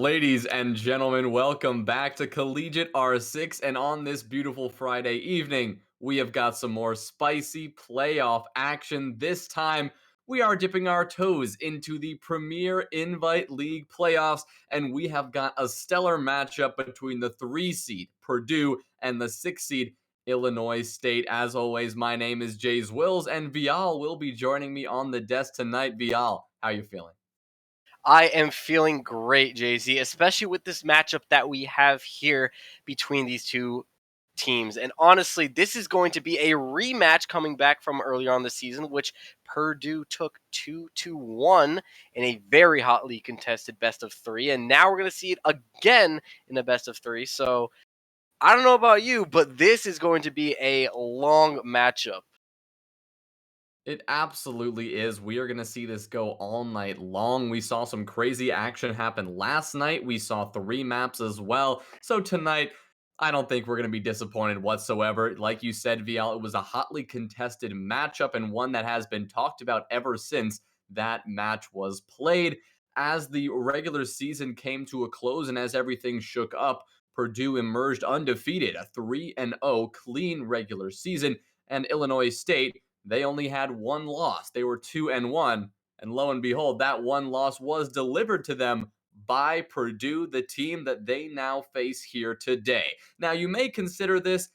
Ladies and gentlemen, welcome back to Collegiate R6. And on this beautiful Friday evening, we have got some more spicy playoff action. This time, we are dipping our toes into the Premier Invite League playoffs, and we have got a stellar matchup between the 3 seed, Purdue, and the 6 seed, Illinois State. As always, my name is Jays Wills, and Vial will be joining me on the desk tonight. Vial, how you feeling? I am feeling great, Jay-Z, especially with this matchup that we have here between these two teams. And honestly, this is going to be a rematch coming back from earlier on the season, which Purdue took 2-1 in a very hotly contested best of three. And now we're going to see it again in a best of three. So I don't know about you, but this is going to be a long matchup. It absolutely is. We are going to see this go all night long. We saw some crazy action happen last night. We saw 3 maps as well. So tonight, I don't think we're going to be disappointed whatsoever. Like you said, VL, it was a hotly contested matchup and one that has been talked about ever since that match was played. As the regular season came to a close and as everything shook up, Purdue emerged undefeated, a 3-0 clean regular season, and Illinois State, they only had one loss. They were 2-1. And lo and behold, that one loss was delivered to them by Purdue, the team that they now face here today. Now, you may consider this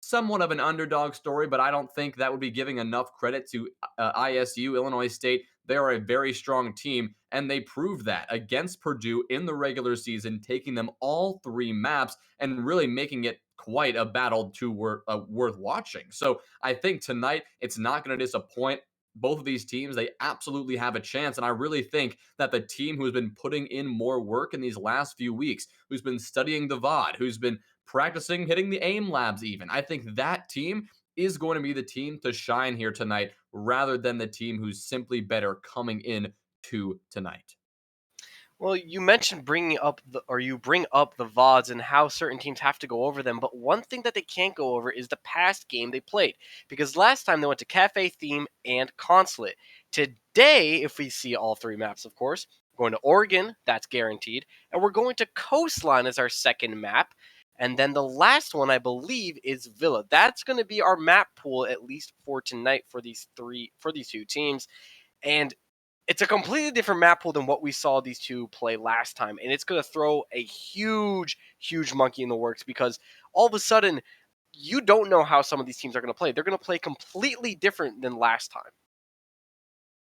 somewhat of an underdog story, but I don't think that would be giving enough credit to ISU, Illinois State. They are a very strong team, and they proved that against Purdue in the regular season, taking them all 3 maps and really making it quite a battle worth watching. So I think tonight it's not going to disappoint. Both of these teams, they absolutely have a chance. And I really think that the team who's been putting in more work in these last few weeks, who's been studying the VOD, who's been practicing hitting the aim labs even, I think that team is going to be the team to shine here tonight rather than the team who's simply better coming in to tonight. Well, you mentioned you bring up the VODs and how certain teams have to go over them, but one thing that they can't go over is the past game they played. Because last time they went to Cafe Theme and Consulate. Today, if we see all 3 maps, of course, we're going to Oregon, that's guaranteed, and we're going to Coastline as our second map. And then the last one, I believe, is Villa. That's going to be our map pool, at least for tonight, for these two teams. And it's a completely different map pool than what we saw these two play last time. And it's going to throw a huge, huge monkey in the works because all of a sudden, you don't know how some of these teams are going to play. They're going to play completely different than last time.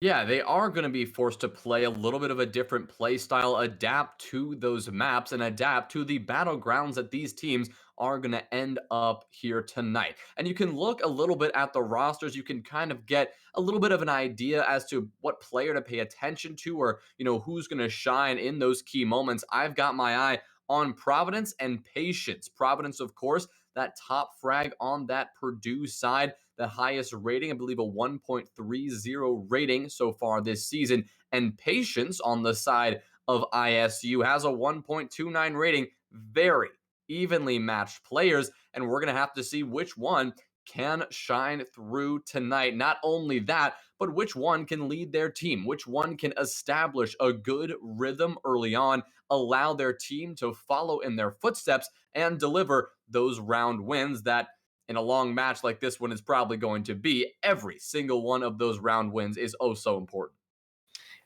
Yeah, they are going to be forced to play a little bit of a different play style, adapt to those maps, and adapt to the battlegrounds that these teams are going to end up here tonight. And you can look a little bit at the rosters. You can kind of get a little bit of an idea as to what player to pay attention to or, who's going to shine in those key moments. I've got my eye on Providence and Patience. Providence, of course, that top frag on that Purdue side, the highest rating, I believe a 1.30 rating so far this season. And Patience on the side of ISU has a 1.29 rating. Very evenly matched players, and we're going to have to see which one can shine through tonight. Not only that, but which one can lead their team, which one can establish a good rhythm early on, allow their team to follow in their footsteps, and deliver those round wins that in a long match like this one is probably going to be. Every single one of those round wins is oh so important.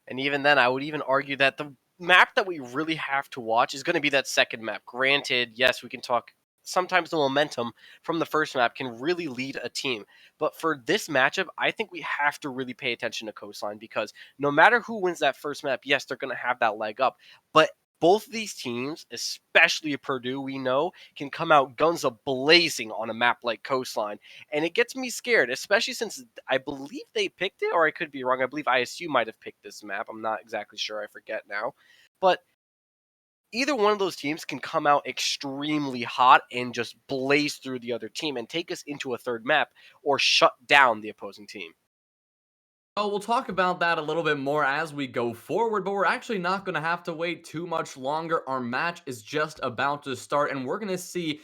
And even then, I would even argue that the map that we really have to watch is going to be that second map. Granted, yes, we can talk. Sometimes the momentum from the first map can really lead a team. But for this matchup, I think we have to really pay attention to Coastline because no matter who wins that first map, yes, they're going to have that leg up. But both of these teams, especially Purdue, we know, can come out guns a blazing on a map like Coastline. And it gets me scared, especially since I believe they picked it, or I could be wrong. I believe ISU might have picked this map. I'm not exactly sure. I forget now. But either one of those teams can come out extremely hot and just blaze through the other team and take us into a third map or shut down the opposing team. We'll talk about that a little bit more as we go forward, but we're actually not going to have to wait too much longer. Our match is just about to start, and we're going to see,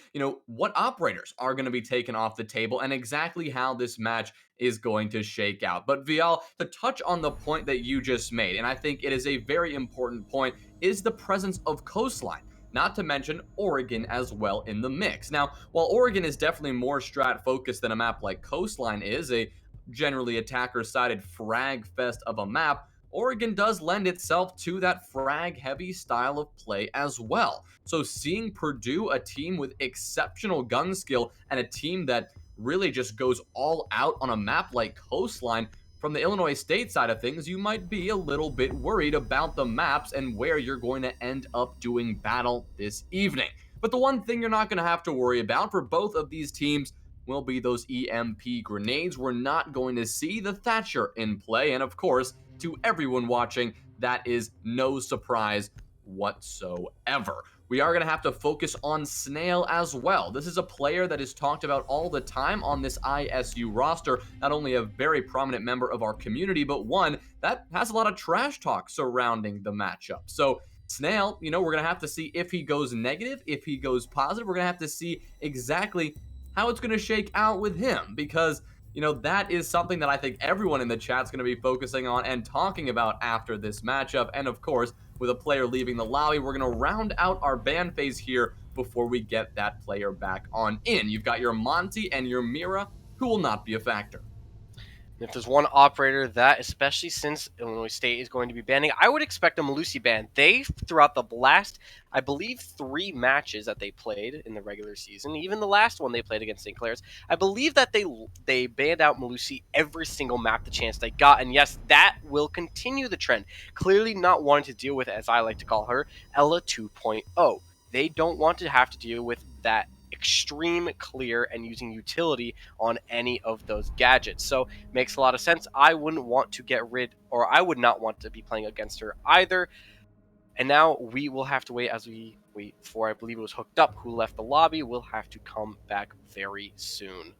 what operators are going to be taken off the table and exactly how this match is going to shake out. But Vial, to touch on the point that you just made, and I think it is a very important point, is the presence of coastline. Not to mention Oregon as well in the mix. Now, while Oregon is definitely more strat focused than a map like Coastline is, a generally attacker-sided frag fest of a map, Oregon does lend itself to that frag-heavy style of play as well. So seeing Purdue, a team with exceptional gun skill and a team that really just goes all out on a map like Coastline, from the Illinois State side of things, you might be a little bit worried about the maps and where you're going to end up doing battle this evening. But the one thing you're not going to have to worry about for both of these teams will be those EMP grenades. We're not going to see the Thatcher in play. And of course, to everyone watching, that is no surprise whatsoever. We are going to have to focus on Snail as well. This is a player that is talked about all the time on this ISU roster. Not only a very prominent member of our community, but one that has a lot of trash talk surrounding the matchup. So Snail, we're going to have to see if he goes negative, if he goes positive. We're going to have to see exactly how it's going to shake out with him, because that is something that I think everyone in the chat's going to be focusing on and talking about after this matchup. And of course, with a player leaving the lobby, we're going to round out our ban phase here before we get that player back on in. You've got your Monty and your Mira, who will not be a factor. If there's one operator that, especially since Illinois State is going to be banning, I would expect a Malusi ban. They, throughout the last, I believe, 3 matches that they played in the regular season, even the last one they played against St. Clair's, I believe that they banned out Malusi every single map the chance they got. And yes, that will continue the trend. Clearly not wanting to deal with, as I like to call her, Ella 2.0. They don't want to have to deal with that extreme clear and using utility on any of those gadgets. So makes a lot of sense. I wouldn't want to get rid, or I would not want to be playing against her either. And now we will have to wait as we wait for, I believe it was Hooked Up, who left the lobby. Will have to come back very soon.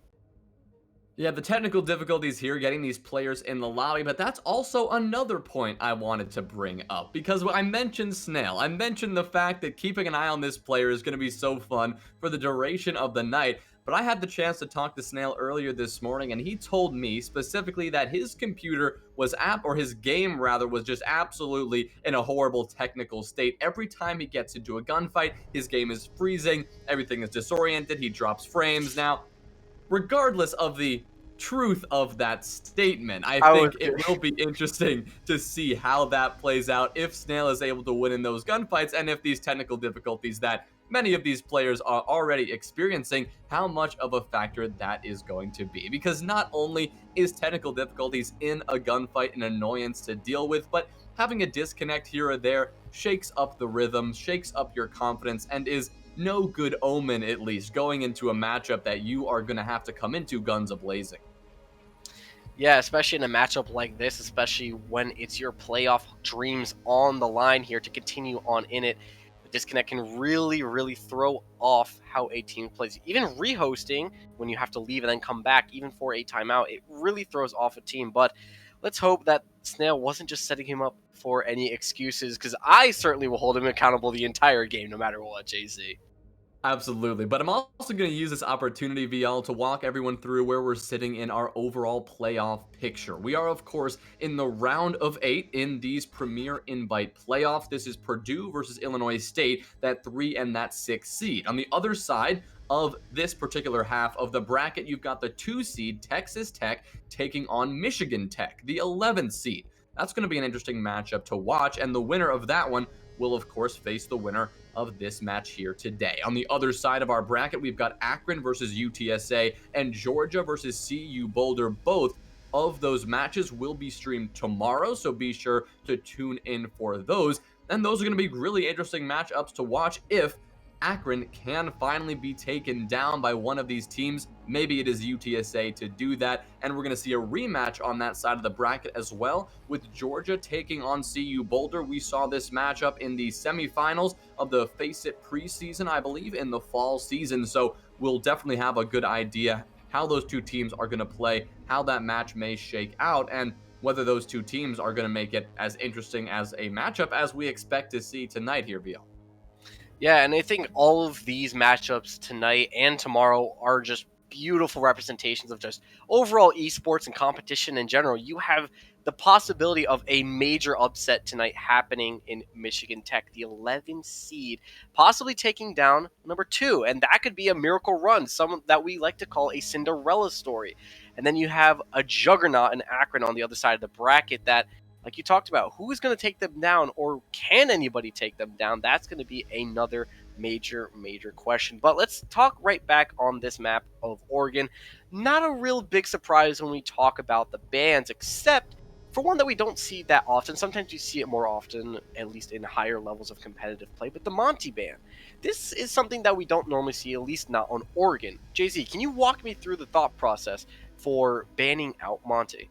Yeah, the technical difficulties here getting these players in the lobby, but that's also another point I wanted to bring up, because I mentioned Snail. I mentioned the fact that keeping an eye on this player is going to be so fun for the duration of the night, but I had the chance to talk to Snail earlier this morning, and he told me specifically that his computer was his game rather, was just absolutely in a horrible technical state. Every time he gets into a gunfight, his game is freezing, everything is disoriented, he drops frames. Now, regardless of the truth of that statement, I think it will be interesting to see how that plays out, if Snail is able to win in those gunfights, and if these technical difficulties that many of these players are already experiencing, how much of a factor that is going to be. Because not only is technical difficulties in a gunfight an annoyance to deal with, but having a disconnect here or there shakes up the rhythm, shakes up your confidence, and is no good omen, at least, going into a matchup that you are going to have to come into guns a-blazing. Yeah, especially in a matchup like this, especially when it's your playoff dreams on the line here to continue on in it. The disconnect can really, really throw off how a team plays. Even rehosting, when you have to leave and then come back, even for a timeout, it really throws off a team. But let's hope that Snail wasn't just setting him up for any excuses, because I certainly will hold him accountable the entire game, no matter what, JC. Absolutely, but I'm also going to use this opportunity, VL, to walk everyone through where we're sitting in our overall playoff picture. We are, of course, in the round of 8 in these Premier Invite playoffs. This is Purdue versus Illinois State, that 3 and that 6 seed. On the other side of this particular half of the bracket, you've got the 2 seed, Texas Tech, taking on Michigan Tech, the 11th seed. That's going to be an interesting matchup to watch, and the winner of that one will, of course, face the winner of this match here today. On the other side of our bracket, we've got Akron versus UTSA and Georgia versus CU Boulder. Both of those matches will be streamed tomorrow, so be sure to tune in for those. And those are going to be really interesting matchups to watch if Akron can finally be taken down by one of these teams. Maybe it is UTSA to do that, and we're going to see a rematch on that side of the bracket as well, with Georgia taking on CU Boulder. We saw this matchup in the semifinals of the Face It preseason, I believe, in the fall season, so we'll definitely have a good idea how those two teams are going to play, how that match may shake out, and whether those two teams are going to make it as interesting as a matchup as we expect to see tonight here, VL. Yeah, and I think all of these matchups tonight and tomorrow are just beautiful representations of just overall esports and competition in general. You have the possibility of a major upset tonight happening in Michigan Tech, the 11 seed, possibly taking down number 2, and that could be a miracle run, some that we like to call a Cinderella story. And then you have a juggernaut in Akron on the other side of the bracket that, like you talked about, who is going to take them down, or can anybody take them down? That's going to be another major question. But let's talk right back on this map of Oregon. Not a real big surprise when we talk about the bans, except for one that we don't see that often. Sometimes you see it more often, at least in higher levels of competitive play, but the Monty ban. This is something that we don't normally see, at least not on Oregon. JZ, can you walk me through the thought process for banning out Monty?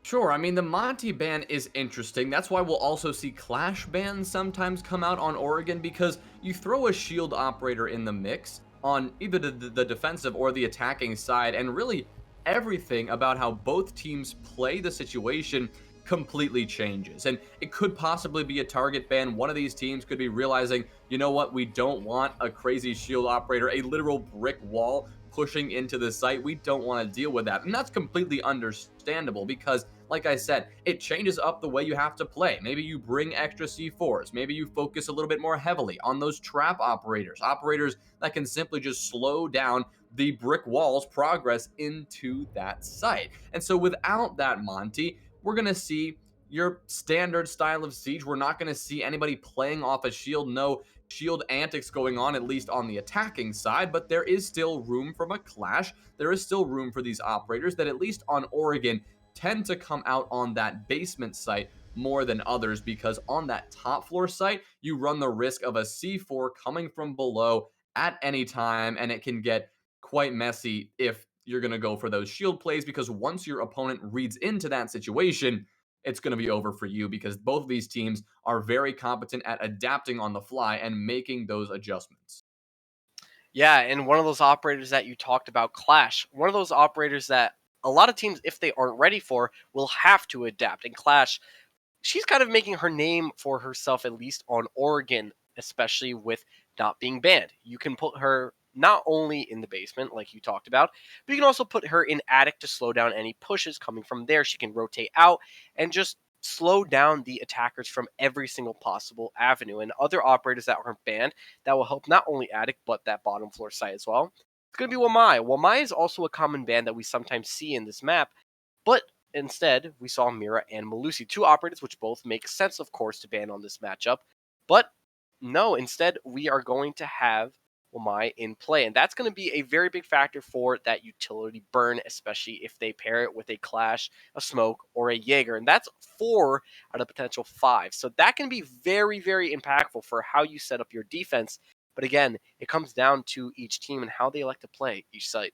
Sure, I mean, the Monty ban is interesting. That's why we'll also see Clash bans sometimes come out on Oregon, because you throw a shield operator in the mix on either the defensive or the attacking side, and really everything about how both teams play the situation completely changes. And it could possibly be a target ban. One of these teams could be realizing, you know what, we don't want a crazy shield operator, a literal brick wall pushing into the site. We don't want to deal with that. And that's completely understandable because, like I said, it changes up the way you have to play. Maybe you bring extra C4s. Maybe you focus a little bit more heavily on those trap operators, operators that can simply just slow down the brick wall's progress into that site. And so without that Monty, we're going to see your standard style of siege. We're not going to see anybody playing off a shield. No shield antics going on, at least on the attacking side, but there is still room from a clash. There is still room for these operators that, at least on Oregon, tend to come out on that basement site more than others, because on that top floor site, you run the risk of a C4 coming from below at any time, and it can get quite messy if you're going to go for those shield plays, because once your opponent reads into that situation, it's going to be over for you, because both of these teams are very competent at adapting on the fly and making those adjustments. Yeah, and one of those operators that you talked about, Clash, one of those operators that a lot of teams, if they aren't ready for, will have to adapt. And Clash, she's kind of making her name for herself, at least on Oregon, especially with not being banned. You can put her not only in the basement, like you talked about, but you can also put her in attic to slow down any pushes coming from there. She can rotate out and just slow down the attackers from every single possible avenue. And other operators that aren't banned that will help not only attic, but that bottom floor site as well. It's going to be Wamai. Wamai is also a common ban that we sometimes see in this map, but instead, we saw Mira and Malusi, two operators, which both make sense, of course, to ban on this matchup. But no, instead, we are going to have Wamai in play. And that's going to be a very big factor for that utility burn, especially if they pair it with a Clash, a Smoke, or a Jaeger. And that's 4 out of potential 5. So that can be very impactful for how you set up your defense. But again, it comes down to each team and how they like to play each site.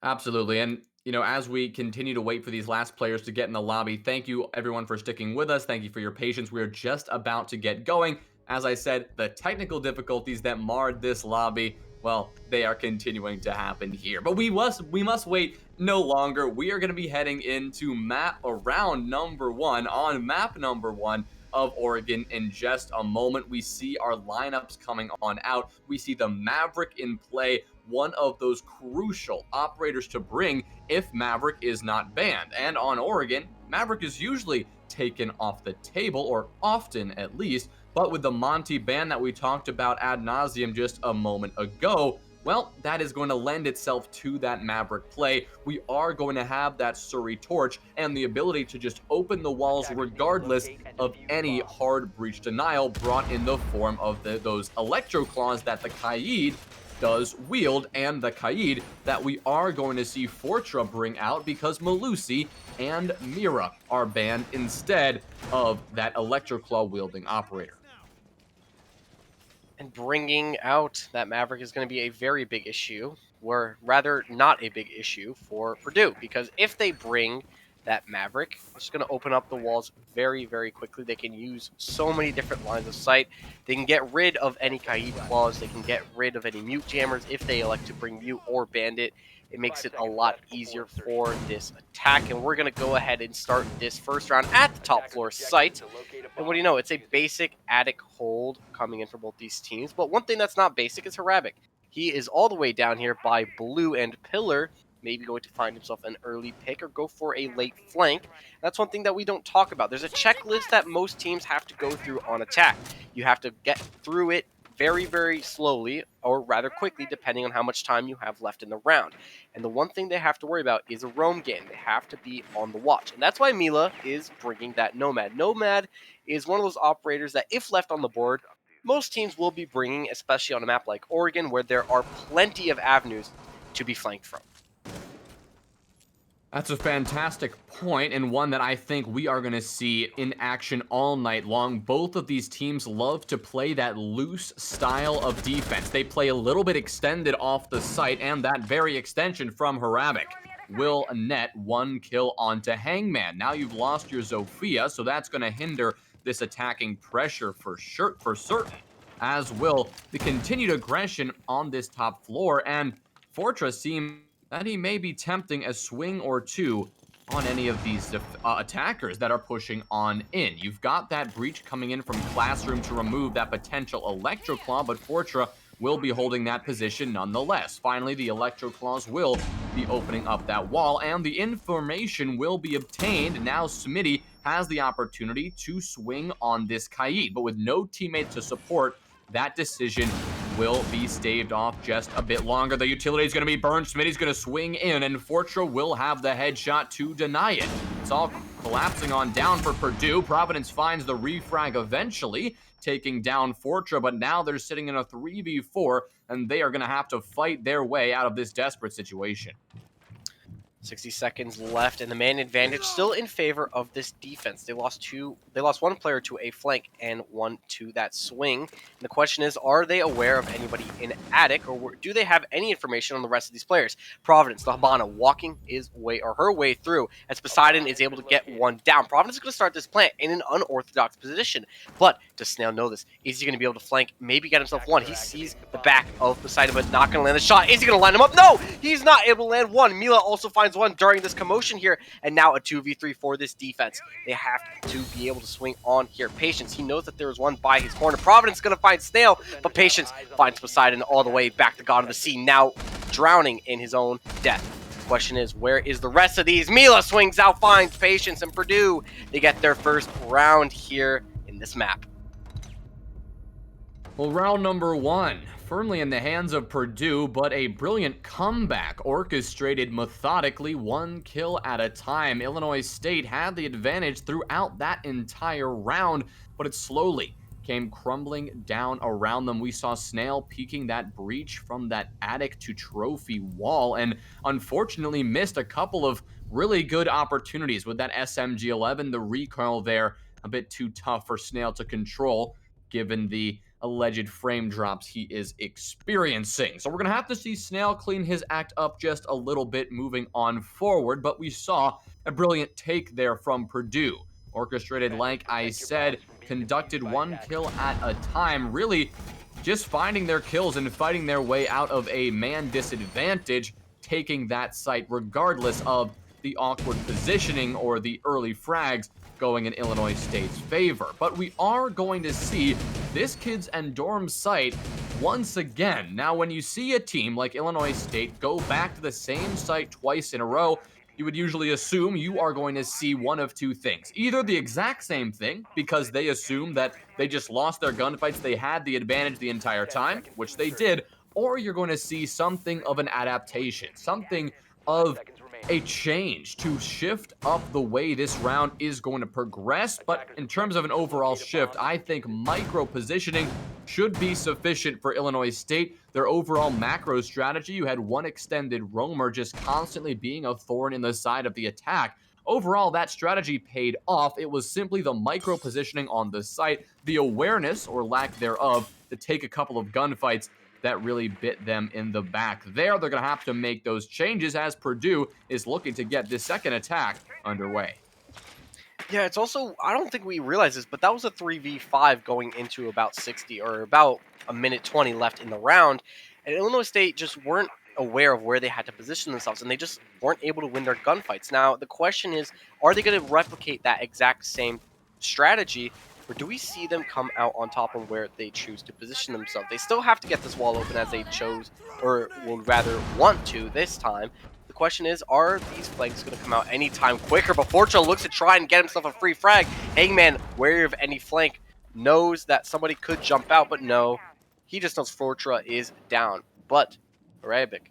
Absolutely. And, as we continue to wait for these last players to get in the lobby, thank you everyone for sticking with us. Thank you for your patience. We're just about to get going. As I said, the technical difficulties that marred this lobby, well, they are continuing to happen here. But we must wait no longer. We are going to be heading into map around number 1 on map number 1 of Oregon in just a moment. We see our lineups coming on out. We see the Maverick in play, one of those crucial operators to bring if Maverick is not banned. And on Oregon, Maverick is usually taken off the table, or often at least, but with the Monty ban that we talked about ad nauseum just a moment ago, well, that is going to lend itself to that Maverick play. We are going to have that Surrey Torch and the ability to just open the walls regardless of any hard breach denial brought in the form of those Electro Claws that the Kaid does wield, and the Kaid that we are going to see Fortra bring out, because Malusi and Mira are banned instead of that Electroclaw wielding operator. And bringing out that Maverick is going to be a very big issue, or rather, not a big issue for Purdue, because if they bring that Maverick, it's just going to open up the walls very quickly. They can use so many different lines of sight. They can get rid of any Kaid claws. They can get rid of any mute jammers if they elect to bring mute or bandit. It makes it a lot easier for this attack. And we're going to go ahead and start this first round at the top floor site. And what do you know? It's a basic attic hold coming in for both these teams. But one thing that's not basic is Harabic. He is all the way down here by blue and pillar. Maybe going to find himself an early pick or go for a late flank. That's one thing that we don't talk about. There's a checklist that most teams have to go through on attack. You have to get through it very, very slowly, or rather quickly, depending on how much time you have left in the round. And the one thing they have to worry about is a roam game. They have to be on the watch. And that's why Mila is bringing that Nomad. Nomad is one of those operators that, if left on the board, most teams will be bringing, especially on a map like Oregon, where there are plenty of avenues to be flanked from. That's a fantastic point, and one that I think we are going to see in action all night long. Both of these teams love to play that loose style of defense. They play a little bit extended off the site, and that very extension from Harabic will net one kill onto Hangman. Now you've lost your Zofia, so that's going to hinder this attacking pressure for certain, as will the continued aggression on this top floor, and Fortress seems that he may be tempting a swing or two on any of these attackers that are pushing on in. You've got that breach coming in from Classroom to remove that potential Electro Claw, but Fortra will be holding that position nonetheless. Finally, the Electro Claws will be opening up that wall, and the information will be obtained. Now Smitty has the opportunity to swing on this Kaid, but with no teammate to support, that decision will be staved off just a bit longer. The utility is going to be burned. Smitty's going to swing in, and Fortra will have the headshot to deny it. It's all collapsing on down for Purdue. Providence finds the refrag eventually, taking down Fortra, but now they're sitting in a 3v4, and they are going to have to fight their way out of this desperate situation. 60 seconds left, and the man advantage still in favor of this defense. They lost one player to a flank and one to that swing. And the question is, are they aware of anybody in attic, or do they have any information on the rest of these players? Providence, the Habana, walking her way through, as Poseidon is able to get one down. Providence is going to start this plant in an unorthodox position, but does Snail know this? Is he going to be able to flank, maybe get himself one? He sees the back of Poseidon, but not going to land the shot. Is he going to line him up? No! He's not able to land one. Mila also finds one during this commotion here, and now a 2v3 for this defense. They have to be able to swing on here. Patience, he knows that there is one by his corner. Providence is going to find Snail, but Patience finds Poseidon all the way back to God of the Sea, now drowning in his own death. Question is, where is the rest of these? Mila swings out, finds Patience, and Purdue, they get their first round here in this map. Well, round number one, firmly in the hands of Purdue, but a brilliant comeback orchestrated methodically, one kill at a time. Illinois State had the advantage throughout that entire round, but it slowly came crumbling down around them. We saw Snail peeking that breach from that attic to trophy wall, and unfortunately missed a couple of really good opportunities with that SMG-11. The recoil there, a bit too tough for Snail to control, given the alleged frame drops he is experiencing. So we're going to have to see Snail clean his act up just a little bit moving on forward, but we saw a brilliant take there from Purdue. Orchestrated, like I said, conducted one kill at a time, really just finding their kills and fighting their way out of a man disadvantage, taking that site regardless of the awkward positioning or the early frags going in Illinois State's favor. But we are going to see this Kids and Dorm site once again. Now, when you see a team like Illinois State go back to the same site twice in a row, you would usually assume you are going to see one of two things. Either the exact same thing, because they assume that they just lost their gunfights, they had the advantage the entire time, which they did, or you're going to see something of an adaptation, something of a change to shift up the way this round is going to progress. But in terms of an overall shift, I think micro positioning should be sufficient for Illinois State. Their overall macro strategy, you had one extended roamer just constantly being a thorn in the side of the attack. Overall, that strategy paid off. It was simply the micro positioning on the site, the awareness or lack thereof to take a couple of gunfights that really bit them in the back there. They're going to have to make those changes as Purdue is looking to get this second attack underway. Yeah, it's also, I don't think we realize this, but that was a 3v5 going into about 60 or about a minute 20 left in the round. And Illinois State just weren't aware of where they had to position themselves, and they just weren't able to win their gunfights. Now, the question is, are they going to replicate that exact same strategy, or do we see them come out on top on where they choose to position themselves? They still have to get this wall open as they chose, or will rather want to this time. The question is, are these flanks going to come out anytime quicker? But Fortune looks to try and get himself a free frag. Hangman, wary of any flank, knows that somebody could jump out, but no. He just knows Fortra is down. But Arabic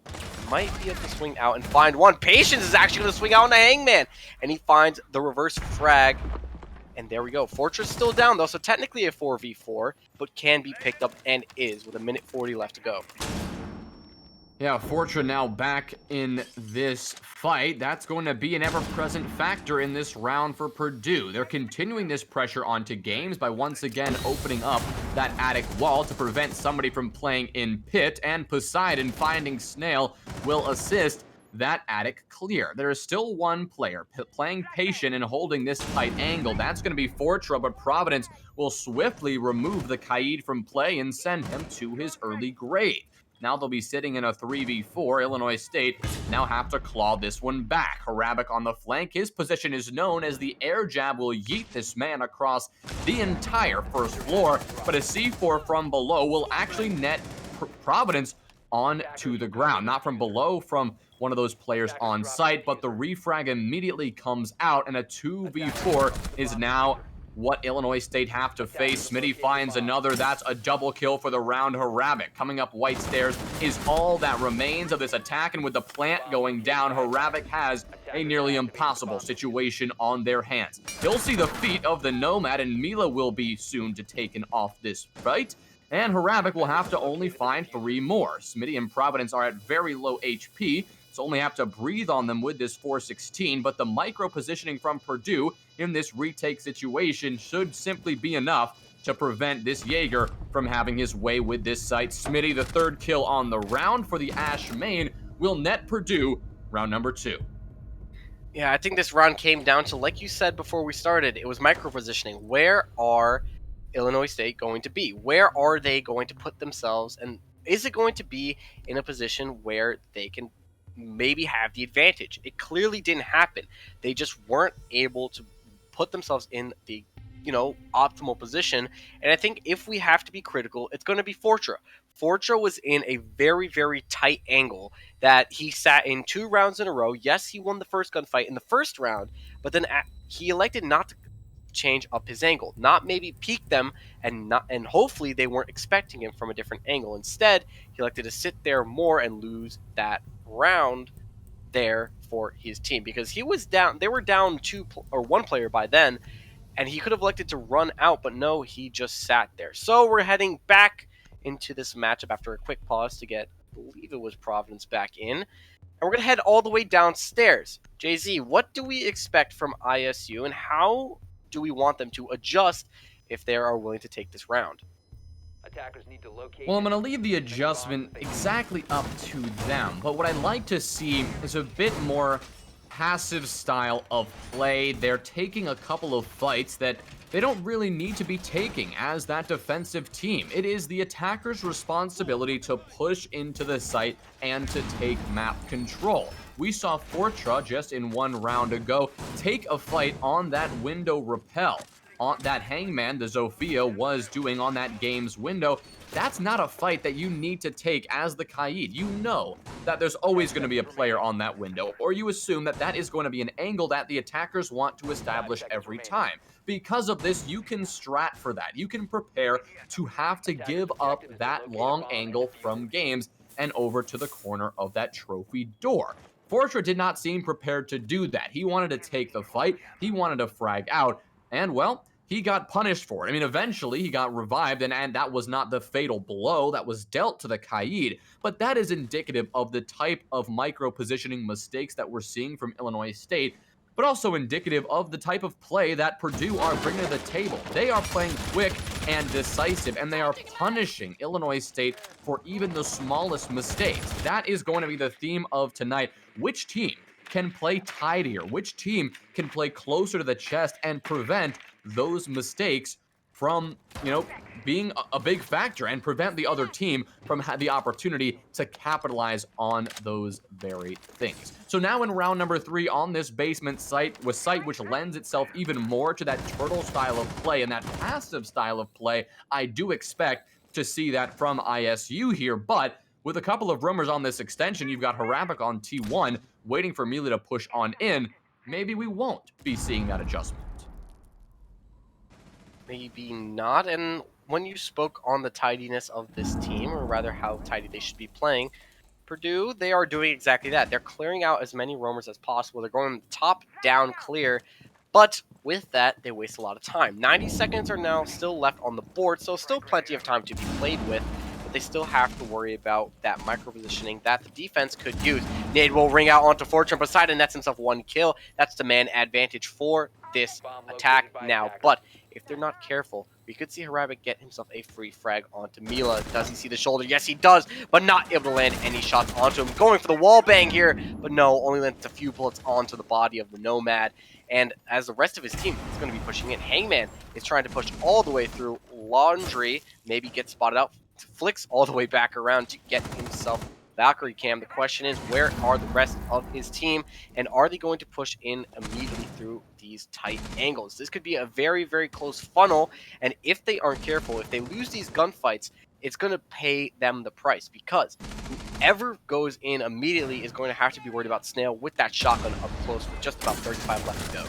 might be able to swing out and find one. Patience is actually going to swing out on the Hangman. And he finds the reverse frag. And there we go. Fortra's still down, though, so technically a 4v4, but can be picked up and is with a minute 40 left to go. Yeah, Fortra now back in this fight. That's going to be an ever-present factor in this round for Purdue. They're continuing this pressure onto games by once again opening up that attic wall to prevent somebody from playing in pit, and Poseidon finding Snail will assist that attic clear. There is still one player playing patient and holding this tight angle. That's going to be Fortra, but Providence will swiftly remove the Kaid from play and send him to his early grave. Now they'll be sitting in a 3v4. Illinois State now have to claw this one back. Harabic on the flank. His position is known as the air jab will yeet this man across the entire first floor, but a C4 from below will actually net Providence onto the ground. Not from below, from one of those players on site, but the refrag immediately comes out, and a 2v4 is now what Illinois State have to face. Smitty finds another. That's a double kill for the round. Harabic coming up white stairs is all that remains of this attack, and with the plant going down, Harabic has a nearly impossible situation on their hands. He'll see the feet of the Nomad, and Mila will be soon to taken off this fight, and Harabic will have to only find 3 more. Smitty and Providence are at very low HP, so only have to breathe on them with this 416, but the micro positioning from Purdue in this retake situation should simply be enough to prevent this Jaeger from having his way with this site. Smitty, the 3rd kill on the round for the Ash main, will net Purdue round number 2. Yeah, I think this round came down to, like you said before we started, it was micro positioning. Where are Illinois State going to be? Where are they going to put themselves? And is it going to be in a position where they can maybe have the advantage? It clearly didn't happen. They just weren't able to put themselves in the optimal position. And I think if we have to be critical, it's going to be Fortra. Fortra was in a very, very tight angle that he sat in 2 rounds in a row. Yes, he won the first gunfight in the first round, but then he elected not to change up his angle, not maybe peek them, and hopefully they weren't expecting him from a different angle. Instead, he elected to sit there more and lose that round there for his team, because he was down. They were down 1 player by then, and he could have elected to run out, but no, he just sat there. So we're heading back into this matchup after a quick pause to get, I believe it was Providence, back in. And we're going to head all the way downstairs. JZ, what do we expect from ISU, and how do we want them to adjust if they are willing to take this round? Well, I'm going to leave the adjustment exactly up to them, but what I'd like to see is a bit more passive style of play. They're taking a couple of fights that they don't really need to be taking as that defensive team. It is the attacker's responsibility to push into the site and to take map control. We saw Fortra just in 1 round ago take a fight on that window rappel. On that Hangman, the Zofia was doing on that game's window. That's not a fight that you need to take as the Kaid. You know that there's always going to be a player on that window, or you assume that that is going to be an angle that the attackers want to establish every time. Because of this, you can strat for that. You can prepare to have to give up that long angle from games and over to the corner of that trophy door. Fortra did not seem prepared to do that. He wanted to take the fight. He wanted to frag out. And, well, he got punished for it. I mean, eventually he got revived, and that was not the fatal blow that was dealt to the Kaid, but that is indicative of the type of micro-positioning mistakes that we're seeing from Illinois State, but also indicative of the type of play that Purdue are bringing to the table. They are playing quick and decisive, and they are punishing Illinois State for even the smallest mistakes. That is going to be the theme of tonight. Which team can play tidier? Which team can play closer to the chest and prevent those mistakes from, being a big factor and prevent the other team from the opportunity to capitalize on those very things. So now in round number 3 on this basement site, which lends itself even more to that turtle style of play and that passive style of play, I do expect to see that from ISU here. But with a couple of rumors on this extension, you've got Harabik on T1 waiting for Mila to push on in. Maybe we won't be seeing that adjustment. Maybe not. And when you spoke on the tidiness of this team, or rather how tidy they should be playing, Purdue, they are doing exactly that. They're clearing out as many roamers as possible. They're going top down clear. But with that, they waste a lot of time. 90 seconds are now still left on the board, so still plenty of time to be played with. But they still have to worry about that micro positioning that the defense could use. Nade will ring out onto Fortune. Poseidon nets himself one kill. That's the man advantage for this attack now. But if they're not careful, we could see Harabik get himself a free frag onto Mila. Does he see the shoulder? Yes, he does, but not able to land any shots onto him. Going for the wall bang here, but no, only lands a few bullets onto the body of the Nomad. And as the rest of his team is going to be pushing in, Hangman is trying to push all the way through. Laundry maybe gets spotted out, flicks all the way back around to get himself Valkyrie cam. The question is, where are the rest of his team, and are they going to push in immediately through these tight angles? This could be a very, very close funnel, and if they aren't careful, if they lose these gunfights, it's going to pay them the price, because whoever goes in immediately is going to have to be worried about Snail with that shotgun up close with just about 35 left to go.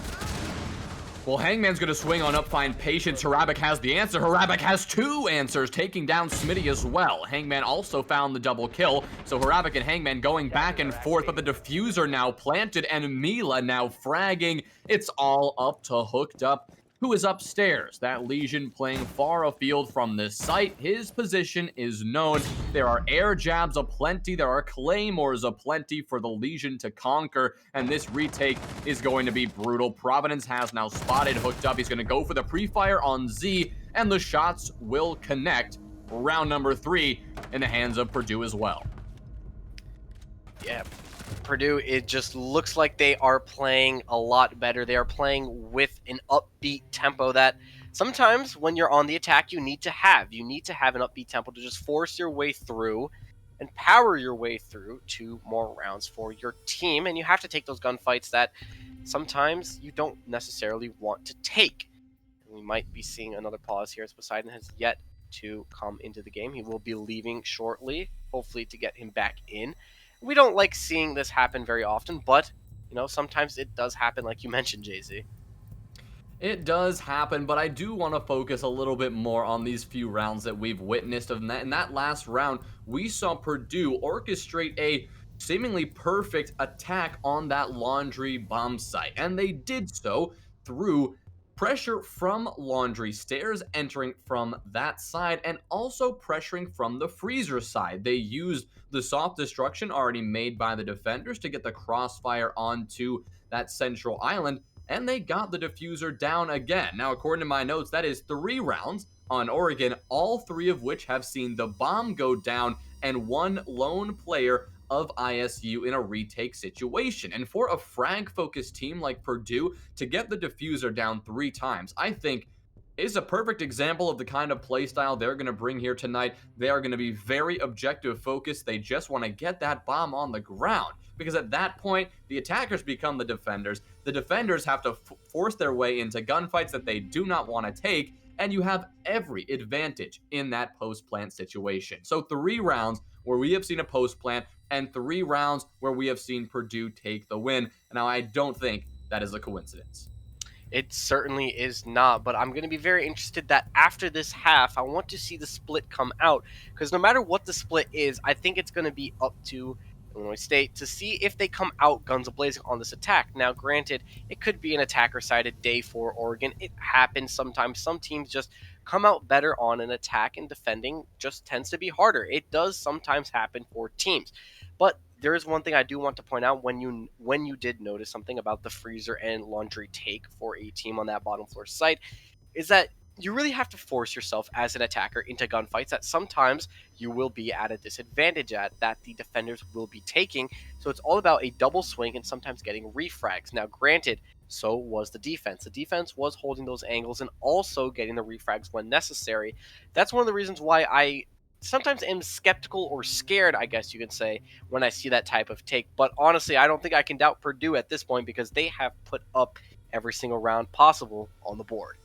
Well, Hangman's going to swing on up, find patience. Harabik has the answer. Harabik has 2 answers, taking down Smitty as well. Hangman also found the double kill, so Harabik and Hangman going back and forth, but the diffuser now planted and Mila now fragging. It's all up to Hooked Up, who is upstairs. That Legion playing far afield from this site. His position is known. There are air jabs aplenty. There are claymores aplenty for the Legion to conquer, and this retake is going to be brutal. Providence has now spotted Hooked Up. He's going to go for the pre-fire on Z, and the shots will connect. Round number 3 in the hands of Purdue as well. Yeah, Purdue, it just looks like they are playing a lot better. They are playing with an upbeat tempo that sometimes when you're on the attack, you need to have. You need to have an upbeat tempo to just force your way through and power your way through to more rounds for your team. And you have to take those gunfights that sometimes you don't necessarily want to take. And we might be seeing another pause here as Poseidon has yet to come into the game. He will be leaving shortly, hopefully to get him back in. We don't like seeing this happen very often, but sometimes it does happen, like you mentioned, Jay-Z. It does happen, but I do want to focus a little bit more on these few rounds that we've witnessed. In that last round, we saw Purdue orchestrate a seemingly perfect attack on that laundry bomb site, and they did so through pressure from laundry stairs entering from that side and also pressuring from the freezer side. They used the soft destruction already made by the defenders to get the crossfire onto that central island, and they got the diffuser down again. Now, according to my notes, that is 3 rounds on Oregon, all 3 of which have seen the bomb go down and 1 lone player of ISU in a retake situation. And for a frag-focused team like Purdue to get the diffuser down 3 times, I think is a perfect example of the kind of playstyle they're going to bring here tonight. They are going to be very objective focused. They just want to get that bomb on the ground, because at that point, the attackers become the defenders. The defenders have to force their way into gunfights that they do not want to take, and you have every advantage in that post-plant situation. So 3 rounds where we have seen a post-plant, and 3 rounds where we have seen Purdue take the win. Now, I don't think that is a coincidence. It certainly is not, but I'm going to be very interested that after this half, I want to see the split come out, because no matter what the split is, I think it's going to be up to Illinois State to see if they come out guns a-blazing on this attack. Now, granted, it could be an attacker-sided day for Oregon. It happens sometimes. Some teams just come out better on an attack, and defending just tends to be harder. It does sometimes happen for teams. But there is one thing I do want to point out when you did notice something about the freezer and laundry take for a team on that bottom floor site, is that you really have to force yourself as an attacker into gunfights that sometimes you will be at a disadvantage at, that the defenders will be taking. So it's all about a double swing and sometimes getting refrags. Now, granted, So was the defense. The defense was holding those angles and also getting the refrags when necessary. That's one of the reasons why I sometimes am skeptical or scared, I guess you could say, when I see that type of take. But honestly, I don't think I can doubt Purdue at this point because they have put up every single round possible on the board.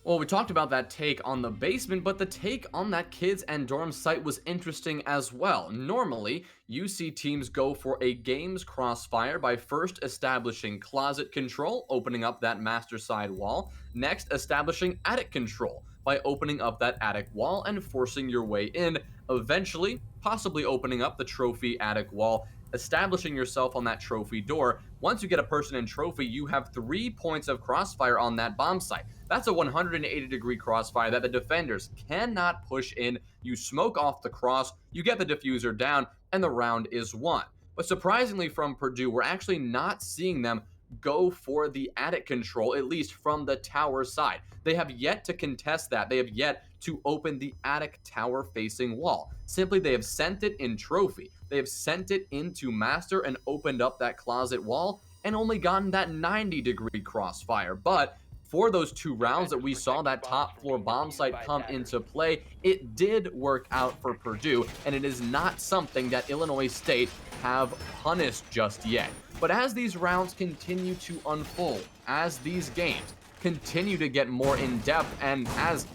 Well, we talked about that take on the basement, but the take on that kids and dorm site was interesting as well. Normally, you see teams go for a games crossfire by first establishing closet control, opening up that master side wall, next establishing attic control by opening up that attic wall and forcing your way in, eventually possibly opening up the trophy attic wall, establishing yourself on that trophy door. Once you get a person in trophy, you have 3 points of crossfire on that bomb site. That's a 180-degree crossfire that the defenders cannot push in. You smoke off the cross, you get the diffuser down, and the round is won. But surprisingly from Purdue, we're actually not seeing them go for the attic control, at least from the tower side. They have yet to contest that. They have yet to open the attic tower facing wall. Simply, they have sent it in trophy. They have sent it into master and opened up that closet wall and only gotten that 90-degree crossfire. But for those 2 rounds that we saw that top floor bomb site come into play, it did work out for Purdue, and it is not something that Illinois State have punished just yet. But as these rounds continue to unfold, as these games continue to get more in depth, and as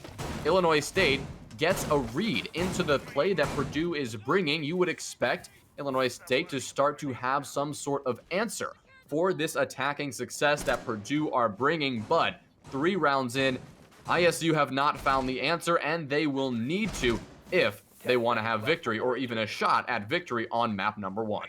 Illinois State gets a read into the play that Purdue is bringing, you would expect Illinois State to start to have some sort of answer for this attacking success that Purdue are bringing. But 3 rounds in, ISU have not found the answer, and they will need to if they want to have victory or even a shot at victory on map number 1.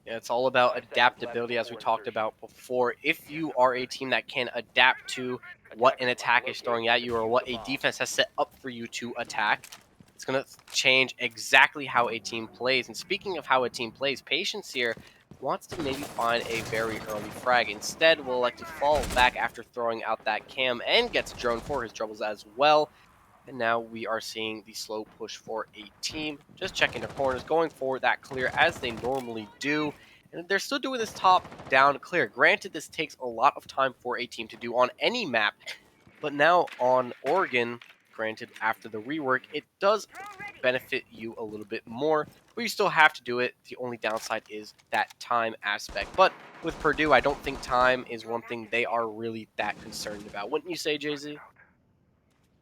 Yeah, it's all about adaptability, as we talked about before. If you are a team that can adapt to what an attack is throwing at you or what a defense has set up for you to attack, it's going to change exactly how a team plays. And speaking of how a team plays, Patience here wants to maybe find a very early frag. Instead, will elect to fall back after throwing out that cam and gets a drone for his troubles as well. And now we are seeing the slow push for a team. Just checking the corners, going for that clear as they normally do. And they're still doing this top-down clear. Granted, this takes a lot of time for a team to do on any map. But now on Oregon, granted, after the rework, it does benefit you a little bit more. But you still have to do it. The only downside is that time aspect. But with Purdue, I don't think time is one thing they are really that concerned about. Wouldn't you say, Jay-Z?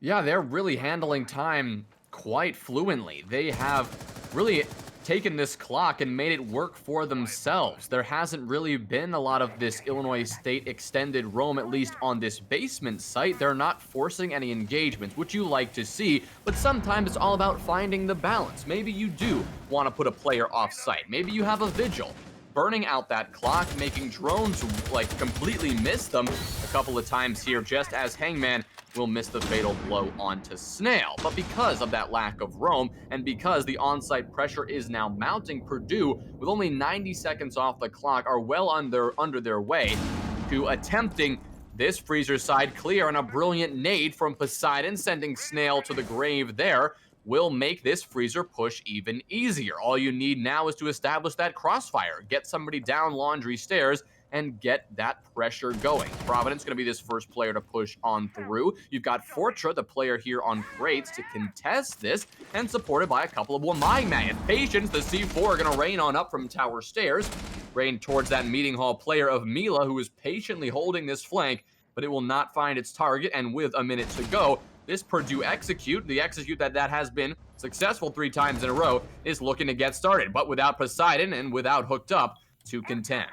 Yeah, they're really handling time quite fluently. They have really taken this clock and made it work for themselves. There hasn't really been a lot of this Illinois State extended roam, at least on this basement site. They're not forcing any engagements, which you like to see, but sometimes it's all about finding the balance. Maybe you do want to put a player off site. Maybe you have a vigil. Burning out that clock, making drones like completely miss them a couple of times here, just as Hangman will miss the fatal blow onto Snail. But because of that lack of roam, and because the on-site pressure is now mounting, Purdue, with only 90 seconds off the clock, are well under their way to attempting this freezer side clear, and a brilliant nade from Poseidon, sending Snail to the grave there, will make this freezer push even easier. All you need now is to establish that crossfire, get somebody down Laundry Stairs, and get that pressure going. Providence going to be this first player to push on through. You've got Fortra, the player here on crates, to contest this, and supported by a couple of, well, my man, Patience, the C4, going to rain on up from Tower Stairs, rain towards that meeting hall player of Mila, who is patiently holding this flank, but it will not find its target, and with a minute to go, this Purdue execute, the execute that has been successful 3 times in a row, is looking to get started, but without Poseidon and without hooked up to contend.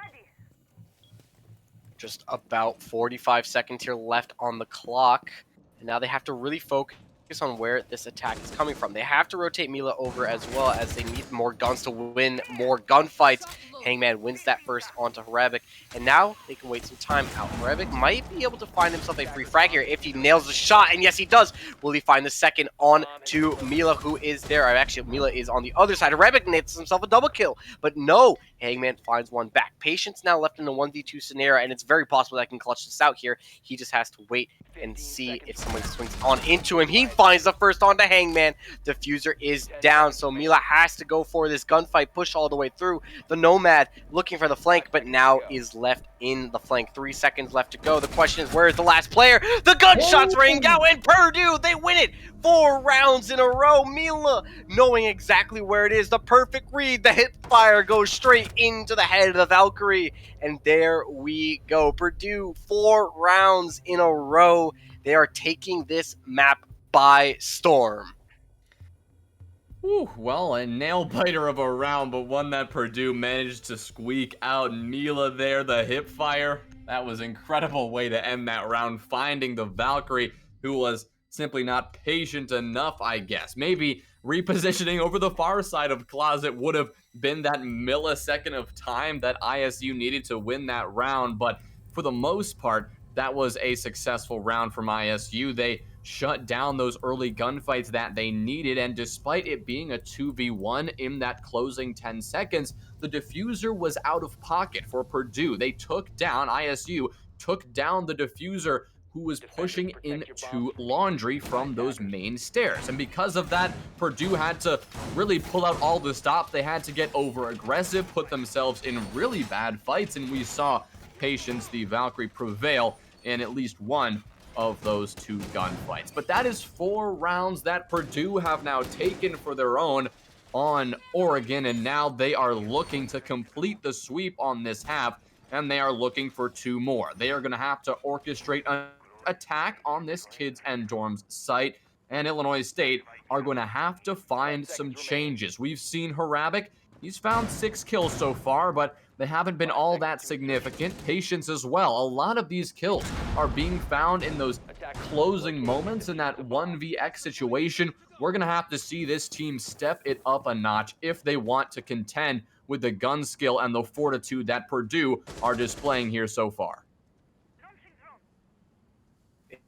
Just about 45 seconds here left on the clock. And now they have to really focus on where this attack is coming from. They have to rotate Mila over as well, as they need more guns to win more gunfights. Hangman wins that first onto Harabic, and now they can wait some time out. Harabic might be able to find himself a free frag here if he nails the shot, and yes, he does. Will he find the second on to Mila, who is there? Actually, Mila is on the other side. Harabic nails himself a double kill, but no, Hangman finds one back. Patience now left in a 1v2 scenario, and it's very possible that I can clutch this out here. He just has to wait and see if someone swings on into him. He finds the first onto Hangman. Diffuser is down, so Mila has to go for this gunfight, push all the way through. The Nomad looking for the flank, but now is left in the flank. 3 seconds left to go. The question is, where is the last player? The gunshots ring out, and Purdue, they win it 4 rounds in a row. Mila knowing exactly where it is. The perfect read. The hip fire goes straight into the head of the Valkyrie. And there we go. Purdue, 4 rounds in a row. They are taking this map by storm. Whew, well, a nail biter of a round, but one that Purdue managed to squeak out. Mila there, the hip fire. That was an incredible way to end that round, finding the Valkyrie, who was simply not patient enough, I guess. Maybe repositioning over the far side of Closet would have been that millisecond of time that ISU needed to win that round, but for the most part, that was a successful round from ISU. They shut down those early gunfights that they needed, and despite it being a 2v1 in that closing 10 seconds, the diffuser was out of pocket for Purdue. They took down, ISU took down the diffuser who was pushing into Laundry from those main stairs. And because of that, Purdue had to really pull out all the stops. They had to get over aggressive, put themselves in really bad fights, and we saw Patience, the Valkyrie, prevail in at least one of those 2 gunfights. But that is 4 rounds that Purdue have now taken for their own on Oregon, and now they are looking to complete the sweep on this half, and they are looking for 2 more. They are going to have to orchestrate an attack on this kids and dorms site, and Illinois State are going to have to find some changes. We've seen Harabic. He's found 6 kills so far, but they haven't been all that significant. Patience as well. A lot of these kills are being found in those closing moments in that 1vx situation. We're going to have to see this team step it up a notch if they want to contend with the gun skill and the fortitude that Purdue are displaying here so far.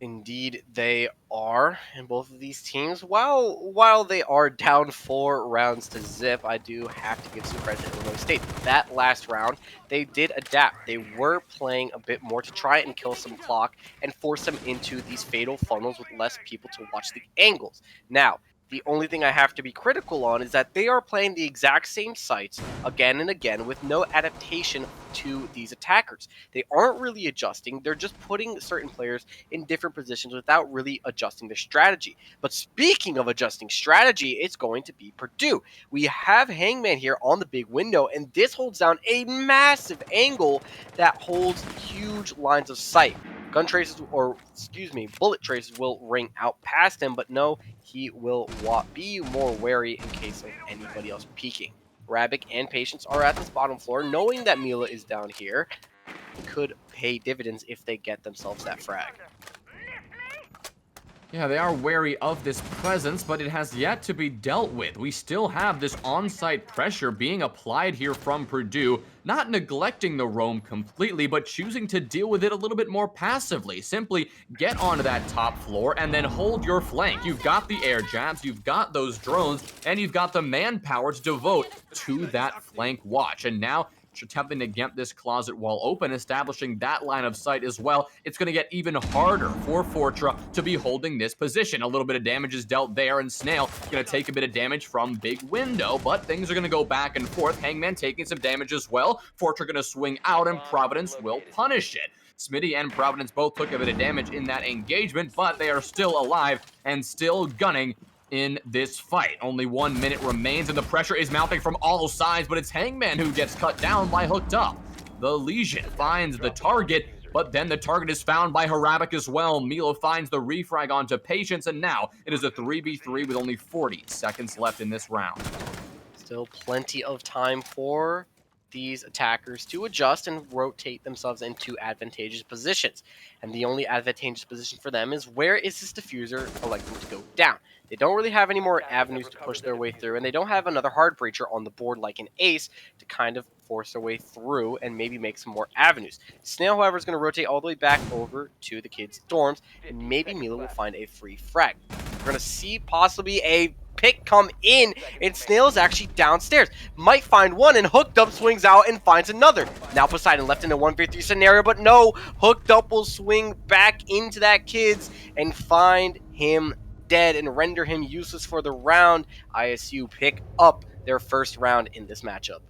Indeed, they are, and both of these teams, while they are down 4 rounds to zip, I do have to give some credit to Illinois State. That last round, they did adapt. They were playing a bit more to try and kill some clock and force them into these fatal funnels with less people to watch the angles. Now, the only thing I have to be critical on is that they are playing the exact same sites again and again with no adaptation to these attackers. They aren't really adjusting. They're just putting certain players in different positions without really adjusting their strategy. But speaking of adjusting strategy, it's going to be Purdue. We have Hangman here on the big window, and this holds down a massive angle that holds huge lines of sight. Gun traces, or excuse me, bullet traces will ring out past him, but no, he will be more wary in case of anybody else peeking. Rabic and Patience are at this bottom floor, knowing that Mila is down here. Could pay dividends if they get themselves that frag. Yeah, they are wary of this presence, but it has yet to be dealt with. We still have this on-site pressure being applied here from Purdue, not neglecting the roam completely, but choosing to deal with it a little bit more passively. Simply get onto that top floor and then hold your flank. You've got the air jabs, you've got those drones, and you've got the manpower to devote to that flank watch. And now attempting to get this closet wall open, establishing that line of sight as well. It's going to get even harder for Fortra to be holding this position. A little bit of damage is dealt there, and Snail going to take a bit of damage from Big Window, but things are going to go back and forth. Hangman taking some damage as well. Fortra going to swing out, and Providence will punish it. Smitty and Providence both took a bit of damage in that engagement, but they are still alive and still gunning in this fight. Only 1 minute remains, and the pressure is mounting from all sides, but it's Hangman who gets cut down by Hooked Up. The Legion finds the target, but then the target is found by Harabic as well. Milo finds the refrag onto Patience, and now it is a 3v3 with only 40 seconds left in this round. Still plenty of time for these attackers to adjust and rotate themselves into advantageous positions. And the only advantageous position for them is, where is this diffuser electing to go down? They don't really have any more avenues to push their way through, and they don't have another hard breacher on the board like an ace to kind of force their way through and maybe make some more avenues. Snail, however, is going to rotate all the way back over to the kids' dorms, and maybe Mila will find a free frag. We're going to see possibly a pick come in, and Snail's actually downstairs. Might find one, and Hooked Up swings out and finds another. Now Poseidon left in a 1v3 scenario, but no, Hooked Up will swing back into that Kids and find him dead and render him useless for the round. ISU pick up their first round in this matchup.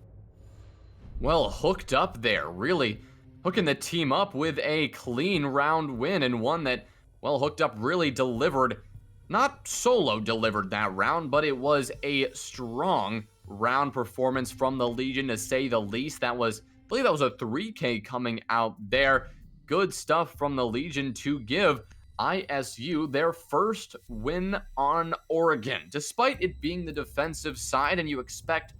Well, Hooked Up there, really hooking the team up with a clean round win, and one that, well, Hooked Up really delivered. Not solo delivered that round, but it was a strong round performance from the Legion, to say the least. I believe that was a 3K coming out there. Good stuff from the Legion to give ISU their first win on Oregon. Despite it being the defensive side, and you expect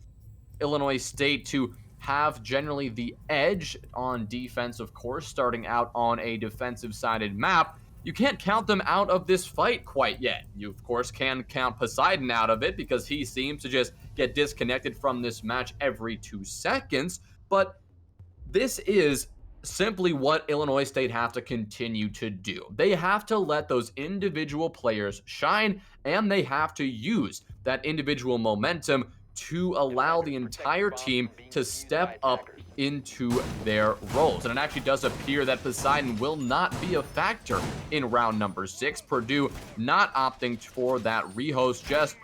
Illinois State to have generally the edge on defense, of course, starting out on a defensive-sided map, you can't count them out of this fight quite yet. You, of course, can count Poseidon out of it because he seems to just get disconnected from this match every 2 seconds, but this is simply what Illinois State have to continue to do. They have to let those individual players shine, and they have to use that individual momentum to allow the entire team to step up into their roles. And it actually does appear that Poseidon will not be a factor in round number 6. Purdue not opting for that rehost, just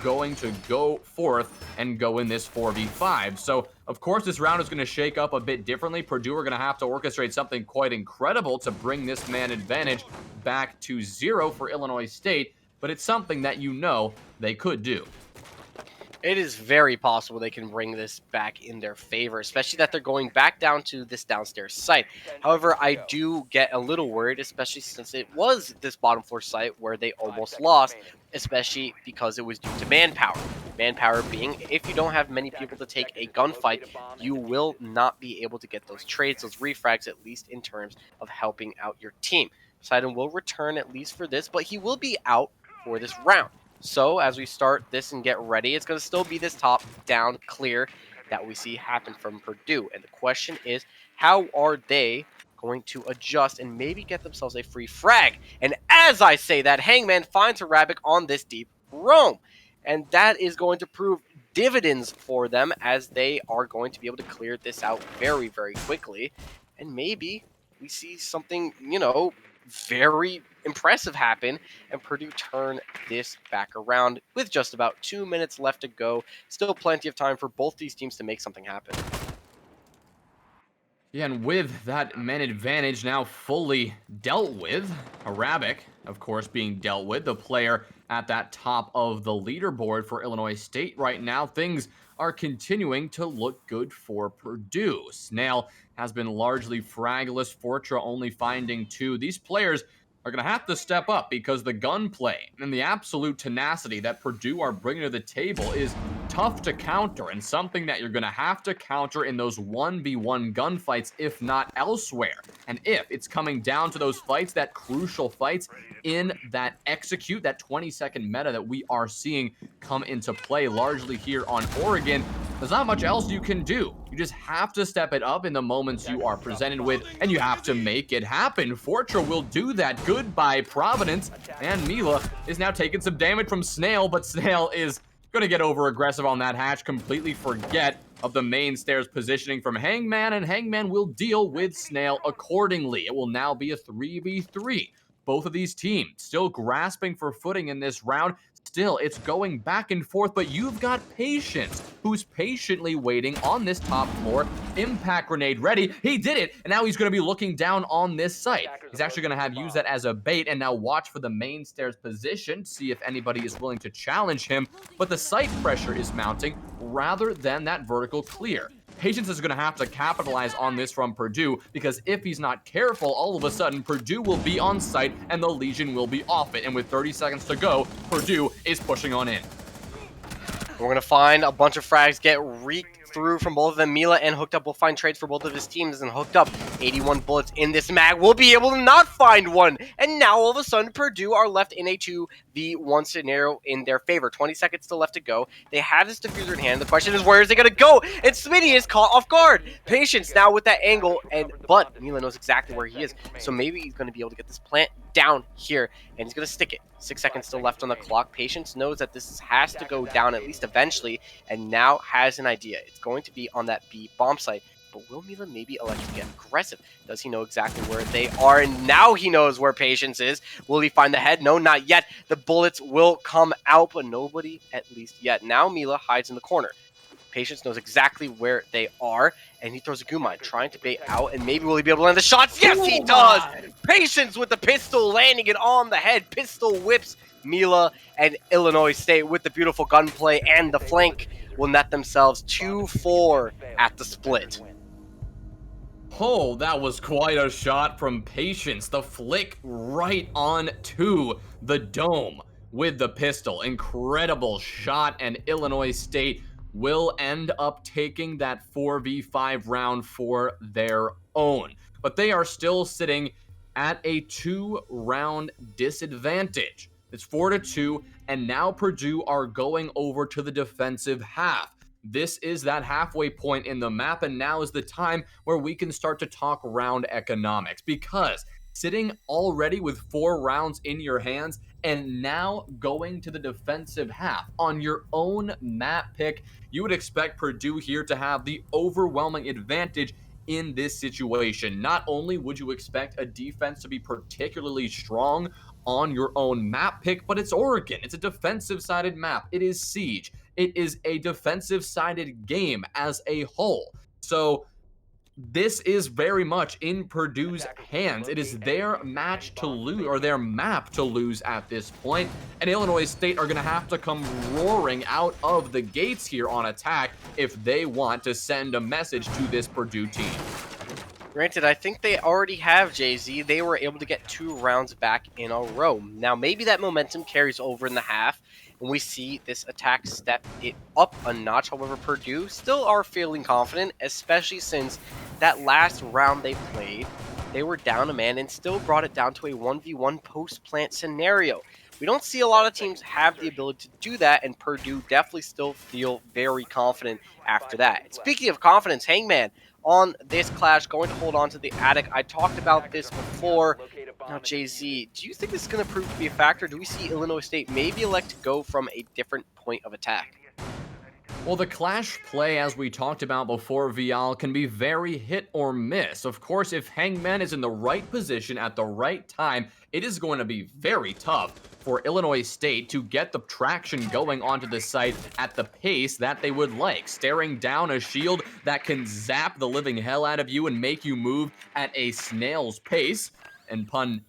going to go forth and go in this 4v5. So, of course, this round is going to shake up a bit differently. Purdue are going to have to orchestrate something quite incredible to bring this man advantage back to 0 for Illinois State, but it's something that you know they could do. It is very possible they can bring this back in their favor, especially that they're going back down to this downstairs site. However, I do get a little worried, especially since it was this bottom floor site where they almost lost, especially because it was due to manpower. Manpower being, if you don't have many people to take a gunfight, you will not be able to get those trades, those refrags, at least in terms of helping out your team. Poseidon will return at least for this, but he will be out for this round. So as we start this and get ready, it's going to still be this top-down clear that we see happen from Purdue. And the question is, how are they going to adjust and maybe get themselves a free frag? And as I say that, Hangman finds Arabic on this deep roam. And that is going to prove dividends for them, as they are going to be able to clear this out very, very quickly. And maybe we see something, very impressive happen, and Purdue turn this back around with just about 2 minutes left to go. Still plenty of time for both these teams to make something happen. Yeah, and with that man advantage now fully dealt with, Arabic, of course, being dealt with, the player at that top of the leaderboard for Illinois State right now, things are continuing to look good for Purdue. Snail has been largely fragless, Fortra only finding 2. These players are going to have to step up because the gunplay and the absolute tenacity that Purdue are bringing to the table is tough to counter, and something that you're going to have to counter in those 1v1 gunfights, if not elsewhere. And if it's coming down to those fights, that crucial fights in that execute, that 20-second meta that we are seeing come into play largely here on Oregon, there's not much else you can do. You just have to step it up in the moments you are presented with, and you have to make it happen. Fortra will do that. Goodbye, Providence. And Mila is now taking some damage from Snail, but Snail is going to get over-aggressive on that hatch, completely forget of the main stairs positioning from Hangman, and Hangman will deal with Snail accordingly. It will now be a 3v3. Both of these teams still grasping for footing in this round. Still, it's going back and forth, but you've got Patience, who's patiently waiting on this top floor. Impact grenade ready. He did it, and now he's going to be looking down on this site. He's actually going to have used that as a bait, and now watch for the main stairs position, see if anybody is willing to challenge him. But the site pressure is mounting rather than that vertical clear. Patience is going to have to capitalize on this from Purdue, because if he's not careful, all of a sudden, Purdue will be on site and the Legion will be off it. And with 30 seconds to go, Purdue is pushing on in. We're going to find a bunch of frags get reeked through from both of them. Mila and Hooked Up will find trades for both of his teams, and Hooked Up, 81 bullets in this mag, will be able to not find one. And now, all of a sudden, Purdue are left in a 2v2 the one scenario in their favor. 20 seconds still left to go. They have this diffuser in hand. The question is, where is it going to go? And Smitty is caught off guard. Patience now with that angle, but Mila knows exactly where he is, so maybe he's going to be able to get this plant down here, and he's going to stick it. 6 seconds still left on the clock. Patience knows that this has to go down at least eventually, and now has an idea. It's going to be on that B bomb site. But will Mila maybe elect to get aggressive? Does he know exactly where they are? And now he knows where Patience is. Will he find the head? No, not yet. The bullets will come out, but nobody at least yet. Now Mila hides in the corner. Patience knows exactly where they are, and he throws a goo mine, trying to bait out, and maybe will he be able to land the shots? Yes, he does! Patience with the pistol, landing it on the head. Pistol whips Mila, and Illinois State with the beautiful gunplay and the flank will net themselves 2-4 at the split. Oh, that was quite a shot from Patience. The flick right on to the dome with the pistol. Incredible shot, and Illinois State will end up taking that 4v5 round for their own. But they are still sitting at a 2-round disadvantage. It's 4-2, and now Purdue are going over to the defensive half. This is that halfway point in the map, and now is the time where we can start to talk round economics, because sitting already with 4 rounds in your hands and now going to the defensive half on your own map pick, you would expect Purdue here to have the overwhelming advantage in this situation. Not only would you expect a defense to be particularly strong on your own map pick, but it's Oregon. It's a defensive-sided map. It is Siege. It is a defensive-sided game as a whole. So this is very much in Purdue's hands. It is their match to lose, or their map to lose at this point. And Illinois State are going to have to come roaring out of the gates here on attack if they want to send a message to this Purdue team. Granted, I think they already have Jay-Z. They were able to get 2 rounds back in a row. Now, maybe that momentum carries over in the half, and we see this attack step it up a notch. However, Purdue still are feeling confident, especially since that last round they played, they were down a man and still brought it down to a 1v1 post-plant scenario. We don't see a lot of teams have the ability to do that, and Purdue definitely still feel very confident after that. And speaking of confidence, Hangman on this clash going to hold on to the attic. I talked about this before. Now, Jay-Z, do you think this is going to prove to be a factor? Do we see Illinois State maybe elect to go from a different point of attack? Well, the clash play, as we talked about before, Vial, can be very hit or miss. Of course, if Hangman is in the right position at the right time, it is going to be very tough for Illinois State to get the traction going onto the site at the pace that they would like. Staring down a shield that can zap the living hell out of you and make you move at a snail's pace, and pun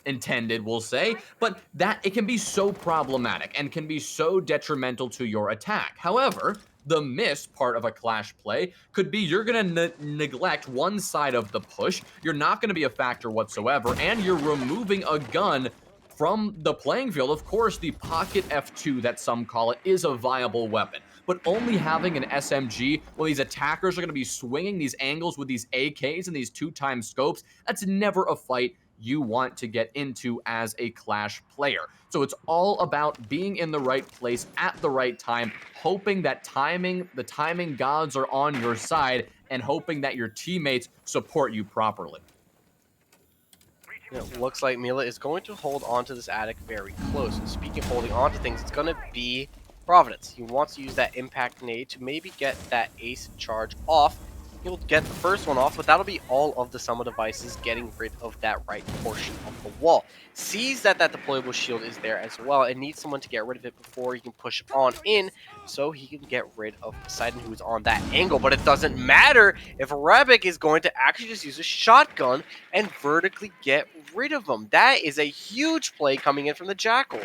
intended, we'll say, but that it can be so problematic and can be so detrimental to your attack. However, the miss part of a clash play could be you're going to neglect one side of the push, you're not going to be a factor whatsoever, and you're removing a gun from the playing field. Of course, the pocket F2 that some call it is a viable weapon, but only having an SMG while these attackers are going to be swinging these angles with these AKs and these 2x scopes, that's never a fight you want to get into as a clash player. So it's all about being in the right place at the right time, hoping that the timing gods are on your side, and hoping that your teammates support you properly. It looks like Mila is going to hold on to this attic very close. Speaking of holding on to things, it's going to be Providence. He wants to use that impact grenade to maybe get that ace charge off. He'll get the first one off, but that'll be all of the Summer devices getting rid of that right portion of the wall. Sees that that deployable shield is there as well and needs someone to get rid of it before he can push on in so he can get rid of Poseidon, who's on that angle. But it doesn't matter if Rebek is going to actually just use a shotgun and vertically get rid of him. That is a huge play coming in from the Jackal.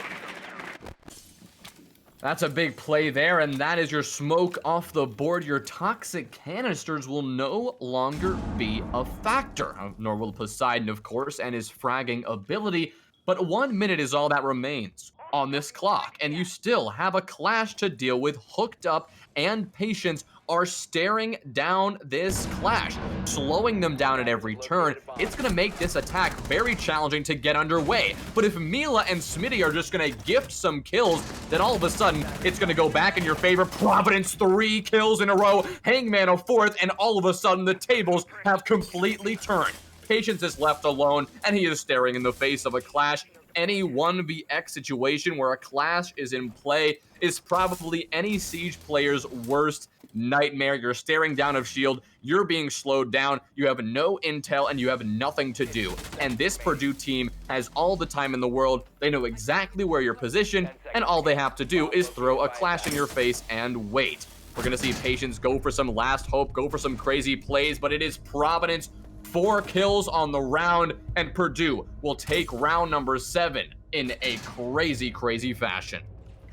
That's a big play there, and that is your smoke off the board. Your toxic canisters will no longer be a factor, nor will Poseidon, of course, and his fragging ability, but 1 minute is all that remains. on this clock, and you still have a clash to deal with. Hooked Up and Patience are staring down this clash, slowing them down at every turn. It's going to make this attack very challenging to get underway. But if Mila and Smitty are just going to gift some kills, then all of a sudden, it's going to go back in your favor. Providence 3 kills in a row, Hangman a 4th, and all of a sudden the tables have completely turned. Patience is left alone, and he is staring in the face of a clash. Any 1vx situation where a clash is in play is probably any Siege player's worst nightmare. You're staring down a shield, you're being slowed down, you have no intel, and you have nothing to do. And this Purdue team has all the time in the world. They know exactly where you're positioned, and all they have to do is throw a clash in your face and wait. We're going to see Patience go for some last hope, go for some crazy plays, but it is Providence. 4 kills on the round, and Purdue will take round number 7 in a crazy, crazy fashion.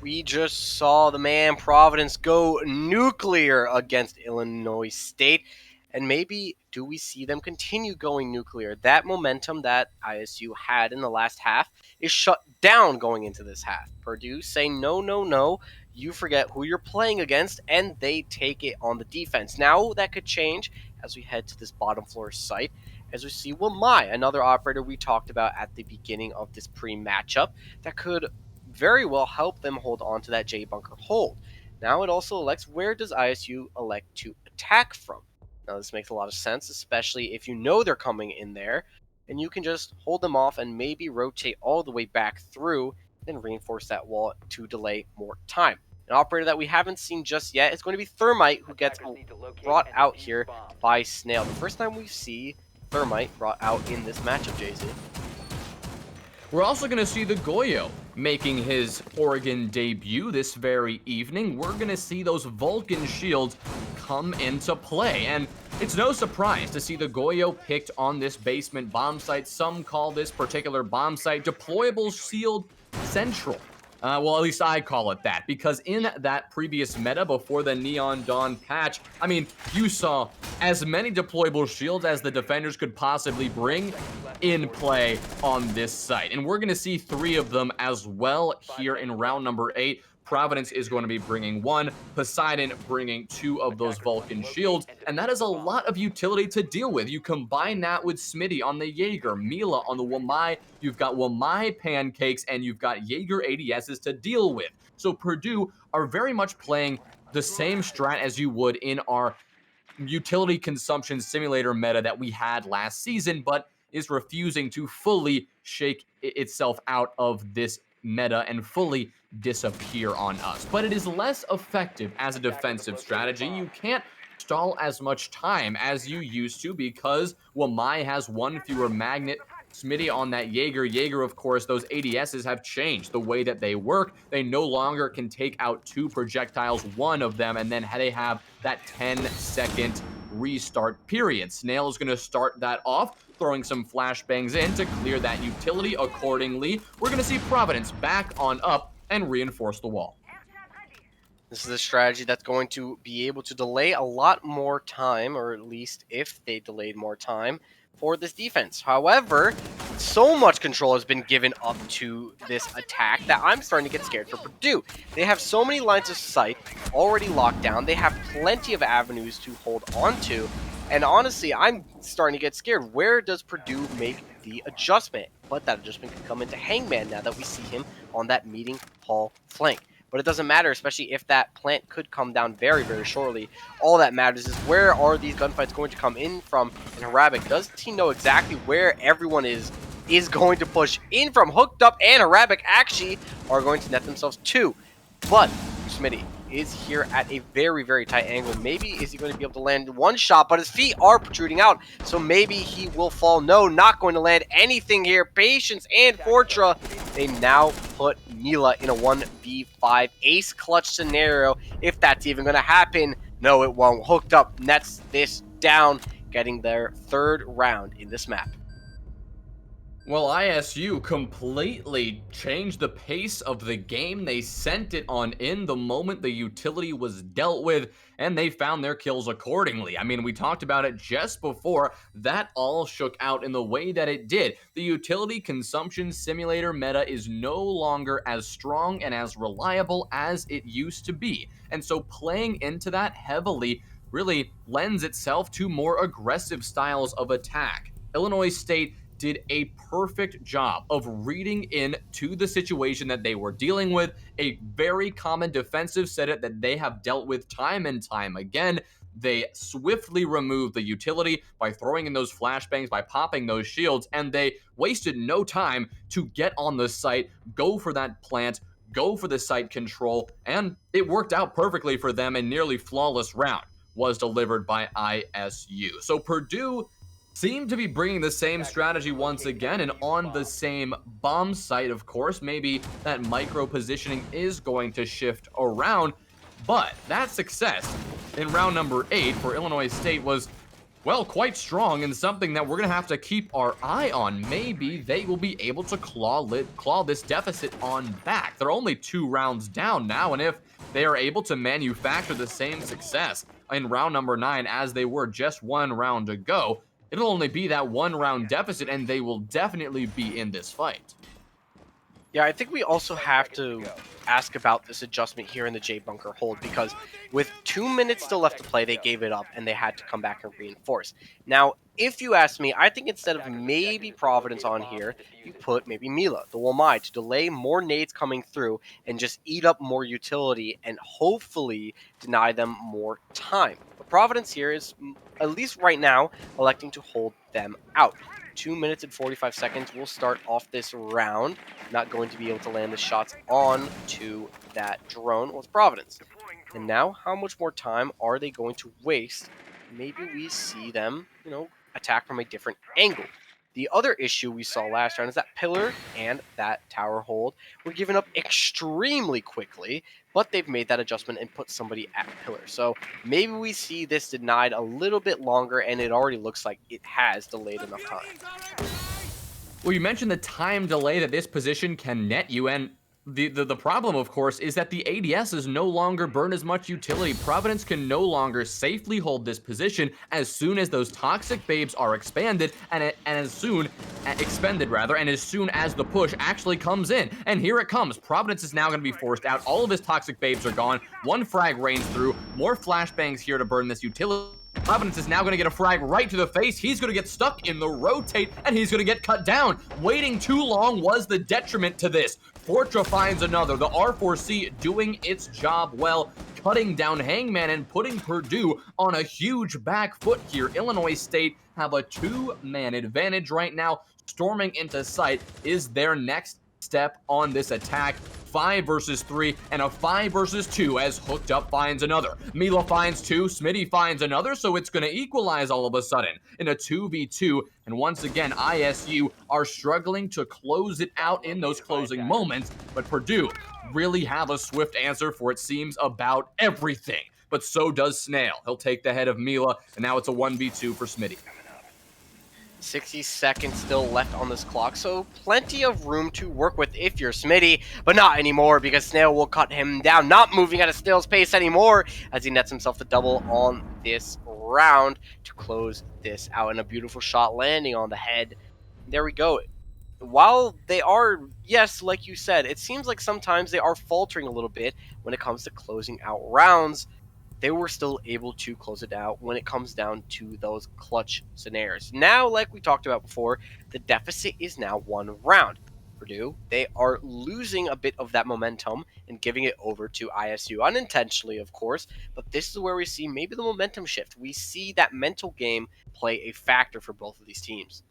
We just saw the man Providence go nuclear against Illinois State. And maybe do we see them continue going nuclear? That momentum that ISU had in the last half is shut down going into this half. Purdue say no, no, no. You forget who you're playing against, and they take it on the defense. Now that could change as we head to this bottom floor site, as we see Wamai, another operator we talked about at the beginning of this pre-matchup, that could very well help them hold on to that J bunker hold. Now it also elects, where does ISU elect to attack from? Now this makes a lot of sense, especially if you know they're coming in there, and you can just hold them off and maybe rotate all the way back through, then reinforce that wall to delay more time. An operator that we haven't seen just yet is going to be Thermite, who gets brought out here by Snail. The first time we see Thermite brought out in this matchup, JZ. We're also going to see the Goyo making his Oregon debut this very evening. We're going to see those Vulcan shields come into play, and it's no surprise to see the Goyo picked on this basement bomb site. Some call this particular bomb site Deployable Shield Central. Well, at least I call it that, because in that previous meta before the Neon Dawn patch, I mean, you saw as many deployable shields as the defenders could possibly bring in play on this site. And we're going to see 3 of them as well here in round number 8. Providence is going to be bringing 1, Poseidon bringing 2 of those Vulcan shields, and that is a lot of utility to deal with. You combine that with Smitty on the Jaeger, Mila on the Wamai, you've got Wamai pancakes, and you've got Jaeger ADSs to deal with. So Purdue are very much playing the same strat as you would in our utility consumption simulator meta that we had last season, but is refusing to fully shake itself out of this meta and fully disappear on us. But it is less effective as a defensive strategy. You can't stall as much time as you used to because Wamai has 1 fewer magnet. Smitty on that Jaeger. Jaeger, of course, those ADSs have changed the way that they work. They no longer can take out 2 projectiles, 1 of them, and then they have that 10-second restart period. Snail is going to start that off, throwing some flashbangs in to clear that utility accordingly. We're going to see Providence back on up and reinforce the wall. This is a strategy that's going to be able to delay a lot more time, or at least if they delayed more time, for this defense. However, so much control has been given up to this attack that I'm starting to get scared for Purdue. They have so many lines of sight already locked down. They have plenty of avenues to hold on to. And honestly, I'm starting to get scared. Where does Purdue make the adjustment? But that adjustment can come into Hangman now that we see him on that meeting hall flank. But it doesn't matter, especially if that plant could come down very, very shortly. All that matters is, where are these gunfights going to come in from? And Arabic, does he know exactly where everyone is going to push in from? Hooked Up and Arabic actually are going to net themselves 2. But Smitty is here at a very, very tight angle. Maybe is he going to be able to land 1 shot, but his feet are protruding out, so maybe he will fall. No, not going to land anything here. Patience and Fortra, they now put Mila in a 1v5 ace clutch scenario, if that's even going to happen. No, it won't. Hooked Up nets this down, getting their 3rd round in this map. Well, ISU completely changed the pace of the game. They sent it on in the moment the utility was dealt with, and they found their kills accordingly. I mean, we talked about it just before. That all shook out in the way that it did. The utility consumption simulator meta is no longer as strong and as reliable as it used to be. And so playing into that heavily really lends itself to more aggressive styles of attack. Illinois State did a perfect job of reading into the situation that they were dealing with, a very common defensive setup that they have dealt with time and time again. They swiftly removed the utility by throwing in those flashbangs, by popping those shields, and they wasted no time to get on the site, go for that plant, go for the site control, and it worked out perfectly for them. A nearly flawless round was delivered by ISU. So Purdue seem to be bringing the same strategy once again, and on the same bomb site, of course. Maybe that micro positioning is going to shift around, but that success in round number 8 for Illinois State was, well, quite strong, and something that we're going to have to keep our eye on. Maybe they will be able to claw this deficit on back. They're only 2 rounds down now, and if they are able to manufacture the same success in round number 9 as they were just 1 round ago, it'll only be that 1 round deficit, and they will definitely be in this fight. Yeah, I think we also have to ask about this adjustment here in the J bunker hold, because with 2 minutes still left to play, they gave it up and they had to come back and reinforce. Now, if you ask me, I think instead of maybe Providence on here, you put maybe Mila, the Wamai, to delay more nades coming through and just eat up more utility and hopefully deny them more time. But Providence here is, at least right now, electing to hold them out. 2 minutes and 45 seconds. We'll start off this round. Not going to be able to land the shots on to that drone with Providence. And now, how much more time are they going to waste? Maybe we see them, attack from a different angle. The other issue we saw last round is that pillar and that tower hold were given up extremely quickly, but they've made that adjustment and put somebody at pillar. So maybe we see this denied a little bit longer, and it already looks like it has delayed enough time. Well, you mentioned the time delay that this position can net you, and the problem, of course, is that the ADSs no longer burn as much utility. Providence can no longer safely hold this position as soon as those toxic babes are expanded, and as soon as the push actually comes in. And here it comes. Providence is now going to be forced out. All of his toxic babes are gone. 1 frag rains through. More flashbangs here to burn this utility. Providence is now going to get a frag right to the face. He's going to get stuck in the rotate, and he's going to get cut down. Waiting too long was the detriment to this. Fortra finds another. The R4C doing its job well, cutting down Hangman and putting Purdue on a huge back foot here. Illinois State have a 2-man advantage right now. Storming into sight is their next step on this attack. 5 versus 3 and a 5 versus 2 as Hooked Up finds another. Mila finds 2, Smitty finds another, so it's going to equalize all of a sudden in a 2v2. And once again, ISU are struggling to close it out in those closing moments, but Purdue really have a swift answer for, it seems, about everything. But so does Snail. He'll take the head of Mila, and now it's a 1v2 for Smitty. 60 seconds still left on this clock, so plenty of room to work with if you're Smitty, but not anymore, because Snail will cut him down, not moving at a snail's pace anymore, as he nets himself the double on this round to close this out, and a beautiful shot landing on the head. There we go. While they are, yes, like you said, it seems like sometimes they are faltering a little bit when it comes to closing out rounds, they were still able to close it out when it comes down to those clutch scenarios. Now, like we talked about before, the deficit is now 1 round. Purdue, they are losing a bit of that momentum and giving it over to ISU, unintentionally, of course, but this is where we see maybe the momentum shift. We see that mental game play a factor for both of these teams.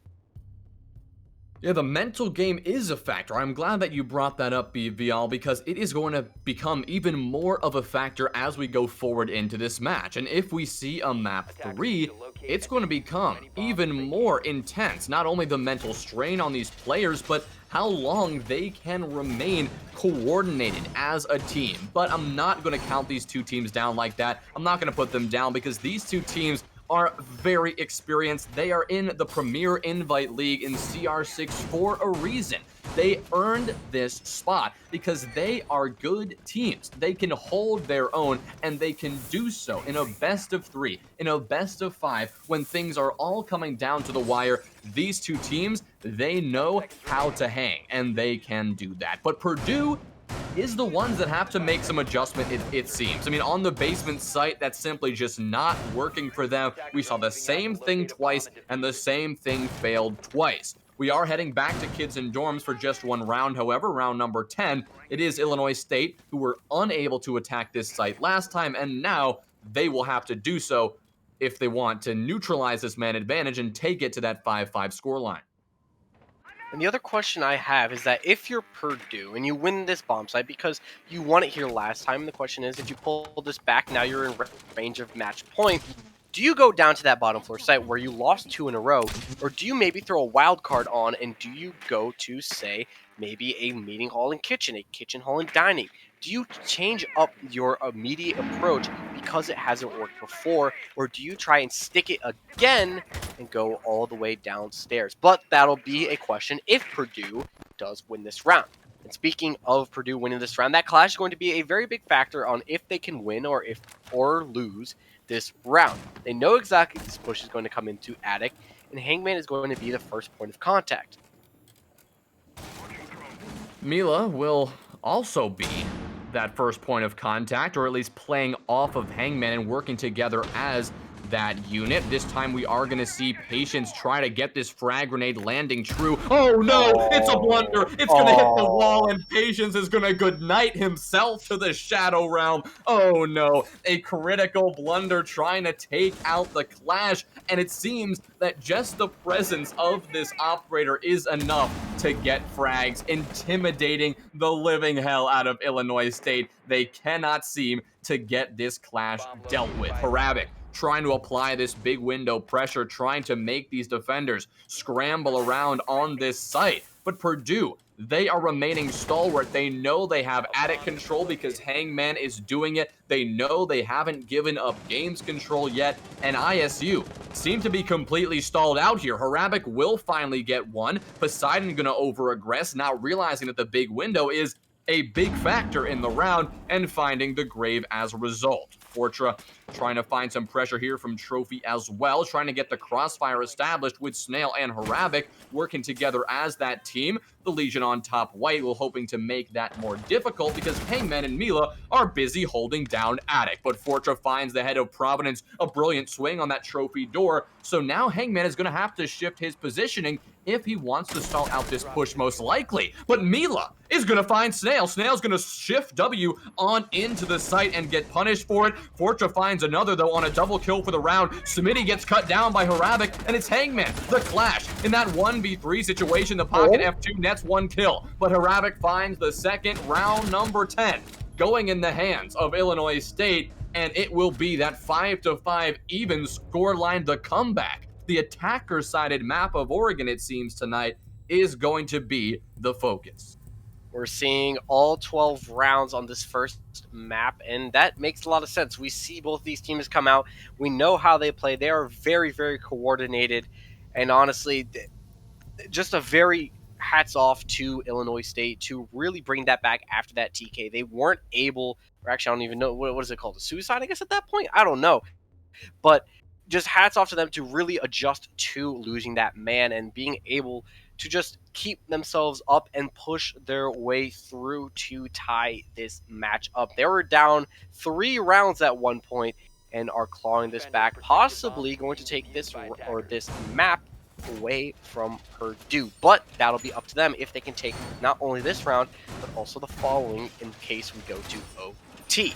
Yeah, the mental game is a factor. I'm glad that you brought that up, Vial, because it is going to become even more of a factor as we go forward into this match. And if we see a map 3, it's going to become even more intense. Not only the mental strain on these players, but how long they can remain coordinated as a team. But I'm not going to count these two teams down like that. I'm not going to put them down because these two teams are very experienced. They are in the Premier Invite League in CR6 for a reason. They earned this spot because they are good teams. They can hold their own, and they can do so in a best of 3, in a best of 5, when things are all coming down to the wire. These two teams, they know how to hang, and they can do that. But Purdue is the ones that have to make some adjustment, it seems. I mean, on the basement site, that's simply just not working for them. We saw the same thing twice, and the same thing failed twice. We are heading back to kids in dorms for just one round. However, round number 10, it is Illinois State, who were unable to attack this site last time, and now they will have to do so if they want to neutralize this man advantage and take it to that 5-5 scoreline. And the other question I have is that if you're Purdue and you win this bomb site because you won it here last time, the question is if you pull this back, now you're in range of match point. Do you go down to that bottom floor site where you lost 2 in a row, or do you maybe throw a wild card on and do you go to, say, maybe a meeting hall and kitchen, a kitchen hall and dining? Do you change up your immediate approach because it hasn't worked before, or do you try and stick it again and go all the way downstairs? But that'll be a question if Purdue does win this round. And speaking of Purdue winning this round, that clash is going to be a very big factor on if they can win or lose this round. They know exactly this push is going to come into Attic, and Hangman is going to be the first point of contact. Mila will also be that first point of contact, or at least playing off of Hangman and working together as that unit. This time we are going to see Patience try to get this frag grenade landing true. Oh no, it's a blunder. It's going to hit the wall, and Patience is going to goodnight himself to the Shadow Realm. Oh no, a critical blunder trying to take out the Clash, and it seems that just the presence of this operator is enough to get frags, intimidating the living hell out of Illinois State. They cannot seem to get this Clash dealt with. Harabic trying to apply this big window pressure, trying to make these defenders scramble around on this site. But Purdue, they are remaining stalwart. They know they have attic control because Hangman is doing it. They know they haven't given up games control yet, and ISU seem to be completely stalled out here. Harabic will finally get one. Poseidon gonna over-aggress, not realizing that the big window is a big factor in the round, and finding the grave as a result. Fortra trying to find some pressure here from Trophy as well, trying to get the crossfire established with Snail and Harabic working together as that team. The Legion on top white will hoping to make that more difficult because Hangman and Mila are busy holding down Attic. But Fortra finds the head of Providence, a brilliant swing on that Trophy door. So now Hangman is going to have to shift his positioning if he wants to stall out this push, most likely. But Mila is going to find Snail. Snail's going to shift W on into the site and get punished for it. Fortra finds another, though, on a double kill for the round. Smitty gets cut down by Harabic, and it's Hangman. The Clash in that 1v3 situation. The pocket F2 nets one kill, but Harabic finds the second, round number 10, going in the hands of Illinois State, and it will be that 5-5 even scoreline. The comeback. The attacker-sided map of Oregon, it seems, tonight is going to be the focus. We're seeing all 12 rounds on this first map, and that makes a lot of sense. We see both these teams come out. We know how they play. They are very, very coordinated, and honestly, just a very hats off to Illinois State to really bring that back after that TK. They weren't able, or actually I don't even know, what is it called? A suicide, I guess, at that point? I don't know. But just hats off to them to really adjust to losing that man and being able to just keep themselves up and push their way through to tie this match up. They were down 3 rounds at one point and are clawing this back, possibly going to take this map away from Purdue. But that'll be up to them if they can take not only this round, but also the following in case we go to OT.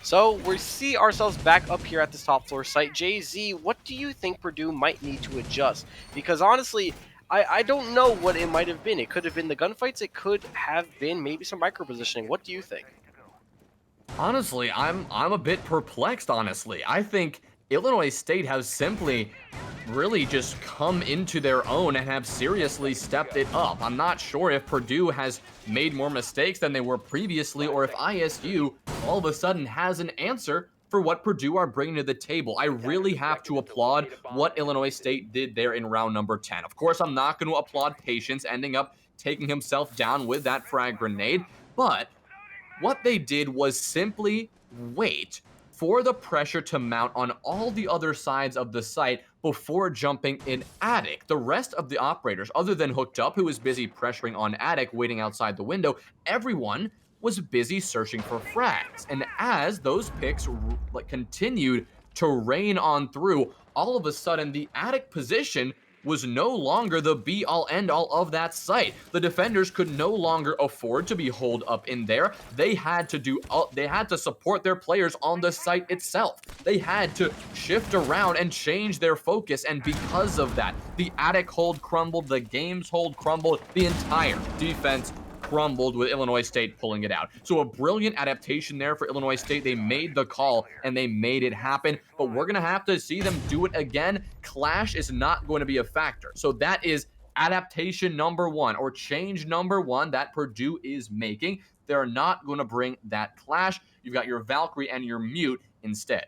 So we see ourselves back up here at this top floor site. Jay-Z, what do you think Purdue might need to adjust? Because honestly, I don't know what it might have been. It could have been the gunfights. It could have been maybe some micro positioning. What do you think? Honestly, I'm a bit perplexed, honestly. I think Illinois State has simply really just come into their own and have seriously stepped it up. I'm not sure if Purdue has made more mistakes than they were previously, or if ISU all of a sudden has an answer for what Purdue are bringing to the table. I really have to applaud what Illinois State did there in round number 10. Of course, I'm not going to applaud Patience ending up taking himself down with that frag grenade, but what they did was simply wait for the pressure to mount on all the other sides of the site before jumping in Attic. The rest of the operators, other than Hooked Up, who was busy pressuring on Attic, waiting outside the window, everyone was busy searching for frags. And as those picks continued to rain on through, all of a sudden the Attic position was no longer the be-all end-all of that site. The defenders could no longer afford to be holed up in there. They had to support their players on the site itself. They had to shift around and change their focus, and because of that, the Attic hold crumbled, the game's hold crumbled, the entire defense crumbled with Illinois State pulling it out. So a brilliant adaptation there for Illinois State. They made the call and they made it happen, but we're going to have to see them do it again. Clash is not going to be a factor. So that is adaptation number one, or change number one, that Purdue is making. They're not going to bring that clash. You've got your Valkyrie and your Mute instead.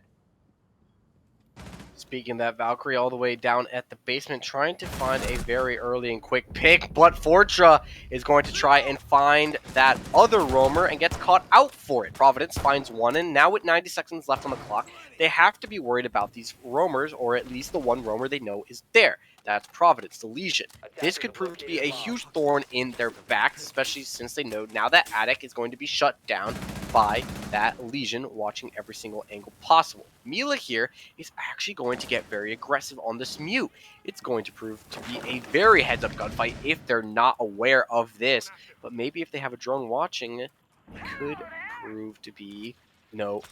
Speaking of that, Valkyrie all the way down at the basement, trying to find a very early and quick pick, but Fortra is going to try and find that other roamer and gets caught out for it. Providence finds one, and now with 90 seconds left on the clock, they have to be worried about these roamers, or at least the one roamer they know is there. That's Providence, the Legion. This could prove to be a huge thorn in their backs, especially since they know now that Attic is going to be shut down by that Legion watching every single angle possible. Mila here is actually going to get very aggressive on this Mute. It's going to prove to be a very heads-up gunfight if they're not aware of this. But maybe if they have a drone watching, it could prove to be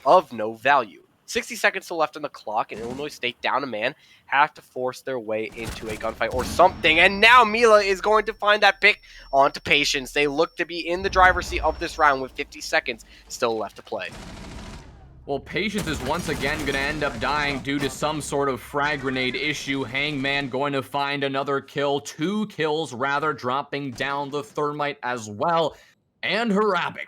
of no value. 60 seconds still left on the clock, and Illinois State, down a man, have to force their way into a gunfight or something. And now Mila is going to find that pick onto Patience. They look to be in the driver's seat of this round with 50 seconds still left to play. Well, Patience is once again going to end up dying due to some sort of frag grenade issue. Hangman going to find another kill, 2 kills rather, dropping down the Thermite as well. And Harabic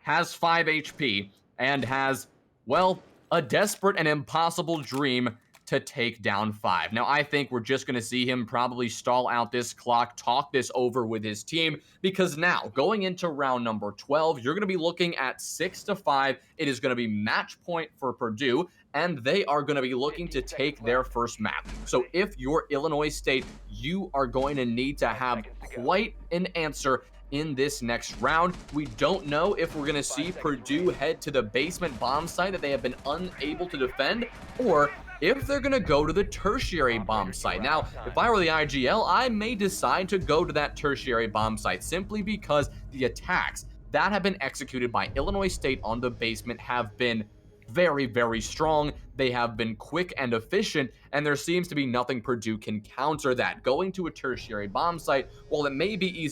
has 5 HP and has, well, a desperate and impossible dream to take down 5. Now, I think we're just going to see him probably stall out this clock, talk this over with his team, because now, going into round number 12, you're going to be looking at 6-5. It is going to be match point for Purdue, and they are going to be looking to take their first map. So if you're Illinois State, you are going to need to have quite an answer in this next round. We don't know if we're going to see Purdue head to the basement bomb site that they have been unable to defend, or if they're going to go to the tertiary bomb site. Now, if I were the IGL, I may decide to go to that tertiary bomb site simply because the attacks that have been executed by Illinois State on the basement have been very, very strong. They have been quick and efficient, and there seems to be nothing Purdue can counter that. Going to a tertiary bomb site, while it may be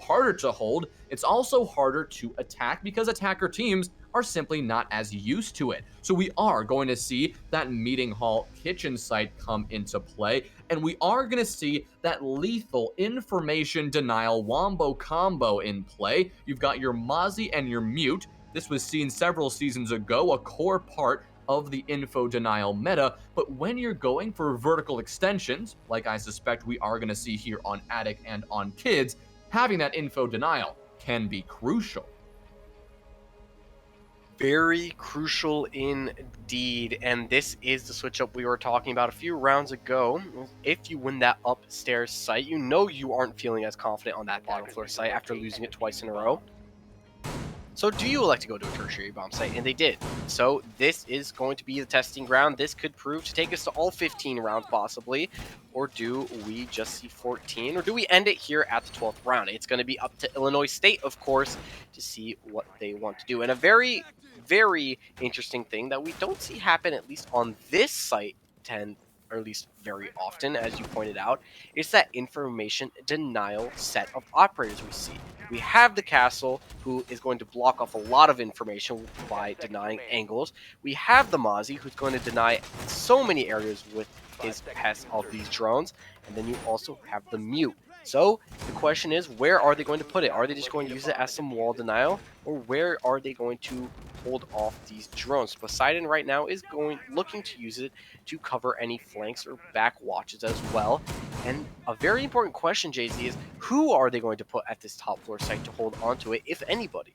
harder to hold, it's also harder to attack because attacker teams are simply not as used to it. So we are going to see that meeting hall kitchen site come into play, and we are going to see that lethal information denial wombo combo in play. You've got your Mozzie and your Mute. This was seen several seasons ago, a core part of the info denial meta, but when you're going for vertical extensions, like I suspect we are going to see here on Attic and on Kids, having that info denial can be crucial. Very crucial indeed, and this is the switch up we were talking about a few rounds ago. If you win that upstairs site, you know you aren't feeling as confident on that bottom floor site after losing it twice in a row. So do you elect to go to a tertiary bomb site? And they did. So this is going to be the testing ground. This could prove to take us to all 15 rounds possibly. Or do we just see 14? Or do we end it here at the 12th round? It's going to be up to Illinois State, of course, to see what they want to do. And a very, very interesting thing that we don't see happen, at least on this site, or at least very often, as you pointed out, is that information denial set of operators we see. We have the castle, who is going to block off a lot of information by denying angles. We have the Mozzie, who's going to deny so many areas with his pest of these drones. And then you also have the Mute. So the question is, where are they going to put it? Are they just going to use it as some wall denial, or where are they going to hold off these drones? Poseidon right now is looking to use it to cover any flanks or back watches as well. And a very important question, JZ, is who are they going to put at this top floor site to hold onto it, if anybody?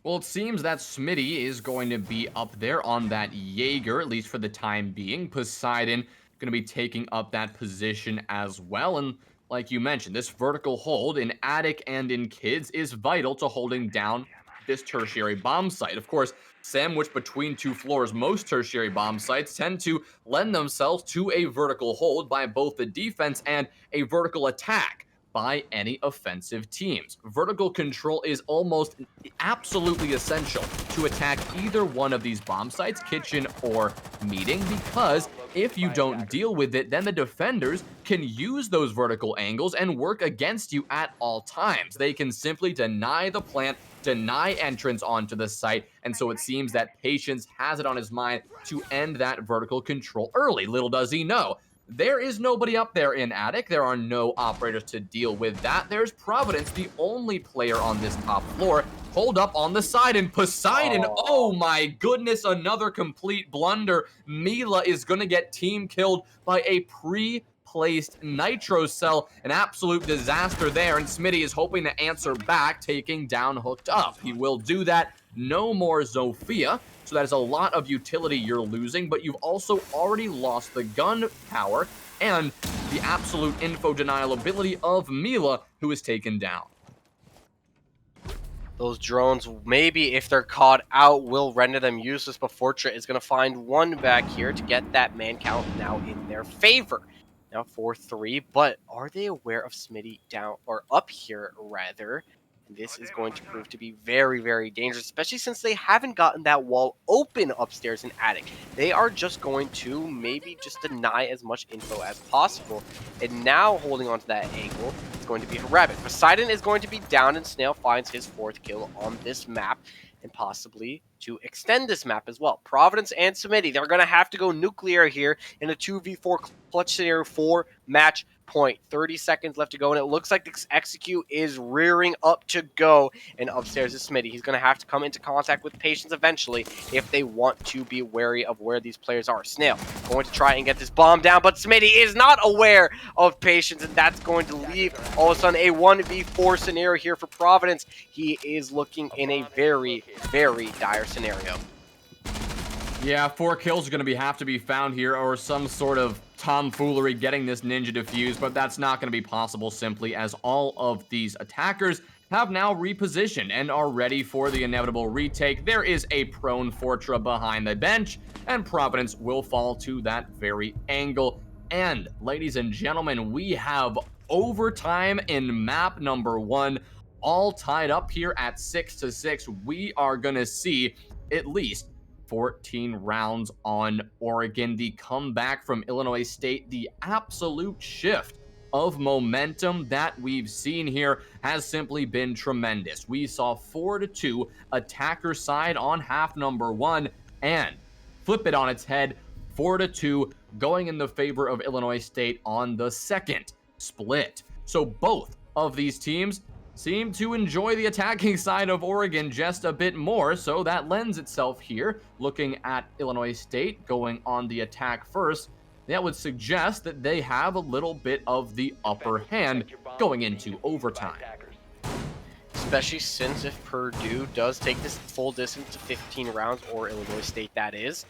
Well, it seems that Smitty is going to be up there on that Jaeger, at least for the time being. Poseidon going to be taking up that position as well. And like you mentioned, this vertical hold in Attic and in Kids is vital to holding down this tertiary bomb site. Of course, sandwiched between two floors, most tertiary bomb sites tend to lend themselves to a vertical hold by both the defense and a vertical attack by any offensive teams. Vertical control is almost absolutely essential to attack either one of these bomb sites, kitchen or meeting, because if you don't deal with it, then the defenders can use those vertical angles and work against you at all times. They can simply deny the plant, deny entrance onto the site, and so it seems that Patience has it on his mind to end that vertical control early. Little does he know, there is nobody up there in Attic. There are no operators to deal with that. There's Providence, the only player on this top floor, hold up on the side. And Poseidon, oh my goodness, another complete blunder. Mila is going to get team killed by a pre-placed Nitro Cell. An absolute disaster there. And Smitty is hoping to answer back, taking down Hooked Up. He will do that. No more Zofia. So that is a lot of utility you're losing, but you've also already lost the gun power and the absolute info denial ability of Mila, who is taken down. Those drones, maybe if they're caught out, will render them useless, but Fortra is going to find one back here to get that man count now in their favor. Now 4-3, but are they aware of Smitty down, or up here rather? This is going to prove to be very, very dangerous, especially since they haven't gotten that wall open upstairs in Attic. They are just going to maybe just deny as much info as possible. And now holding on to that angle, it's going to be Rabbit. Poseidon is going to be down, and Snail finds his 4th kill on this map, and possibly to extend this map as well. Providence and Smitty, they're going to have to go nuclear here in a 2v4 clutch scenario for match point. 30 seconds left to go, and it looks like this execute is rearing up to go. And upstairs is Smitty. He's going to have to come into contact with Patience eventually if they want to be wary of where these players are. Snail going to try and get this bomb down, but Smitty is not aware of Patience, and that's going to leave all of a sudden a 1v4 scenario here for Providence. He is looking in a very, very dire scenario. Yeah, 4 kills are going to have to be found here, or some sort of tomfoolery getting this ninja defused, but that's not going to be possible simply as all of these attackers have now repositioned and are ready for the inevitable retake. There is a prone Fortra behind the bench, and Providence will fall to that very angle. And, ladies and gentlemen, we have overtime in map number 1, all tied up here at 6-6. We are going to see at least 14 rounds on Oregon. The comeback from Illinois State, the absolute shift of momentum that we've seen here has simply been tremendous. We saw 4-2 attacker side on half number 1, and flip it on its head, 4-2 going in the favor of Illinois State on the second split. So both of these teams seem to enjoy the attacking side of Oregon just a bit more, so that lends itself here. Looking at Illinois State going on the attack first, that would suggest that they have a little bit of the upper hand going into overtime. Especially since if Purdue does take this full distance to 15 rounds, or Illinois State that is,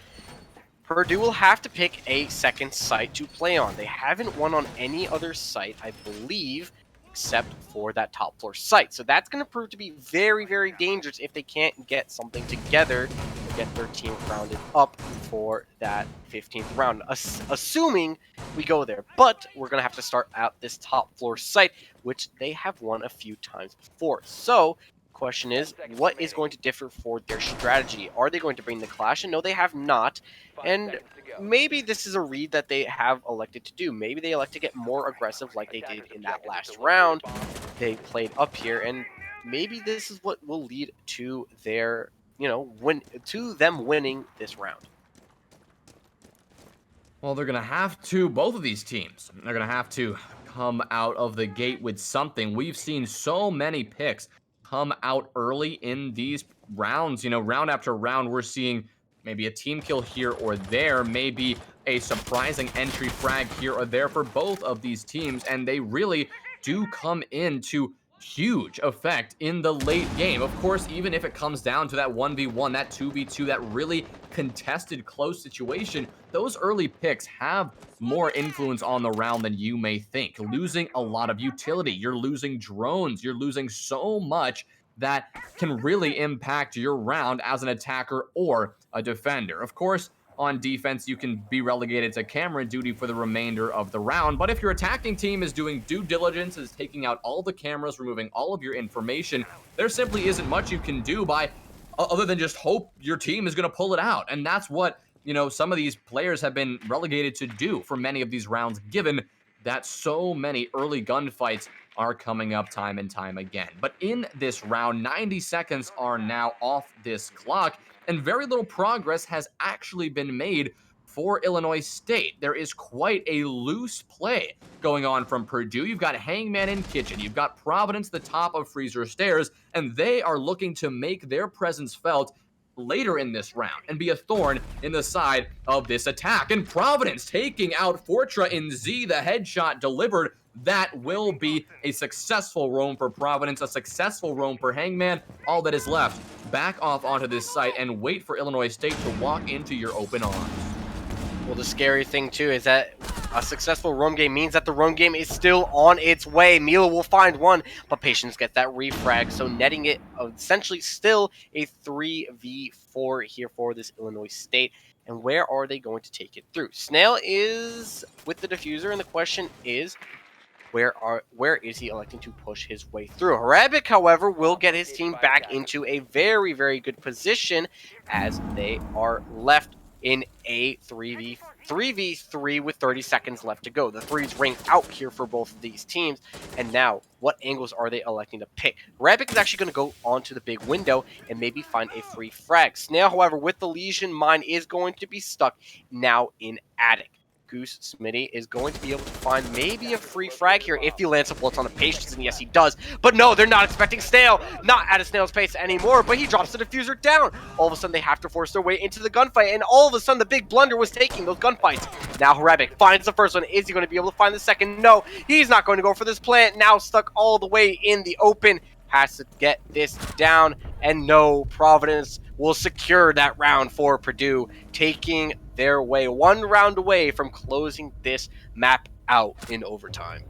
Purdue will have to pick a second site to play on. They haven't won on any other site, I believe, except for that top floor site. So that's going to prove to be very, very dangerous if they can't get something together to get their team rounded up for that 15th round, assuming we go there. But we're going to have to start out this top floor site, which they have won a few times before. So question is, what is going to differ for their strategy? Are they going to bring the clash? And no, they have not. And maybe this is a read that they have elected to do. Maybe they elect to get more aggressive like they did in that last round. They played up here, and maybe this is what will lead to their, to them winning this round. Well, they're going to have to, both of these teams, they're going to have to come out of the gate with something. We've seen so many picks come out early in these rounds. Round after round, we're seeing maybe a team kill here or there, maybe a surprising entry frag here or there for both of these teams, and they really do come into huge effect in the late game. Of course, even if it comes down to that 1v1, that 2v2, that really contested close situation, those early picks have more influence on the round than you may think. Losing a lot of utility, you're losing drones, you're losing so much that can really impact your round as an attacker or a defender. Of course, on defense, you can be relegated to camera duty for the remainder of the round. But if your attacking team is doing due diligence, is taking out all the cameras, removing all of your information, there simply isn't much you can do by other than just hope your team is going to pull it out. And that's what, some of these players have been relegated to do for many of these rounds, given that so many early gunfights are coming up time and time again. But in this round, 90 seconds are now off this clock, and very little progress has actually been made for Illinois State. There is quite a loose play going on from Purdue. You've got Hangman in kitchen. You've got Providence the top of Freezer stairs, and they are looking to make their presence felt later in this round and be a thorn in the side of this attack. And Providence taking out Fortra in Z, the headshot delivered. That will be a successful roam for Providence, a successful roam for Hangman. All that is left, back off onto this site and wait for Illinois State to walk into your open arms. Well, the scary thing, too, is that a successful roam game means that the roam game is still on its way. Mila will find one, but Patience gets that refrag, so netting it essentially still a 3v4 here for this Illinois State. And where are they going to take it through? Snail is with the diffuser, and the question is, where is he electing to push his way through? Harabic, however, will get his team back into a very, very good position as they are left in a 3v3 with 30 seconds left to go. The threes ring out here for both of these teams. And now, what angles are they electing to pick? Harabic is actually going to go onto the big window and maybe find a free frag. Snail, however, with the Legion Mine is going to be stuck now in Attic. Goose Smitty is going to be able to find maybe a free frag here if he lands a blitz on the Patience, and yes, he does. But no, they're not expecting Snail, not at a Snail's pace anymore, but he drops the diffuser down. All of a sudden, they have to force their way into the gunfight, and all of a sudden, the big blunder was taking those gunfights. Now, Harabic finds the first one. Is he going to be able to find the second? No, he's not going to go for this plant. Now stuck all the way in the open. Has to get this down, and no, Providence will secure that round for Purdue, taking their way one round away from closing this map out in overtime.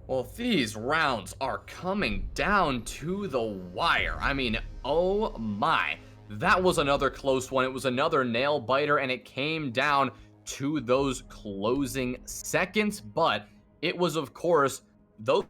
Well, these rounds are coming down to the wire. I mean, oh my. That was another close one. It was another nail biter, and it came down to those closing seconds. But it was, of course, those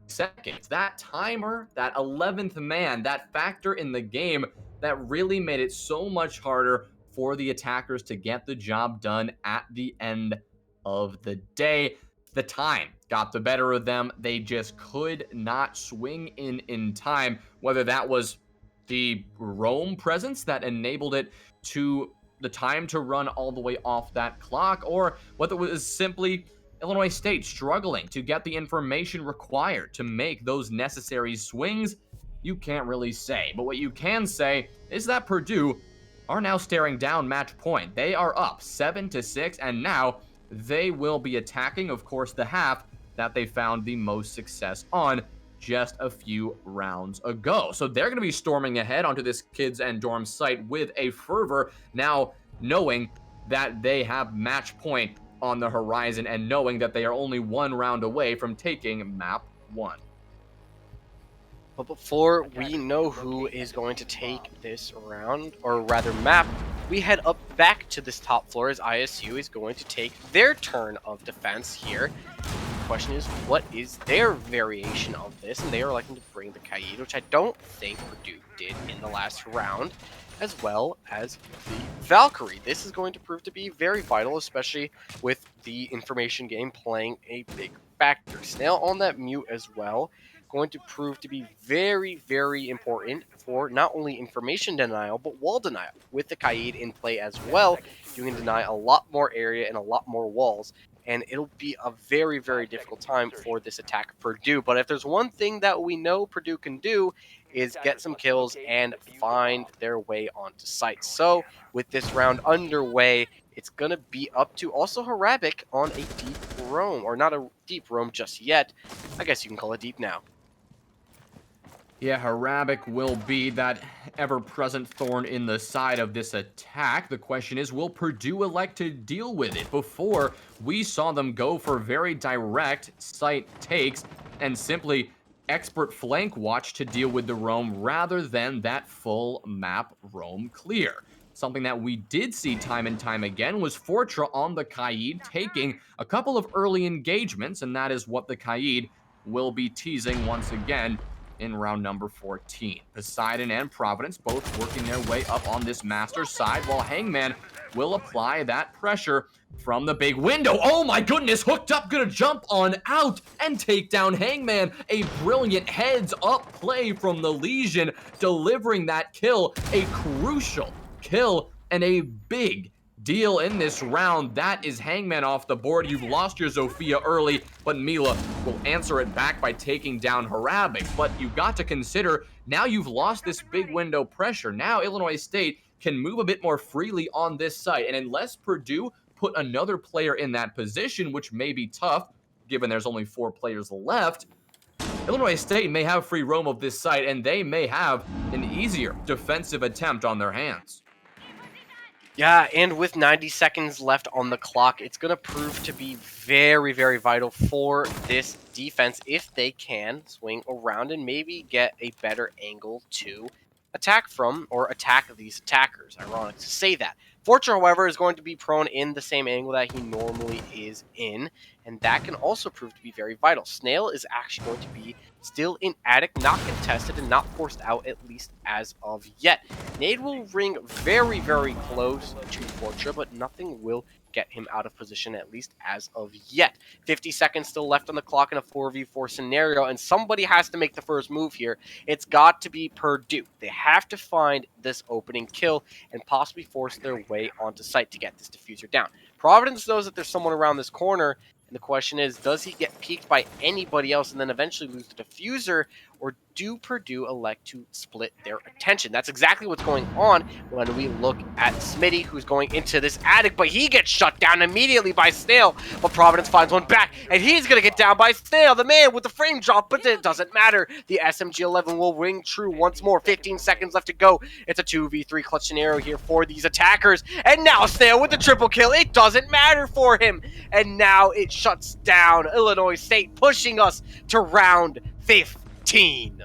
seconds, that timer, that 11th man, that factor in the game that really made it so much harder for the attackers to get the job done at the end of the day. The time got the better of them. They just could not swing in time, whether that was the roam presence that enabled it to the time to run all the way off that clock, or whether it was simply Illinois State struggling to get the information required to make those necessary swings. You can't really say. But what you can say is that Purdue are now staring down match point. They are up 7-6, and now they will be attacking, of course, the half that they found the most success on just a few rounds ago. So they're going to be storming ahead onto this kids and dorm site with a fervor, now knowing that they have match point on the horizon and knowing that they are only one round away from taking map 1. But before we know who is going to take this round, or rather map, we head up back to this top floor as ISU is going to take their turn of defense here. The question is, what is their variation of this? And they are electing to bring the Kaid, which I don't think Purdue did in the last round, as well as the Valkyrie. This is going to prove to be very vital, especially with the information game playing a big factor. Snail on that mute as well. Going to prove to be very, very important for not only information denial, but wall denial. With the Kaid in play as well, you can deny a lot more area and a lot more walls. and it'll be a very, very difficult time for this attack of Purdue. But if there's one thing that we know Purdue can do is get some kills and find their way onto site. So with this round underway, it's going to be up to also Harabic on a deep roam, or not a deep roam just yet. I guess you can call it deep now. Yeah, Harabic will be that ever-present thorn in the side of this attack. The question is, will Purdue elect to deal with it? Before, we saw them go for very direct site takes and simply expert flank watch to deal with the roam rather than that full map roam clear. Something that we did see time and time again was Fortra on the Kaid taking a couple of early engagements, and that is what the Kaid will be teasing once again in round number 14. Poseidon and Providence both working their way up on this master side, while Hangman will apply that pressure from the big window. Oh my goodness, hooked up, gonna jump on out and take down Hangman. A brilliant heads-up play from the Legion, delivering that kill, a crucial kill, and a big deal in this round. That is Hangman off the board. You've lost your Zofia early, but Mila will answer it back by taking down Harabic. But you've got to consider, now you've lost this big window pressure. Now Illinois State can move a bit more freely on this site. And unless Purdue put another player in that position, which may be tough, given there's only 4 players left, Illinois State may have free roam of this site, and they may have an easier defensive attempt on their hands. Yeah, and with 90 seconds left on the clock, it's going to prove to be very, very vital for this defense if they can swing around and maybe get a better angle to attack from, or attack these attackers. Ironic to say that. Fortune, however, is going to be prone in the same angle that he normally is in, and that can also prove to be very vital. Snail is actually going to be still in attic, not contested, and not forced out, at least as of yet. Nade will ring very, very close to Fortra, but nothing will get him out of position, at least as of yet. 50 seconds still left on the clock in a 4v4 scenario, and somebody has to make the first move here. It's got to be Purdue. They have to find this opening kill and possibly force their way onto site to get this diffuser down. Providence knows that there's someone around this corner, and the question is, does he get peeked by anybody else and then eventually lose the diffuser, or do Purdue elect to split their attention? That's exactly what's going on when we look at Smitty, who's going into this attic, but he gets shut down immediately by Snail, but Providence finds one back, and he's going to get down by Snail, the man with the frame drop, but it doesn't matter. The SMG-11 will ring true once more. 15 seconds left to go. It's a 2v3 clutch scenario here for these attackers, and now Snail with the triple kill. It doesn't matter for him, and now it shuts down Illinois State, pushing us to round 15.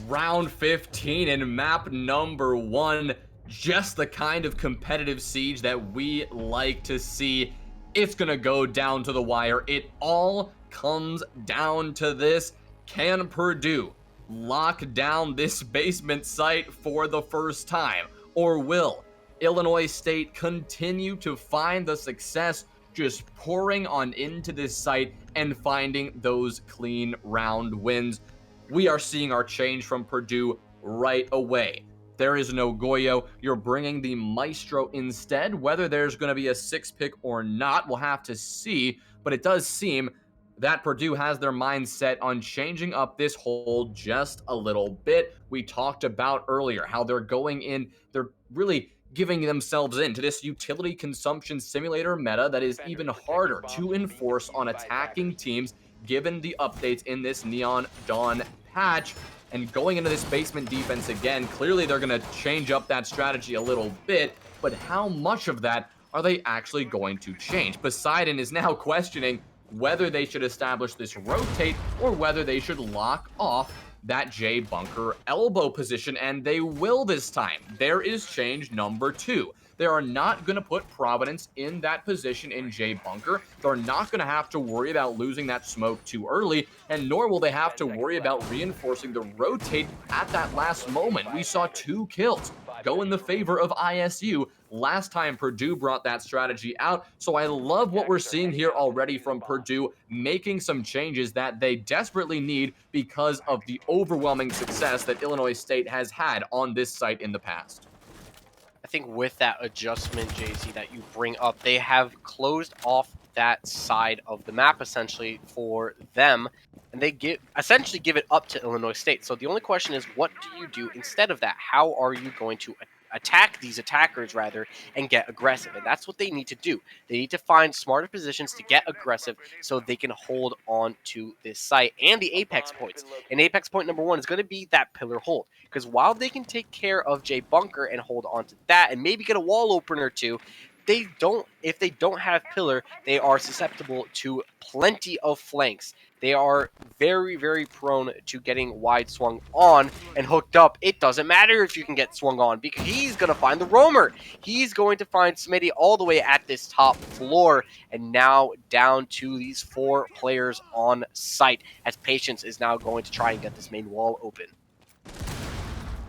Round 15 and map number 1. Just the kind of competitive siege that we like to see. It's gonna go down to the wire. It all comes down to this. Can Purdue lock down this basement site for the first time? Or will Illinois State continue to find the success just pouring on into this site and finding those clean round wins? We are seeing our change from Purdue right away. There is no Goyo. You're bringing the Maestro instead. Whether there's going to be a 6-pick or not, we'll have to see. But it does seem that Purdue has their mind set on changing up this hold just a little bit. We talked about earlier how they're going in, they're really giving themselves into this utility consumption simulator meta that is even harder to enforce on attacking teams given the updates in this Neon Dawn patch. And going into this basement defense again, clearly they're going to change up that strategy a little bit, but how much of that are they actually going to change? Poseidon is now questioning whether they should establish this rotate or whether they should lock off that J bunker elbow position, and they will this time. There is change number 2. They are not going to put Providence in that position in J bunker. They're not going to have to worry about losing that smoke too early, and nor will they have to worry about reinforcing the rotate at that last moment. We saw 2 kills go in the favor of ISU last time Purdue brought that strategy out. So I love what we're seeing here already from Purdue, making some changes that they desperately need because of the overwhelming success that Illinois State has had on this site in the past. I think with that adjustment, JC, that you bring up, they have closed off that side of the map essentially for them, and they essentially give it up to Illinois State. So the only question is, what do you do instead of that? How are you going to attack these attackers rather and get aggressive? And that's what they need to do. They need to find smarter positions to get aggressive so they can hold on to this site and the apex points. And apex point number one is going to be that pillar hold, because while they can take care of J Bunker and hold on to that and maybe get a wall opener or two, they don't if they don't have pillar, they are susceptible to plenty of flanks. They are very, very prone to getting wide swung on and hooked up. It doesn't matter if you can get swung on, because he's going to find the roamer. He's going to find Smitty all the way at this top floor, and now down to these 4 players on site, as Patience is now going to try and get this main wall open.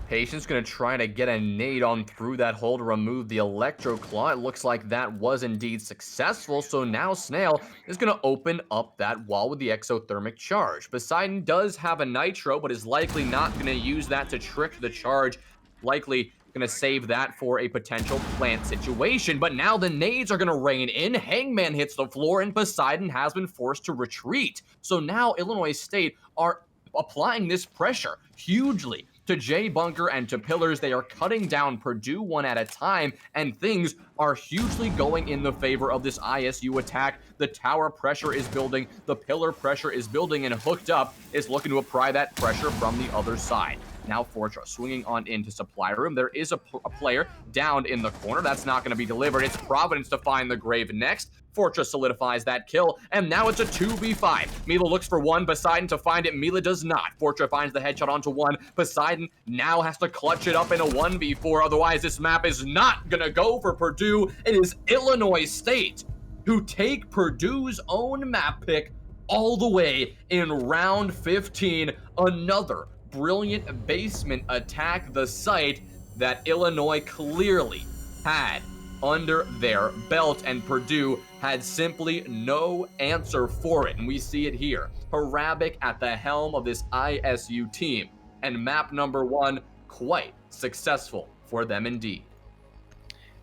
Patience gonna try to get a nade on through that hole to remove the Electro Claw. It looks like that was indeed successful, so now Snail is gonna open up that wall with the exothermic charge. Poseidon does have a Nitro, but is likely not gonna use that to trick the charge. Likely gonna save that for a potential plant situation, but now the nades are gonna rain in. Hangman hits the floor, and Poseidon has been forced to retreat. So now Illinois State are applying this pressure hugely to J Bunker and to pillars. They are cutting down Purdue one at a time, and things are hugely going in the favor of this ISU attack. The tower pressure is building, the pillar pressure is building, and Hooked Up is looking to apply that pressure from the other side. Now Fortra swinging on into supply room. There is a player down in the corner. That's not going to be delivered. It's Providence to find the grave next. Fortra solidifies that kill, and now it's a 2v5. Mila looks for one, Poseidon to find it. Mila does not. Fortra finds the headshot onto one. Poseidon now has to clutch it up in a 1v4, otherwise this map is not gonna go for Purdue. It is Illinois State who take Purdue's own map pick all the way in round 15. Another brilliant basement attack, the site that Illinois clearly had under their belt, and Purdue had simply no answer for it. And we see it here. Harabic at the helm of this ISU team. And map number 1, quite successful for them indeed.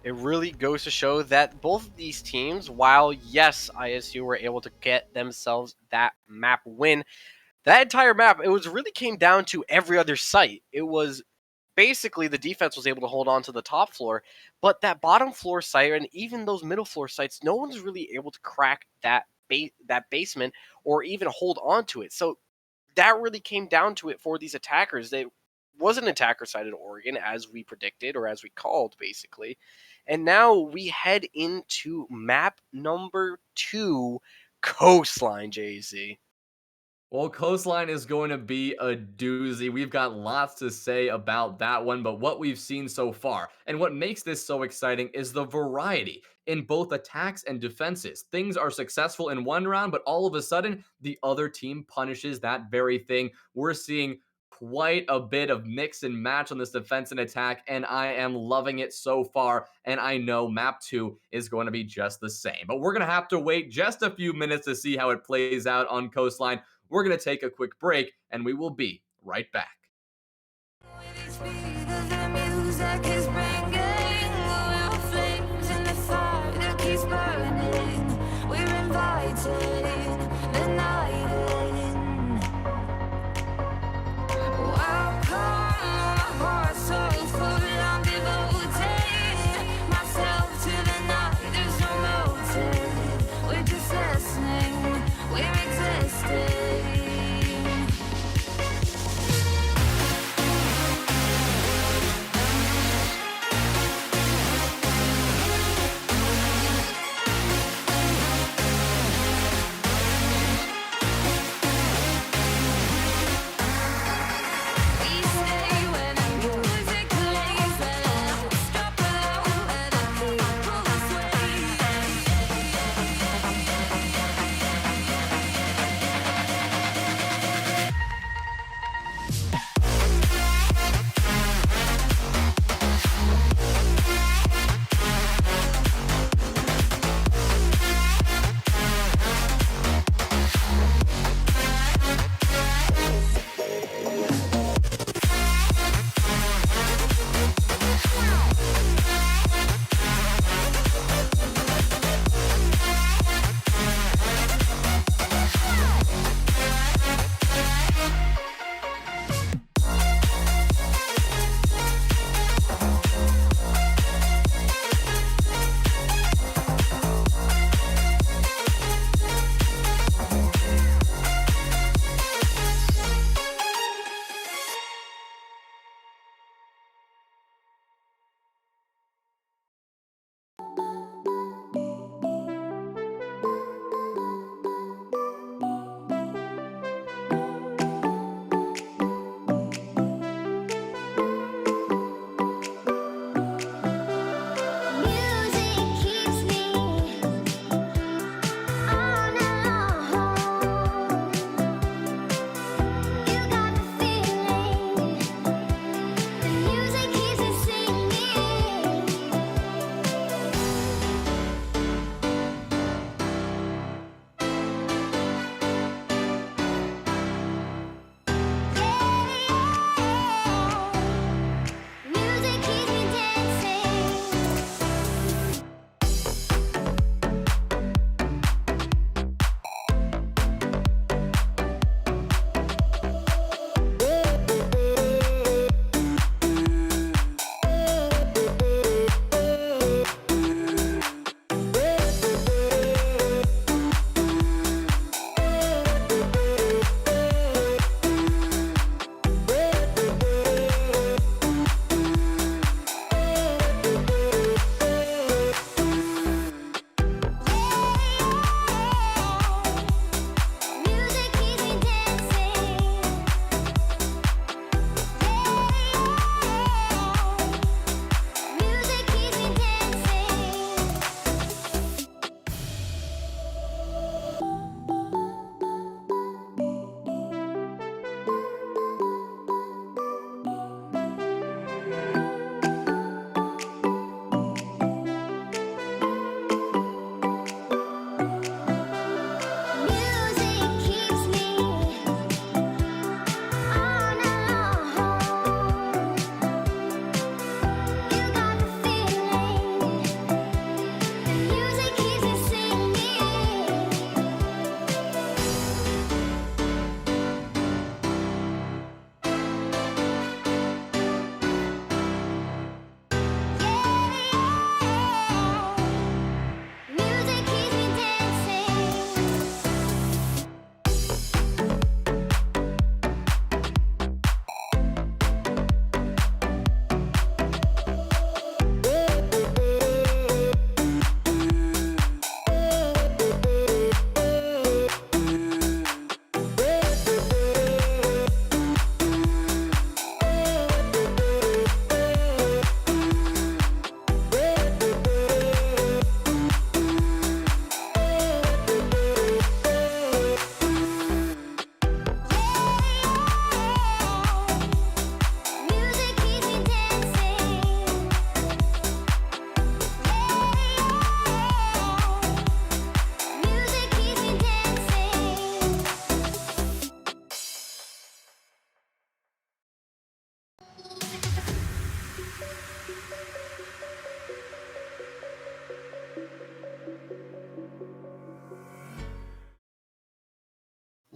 It really goes to show that both of these teams, while yes, ISU were able to get themselves that map win, that entire map, it was really came down to every other site. It was basically the defense was able to hold on to the top floor, but that bottom floor site and even those middle floor sites, no one's really able to crack that basement or even hold on to it. So that really came down to it for these attackers. They was an attacker side at Oregon, as we predicted, or as we called, basically. And now we head into map number 2, Coastline, JZ. Well, Coastline is going to be a doozy. We've got lots to say about that one, but what we've seen so far, and what makes this so exciting, is the variety in both attacks and defenses. Things are successful in one round, but all of a sudden, the other team punishes that very thing. We're seeing quite a bit of mix and match on this defense and attack, and I am loving it so far, and I know map 2 is going to be just the same. But we're going to have to wait just a few minutes to see how it plays out on Coastline. We're going to take a quick break, and we will be right back.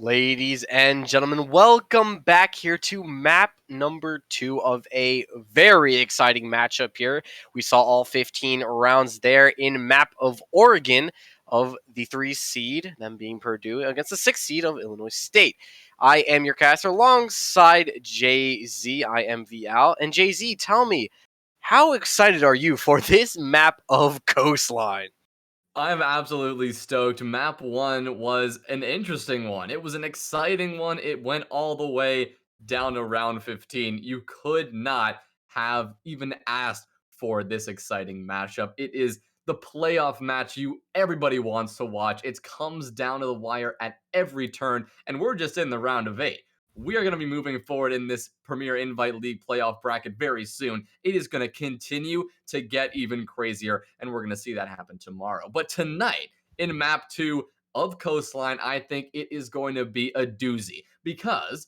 Ladies and gentlemen, welcome back here to map number 2 of a very exciting matchup here. We saw all 15 rounds there in map of Oregon of the 3 seed, them being Purdue, against the 6 seed of Illinois State. I am your caster alongside Jay-Z. I am VL. And Jay-Z, tell me, how excited are you for this map of Coastline? I'm absolutely stoked. Map 1 was an interesting one. It was an exciting one. It went all the way down to round 15. You could not have even asked for this exciting matchup. It is the playoff match everybody wants to watch. It comes down to the wire at every turn, and we're just in the round of 8. We are going to be moving forward in this Premier Invite League playoff bracket very soon. It is going to continue to get even crazier, and we're going to see that happen tomorrow. But tonight, in map 2 of Coastline, I think it is going to be a doozy because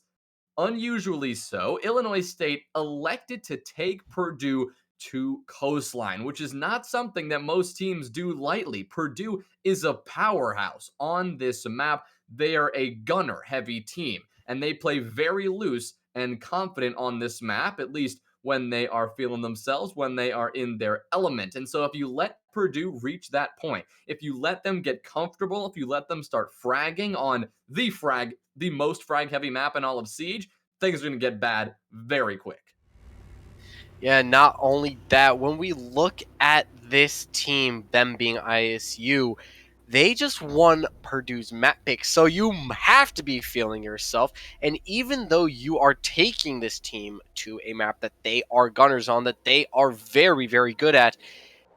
unusually so, Illinois State elected to take Purdue to Coastline, which is not something that most teams do lightly. Purdue is a powerhouse on this map. They are a gunner heavy team, and they play very loose and confident on this map, at least when they are feeling themselves, when they are in their element. And so if you let Purdue reach that point, if you let them get comfortable, if you let them start fragging on the most frag heavy map in all of Siege, things are going to get bad very quick. Yeah, not only that, when we look at this team, them being ISU, they just won Purdue's map pick. So you have to be feeling yourself. And even though you are taking this team to a map that they are gunners on, that they are very, very good at,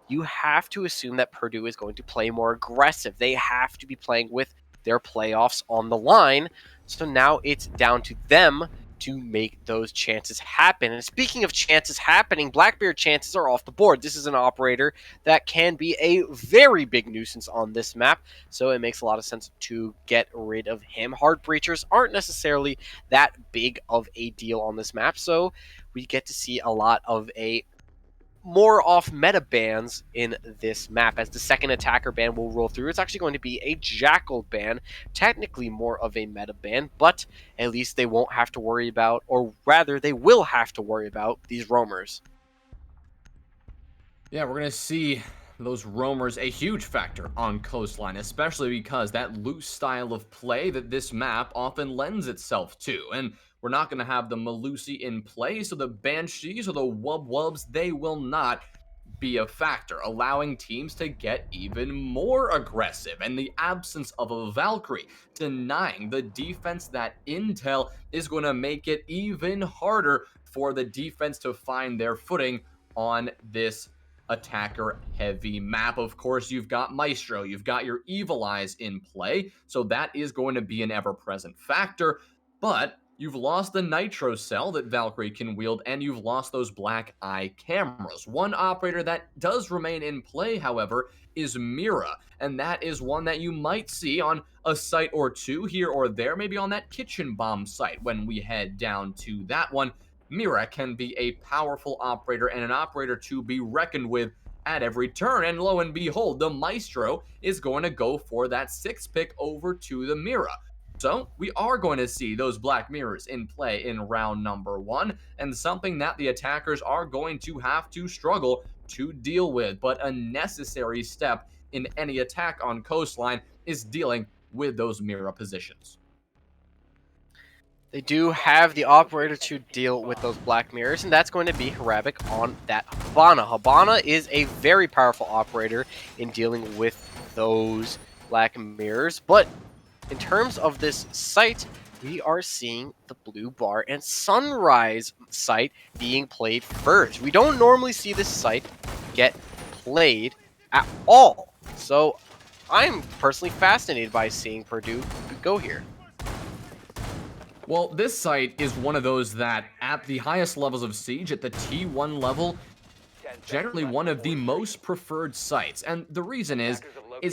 you have to assume that Purdue is going to play more aggressive. They have to be playing with their playoffs on the line. So now it's down to them to make those chances happen. And speaking of chances happening, Blackbeard chances are off the board. This is an operator that can be a very big nuisance on this map, so it makes a lot of sense to get rid of him. Hard breachers aren't necessarily that big of a deal on this map, so we get to see a lot of a more off meta bans in this map as the second attacker ban will roll through. It's actually going to be a Jackal ban, technically more of a meta ban, but at least they won't have to worry about, or rather, they will have to worry about these roamers. Yeah, we're going to see those roamers a huge factor on Coastline, especially because that loose style of play that this map often lends itself to. And we're not going to have the Malusi in play, so the Banshees or the Wub Wubs, they will not be a factor, allowing teams to get even more aggressive. And the absence of a Valkyrie denying the defense that intel is going to make it even harder for the defense to find their footing on this attacker heavy map. Of course, you've got Maestro, you've got your Evil Eyes in play, so that is going to be an ever present factor. But you've lost the Nitro Cell that Valkyrie can wield, and you've lost those Black Eye cameras. One operator that does remain in play, however, is Mira, and that is one that you might see on a site or two here or there, maybe on that Kitchen Bomb site when we head down to that one. Mira can be a powerful operator and an operator to be reckoned with at every turn. And lo and behold, the Maestro is going to go for that 6th pick over to the Mira. So we are going to see those Black Mirrors in play in round number 1, and something that the attackers are going to have to struggle to deal with. But a necessary step in any attack on Coastline is dealing with those Mira positions. They do have the operator to deal with those black mirrors, and that's going to be Harabic on that Habana. Habana is a very powerful operator in dealing with those black mirrors, but in terms of this site, we are seeing the Blue Bar and Sunrise site being played first. We don't normally see this site get played at all, so I'm personally fascinated by seeing Purdue go here. Well, this site is one of those that, at the highest levels of Siege, at the T1 level, generally one of the most preferred sites. And the reason is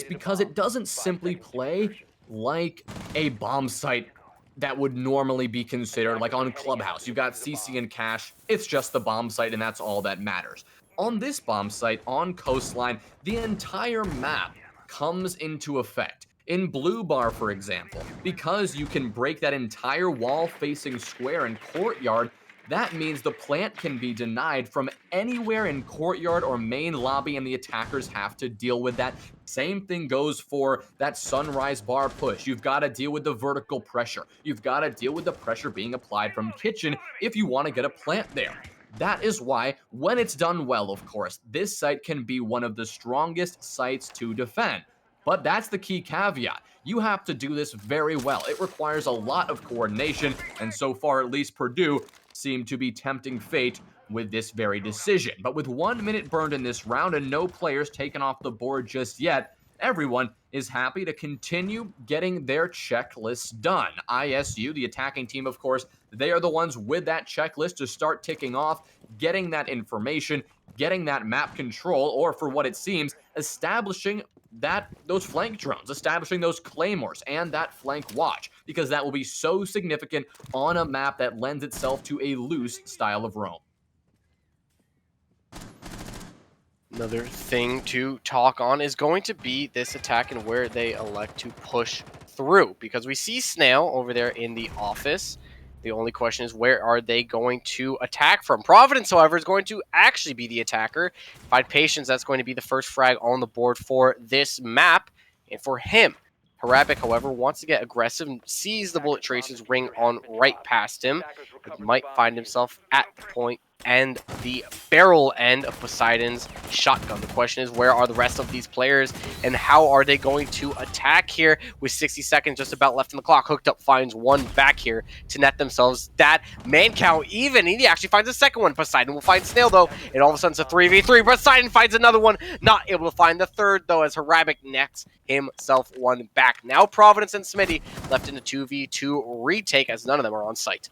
because it doesn't simply play like a bomb site that would normally be considered like on Clubhouse. You've got CC and Cache, it's just the bomb site, and that's all that matters. On this bomb site, on Coastline, the entire map comes into effect. In Blue Bar, for example, because you can break that entire wall facing square and courtyard, that means the plant can be denied from anywhere in courtyard or main lobby, and the attackers have to deal with that. Same thing goes for that sunrise bar push. You've got to deal with the vertical pressure. You've got to deal with the pressure being applied from kitchen if you want to get a plant there. That is why, when it's done well, of course, this site can be one of the strongest sites to defend. But that's the key caveat. You have to do this very well. It requires a lot of coordination, and so far, at least Purdue seem to be tempting fate with this very decision. But with 1 minute burned in this round and no players taken off the board just yet, everyone is happy to continue getting their checklists done. ISU, the attacking team, of course, they are the ones with that checklist to start ticking off, getting that information, getting that map control, or for what it seems, establishing those flank drones, establishing those claymores and that flank watch, because that will be so significant on a map that lends itself to a loose style of roam. Another thing to talk on is going to be this attack and where they elect to push through, because we see Snail over there in the office. The only question is, where are they going to attack from? Providence, however, is going to actually be the attacker. Find Patience, that's going to be the first frag on the board for this map. And for him, Harabic, however, wants to get aggressive and sees the bullet traces ring on right past him. He might find himself at the point and the barrel end of Poseidon's shotgun. The question is, where are the rest of these players and how are they going to attack here with 60 seconds just about left in the clock? Hooked Up finds one back here to net themselves that man count even. He actually finds a second one. Poseidon will find Snail though, and all of a sudden it's a 3v3. Poseidon finds another one, not able to find the third though, as Harabic nets himself one back. Now Providence and Smitty left in a 2v2 retake, as none of them are on site.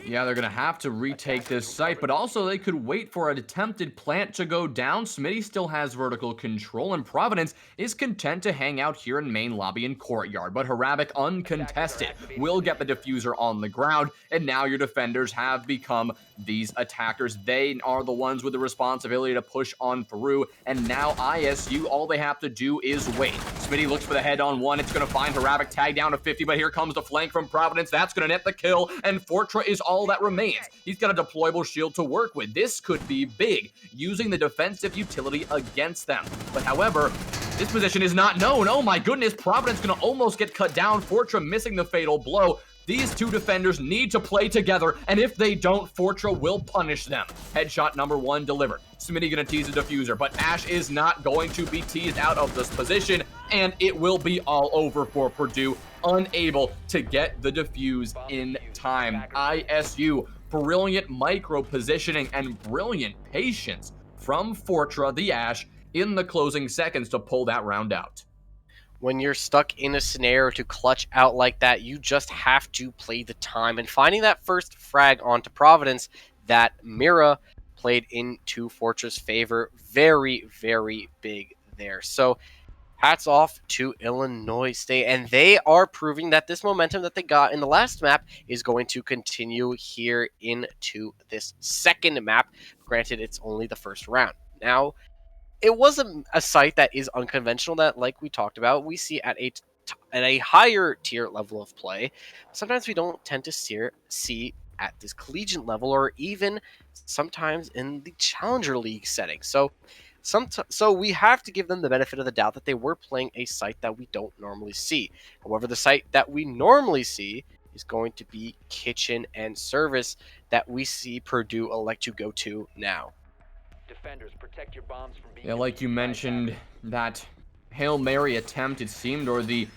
Yeah, they're going to have to retake this site, but also they could wait for an attempted plant to go down. Smitty still has vertical control, and Providence is content to hang out here in main lobby and courtyard. But Harabic, uncontested, will get the diffuser on the ground, and now your defenders have become these attackers. They are the ones with the responsibility to push on through, and now ISU, all they have to do is wait. Smitty looks for the head-on one. It's going to find Harabic tagged down to 50, but here comes the flank from Providence. That's going to net the kill, and Fortra is all that remains. He's got a deployable shield to work with. This could be big, using the defensive utility against them. But however, this position is not known. Oh my goodness, Providence going to almost get cut down. Fortra missing the fatal blow. These two defenders need to play together, and if they don't, Fortra will punish them. Headshot number one delivered. Smitty gonna tease the diffuser, but Ash is not going to be teased out of this position, and it will be all over for Purdue, unable to get the defuse in time. ISU, brilliant micro positioning and brilliant patience from Fortra, the Ash, in the closing seconds to pull that round out. When you're stuck in a scenario to clutch out like that, you just have to play the time. And finding that first frag onto Providence, that Mira played into Fortra's favor, very, very big there. So hats off to Illinois State, and they are proving that this momentum that they got in the last map is going to continue here into this second map. Granted, it's only the first round. Now, it was a site that is unconventional, that, like we talked about, we see at a higher tier level of play. Sometimes we don't tend to see at this collegiate level, or even sometimes in the Challenger League setting. So we have to give them the benefit of the doubt that they were playing a site that we don't normally see. However, the site that we normally see is going to be kitchen and service that we see Purdue elect to go to now. Defenders, protect your bombs from being Like you mentioned, that Hail Mary attempt, it seemed, or the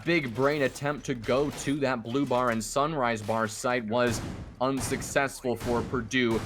big brain attempt to go to that Blue Bar and Sunrise Bar site was unsuccessful for Purdue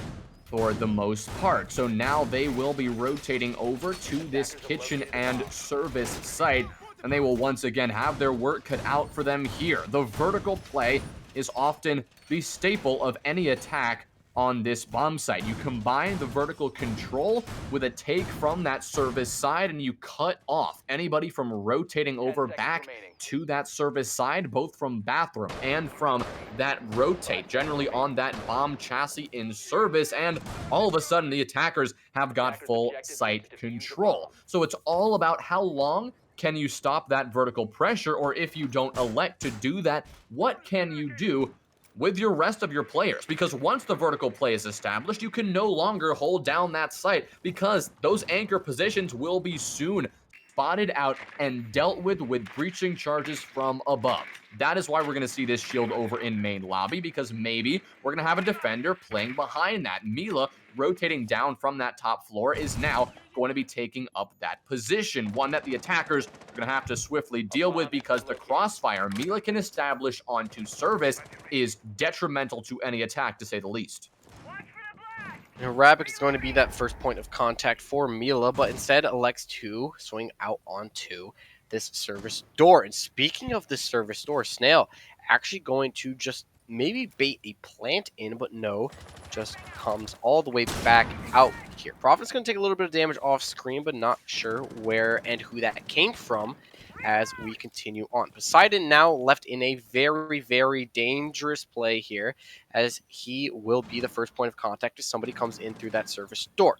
for the most part. So now they will be rotating over to this kitchen and service site, and they will once again have their work cut out for them here. The vertical play is often the staple of any attack on this bomb site. You combine the vertical control with a take from that service side, and you cut off anybody from rotating over back to that service side, both from bathroom and from that rotate, generally on that bomb chassis in service, and all of a sudden the attackers have got full site control. So it's all about how long can you stop that vertical pressure? Or if you don't elect to do that, what can you do with your rest of your players? Because once the vertical play is established, you can no longer hold down that site because those anchor positions will be soon spotted out and dealt with breaching charges from above. That is why we're going to see this shield over in main lobby, because maybe we're going to have a defender playing behind that. Mila, rotating down from that top floor, is now going to be taking up that position, one that the attackers are going to have to swiftly deal with, because the crossfire Mila can establish onto Service is detrimental to any attack, to say the least. And Rabbit is going to be that first point of contact for Mila, but instead elects to swing out onto this service door. And speaking of this service door, Snail actually going to just maybe bait a plant in, but no, just comes all the way back out here. Prophet's going to take a little bit of damage off screen, but not sure where and who that came from as we continue on. Poseidon now left in a very, very dangerous play here, as he will be the first point of contact if somebody comes in through that service door.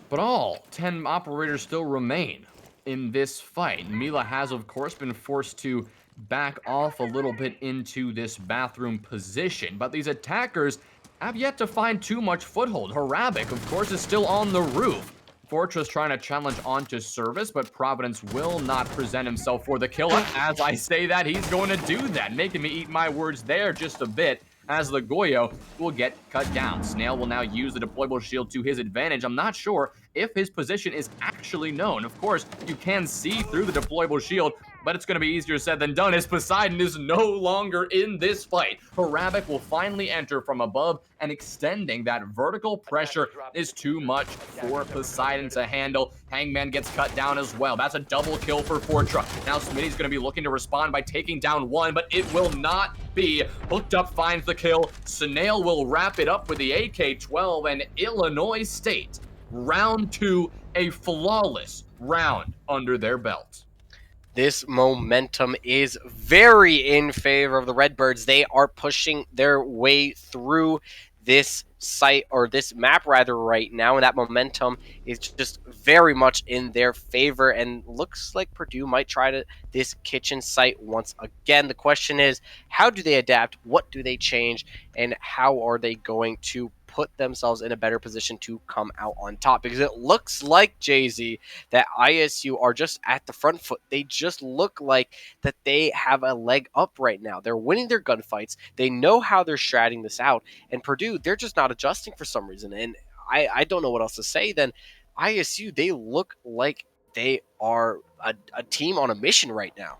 But all 10 operators still remain in this fight. Mila has, of course, been forced to back off a little bit into this bathroom position, but these attackers have yet to find too much foothold. Harabik, of course, is still on the roof. Fortress trying to challenge onto Service, but Providence will not present himself for the kill. As I say that, he's going to do that, making me eat my words there just a bit, as the Goyo will get cut down. Snail will now use the deployable shield to his advantage. I'm not sure if his position is actually known. Of course, you can see through the deployable shield, but it's going to be easier said than done, as Poseidon is no longer in this fight. Harabik will finally enter from above, and extending that vertical pressure is too much for Poseidon to handle. Hangman gets cut down as well. That's a double kill for Fortra. Now Smitty's going to be looking to respond by taking down one, but it will not be. Hooked Up finds the kill. Snail will wrap it up with the AK-12, and Illinois State, round 2, a flawless round under their belt. This momentum is very in favor of the Redbirds. They are pushing their way through this site, or this map rather, right now, and that momentum is just very much in their favor, and looks like Purdue might try to this kitchen site once again. The question is, how do they adapt? What do they change? And how are they going to put themselves in a better position to come out on top? Because it looks like, Jay-Z, that ISU are just at the front foot. They just look like that they have a leg up right now. They're winning their gunfights. They know how they're stratting this out. And Purdue, they're just not adjusting for some reason. And I don't know what else to say. Then ISU, they look like they are a team on a mission right now.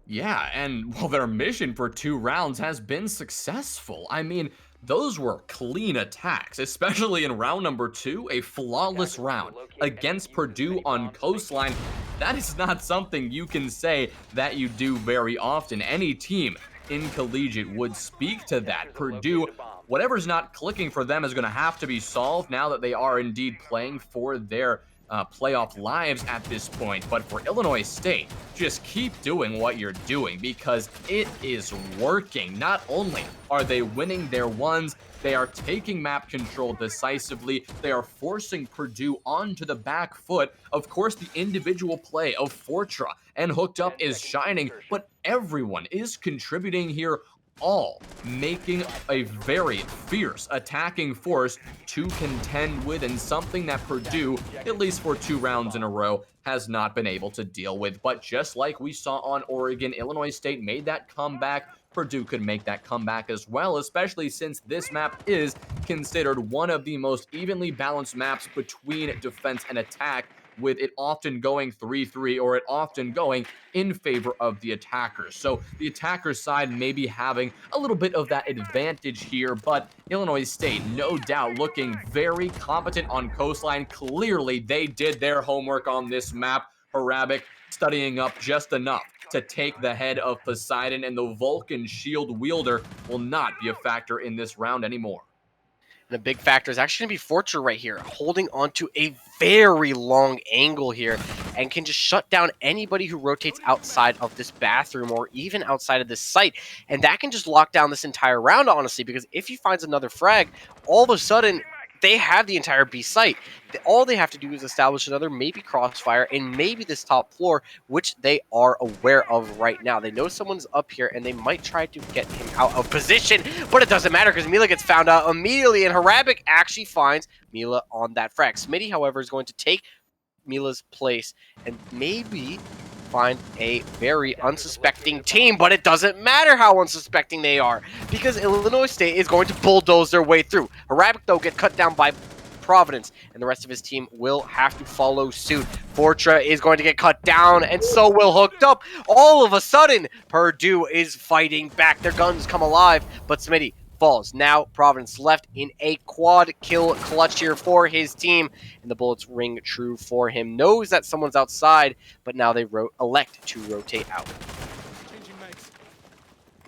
Yeah, and well, their mission for 2 rounds has been successful. I mean, those were clean attacks, especially in round number 2, a flawless round against Purdue on Coastline. That is not something you can say that you do very often. Any team in Collegiate would speak to that. Purdue, whatever's not clicking for them is going to have to be solved now that they are indeed playing for their playoff lives at this point. But for Illinois State, just keep doing what you're doing, because it is working. Not only are they winning their ones, they are taking map control decisively. They are forcing Purdue onto the back foot. Of course, the individual play of Fortra and Hooked Up is shining, but everyone is contributing here, all making a very fierce attacking force to contend with, and something that Purdue, at least for 2 rounds in a row, has not been able to deal with. But just like we saw on Oregon, Illinois State made that comeback. Purdue could make that comeback as well, especially since this map is considered one of the most evenly balanced maps between defense and attack, with it often going 3-3, or it often going in favor of the attackers. So the attacker side may be having a little bit of that advantage here, but Illinois State, no doubt, looking very competent on Coastline. Clearly, they did their homework on this map. Harabik studying up just enough to take the head of Poseidon, and the Vulcan shield wielder will not be a factor in this round anymore. And a big factor is actually going to be Fortune right here, holding onto a very long angle here, and can just shut down anybody who rotates outside of this bathroom or even outside of this site. And that can just lock down this entire round, honestly, because if he finds another frag, all of a sudden, they have the entire B site. All they have to do is establish another maybe crossfire and maybe this top floor, which they are aware of right now. They know someone's up here and they might try to get him out of position, but it doesn't matter because Mila gets found out immediately and Harabic actually finds Mila on that frag. Smitty, however, is going to take Mila's place and maybe find a very unsuspecting team, but it doesn't matter how unsuspecting they are because Illinois State is going to bulldoze their way through. Harabic, though, get cut down by Providence, and the rest of his team will have to follow suit. Fortra is going to get cut down, and so will Hooked Up. All of a sudden, Purdue is fighting back. Their guns come alive, but Smitty falls. Now Providence left in a quad kill clutch here for his team, and the bullets ring true for him. Knows that someone's outside, but now they elect to rotate out.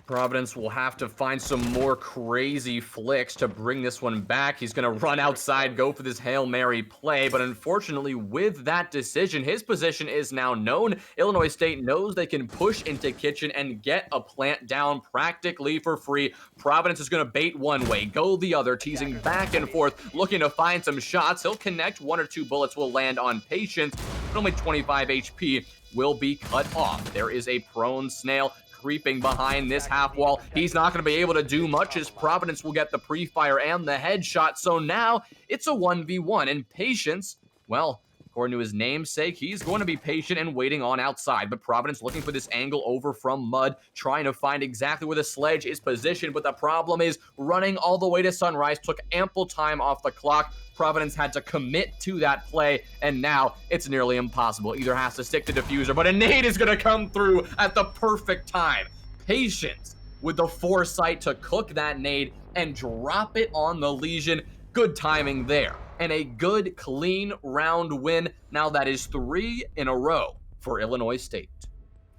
Providence will have to find some more crazy flicks to bring this one back. He's going to run outside, go for this Hail Mary play, but unfortunately with that decision, his position is now known. Illinois State knows they can push into kitchen and get a plant down practically for free. Providence is going to bait one way, go the other, teasing back and forth, looking to find some shots. He'll connect, 1 or 2 bullets will land on Patience, but only 25 HP will be cut off. There is a prone Snail creeping behind this half wall. He's not going to be able to do much as Providence will get the pre-fire and the headshot. So now it's a 1v1 and Patience, well, according to his namesake, he's going to be patient and waiting on outside. But Providence looking for this angle over from Mud, trying to find exactly where the sledge is positioned. But the problem is running all the way to Sunrise took ample time off the clock. Providence had to commit to that play, and now it's nearly impossible. Either has to stick to diffuser, but a nade is going to come through at the perfect time. Patience with the foresight to cook that nade and drop it on the Legion. Good timing there. And a good, clean round win. Now that is 3 in a row for Illinois State.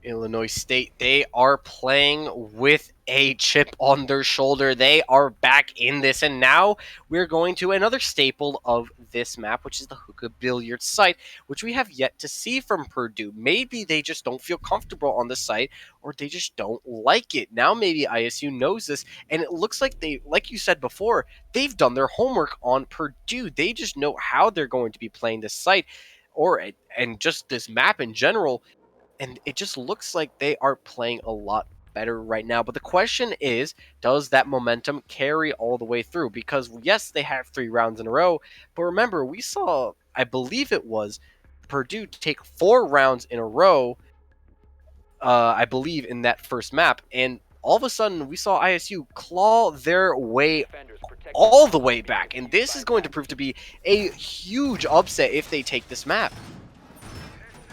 Illinois State, they are playing with a chip on their shoulder. They are back in this, and now we're going to another staple of this map, which is the hookah billiard site, which we have yet to see from Purdue. Maybe they just don't feel comfortable on the site, or they just don't like it. Now maybe ISU knows this, and it looks like they, like you said before, they've done their homework on Purdue. They just know how they're going to be playing this site, and just this map in general. And it just looks like they are playing a lot better right now. But the question is, does that momentum carry all the way through? Because, yes, they have 3 rounds in a row. But remember, we saw, I believe it was, Purdue take 4 rounds in a row, I believe, in that first map. And all of a sudden, we saw ISU claw their way all the way back. And this is going to prove to be a huge upset if they take this map.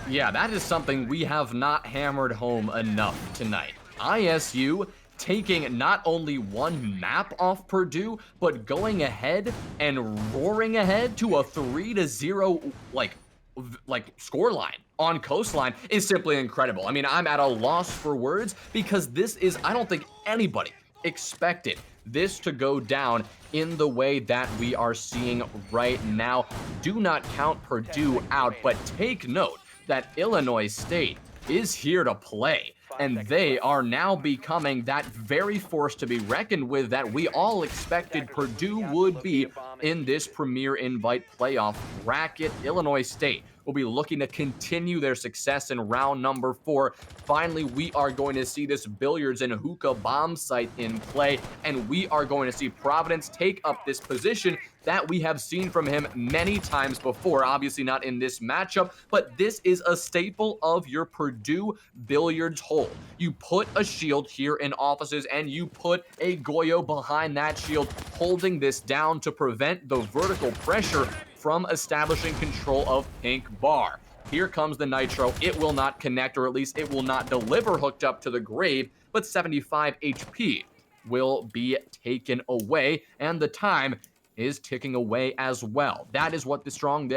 Yeah, that is something we have not hammered home enough tonight. ISU taking not only 1 map off Purdue, but going ahead and roaring ahead to a 3-0 like scoreline on Coastline is simply incredible. I mean, I'm at a loss for words because this is, I don't think anybody expected this to go down in the way that we are seeing right now. Do not count Purdue out, but take note that Illinois State is here to play, and they are now becoming that very force to be reckoned with that we all expected Purdue would be in this Premier Invite playoff bracket. Illinois State will be looking to continue their success in round number 4. Finally, we are going to see this billiards and hookah bomb site in play, and we are going to see Providence take up this position that we have seen from him many times before. Obviously not in this matchup, but this is a staple of your Purdue billiards hole. You put a shield here in offices, and you put a Goyo behind that shield, holding this down to prevent the vertical pressure from establishing control of Pink Bar. Here comes the Nitro. It will not connect, or at least it will not deliver hooked up to the grave, but 75 HP will be taken away, and the time is ticking away as well. That is what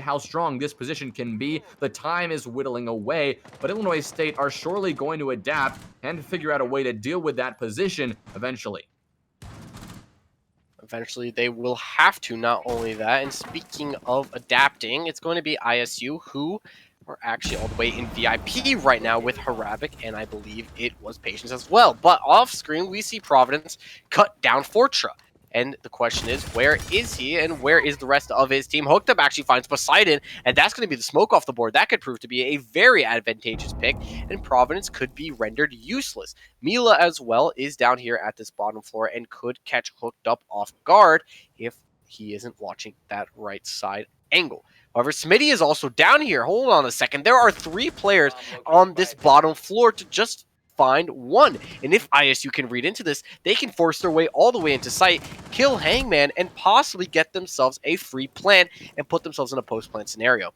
how strong this position can be. The time is whittling away, but Illinois State are surely going to adapt and figure out a way to deal with that position eventually. Eventually, they will have to. Not only that, and speaking of adapting, it's going to be ISU, who are actually all the way in VIP right now with Harabic, and I believe it was Patience as well. But off screen, we see Providence cut down Fortra. And the question is, where is he and where is the rest of his team? Hooked Up actually finds Poseidon, and that's going to be the smoke off the board. That could prove to be a very advantageous pick, and Providence could be rendered useless. Mila as well is down here at this bottom floor and could catch Hooked Up off guard if he isn't watching that right side angle. However, Smitty is also down here. Hold on a second. There are 3 players on this bottom floor to just find one. And if ISU can read into this, they can force their way all the way into sight, kill Hangman, and possibly get themselves a free plant and put themselves in a post-plant scenario.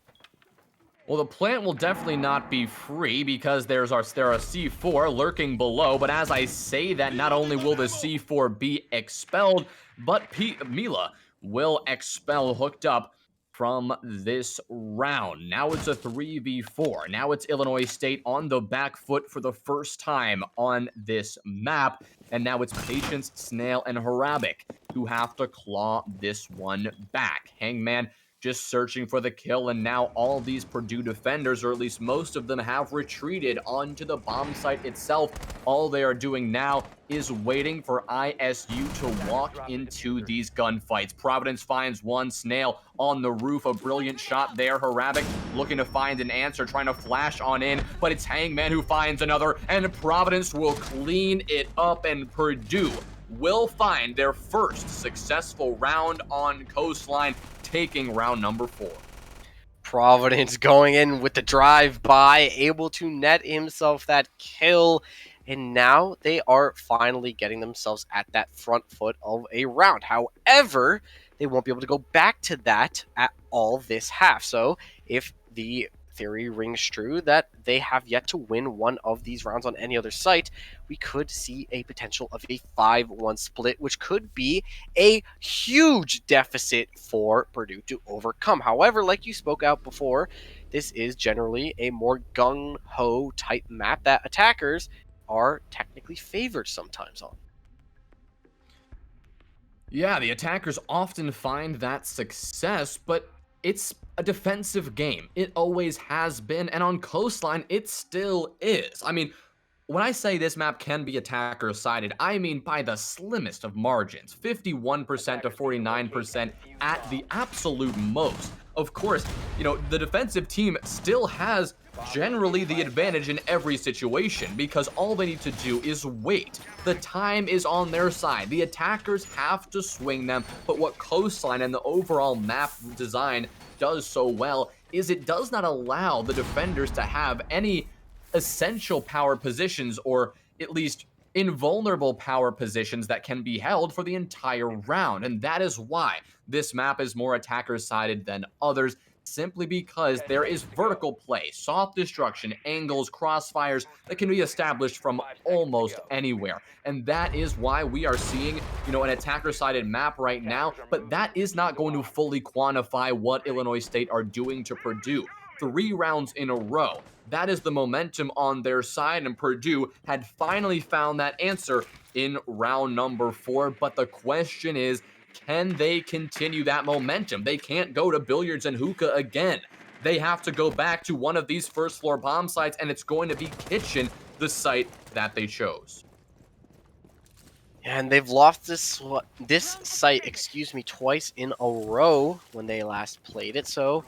Well, the plant will definitely not be free because there are C4 lurking below, but as I say that, not only will the C4 be expelled, but Mila will expel Hooked Up from this round. Now it's a 3v4. Now it's Illinois State on the back foot for the first time on this map, and now it's Patience, Snail, and Harabic who have to claw this one back. Hangman just searching for the kill, and now all these Purdue defenders, or at least most of them, have retreated onto the bomb site itself. All they are doing now is waiting for ISU to walk into these gunfights. Providence finds one. Snail on the roof, a brilliant shot there. Harabic looking to find an answer, trying to flash on in, but it's Hangman who finds another, and Providence will clean it up, and Purdue will find their first successful round on Coastline, taking round number 4. Providence going in with the drive-by, able to net himself that kill, and now they are finally getting themselves at that front foot of a round. However, they won't be able to go back to that at all this half. So if the theory rings true that they have yet to win one of these rounds on any other site, we could see a potential of a 5-1 split, which could be a huge deficit for Purdue to overcome. However, like you spoke out before, this is generally a more gung-ho type map that attackers are technically favored sometimes on. Yeah, the attackers often find that success, but it's a defensive game. It always has been, and on Coastline, it still is. I mean, when I say this map can be attacker-sided, I mean by the slimmest of margins, 51% to 49% at the absolute most. Of course, the defensive team still has generally the advantage in every situation because all they need to do is wait. The time is on their side. The attackers have to swing them, but what Coastline and the overall map design does so well is it does not allow the defenders to have any essential power positions, or at least invulnerable power positions that can be held for the entire round. And that is why this map is more attacker-sided than others, simply because there is vertical play, soft destruction, angles, crossfires that can be established from almost anywhere. And that is why we are seeing, an attacker-sided map right now, but that is not going to fully quantify what Illinois State are doing to Purdue. 3 rounds in a row. That is the momentum on their side, and Purdue had finally found that answer in round number 4. But the question is, can they continue that momentum? They can't go to billiards and hookah again. They have to go back to one of these first floor bomb sites, and it's going to be Kitchen, the site that they chose. And they've lost this site, twice in a row when they last played it. So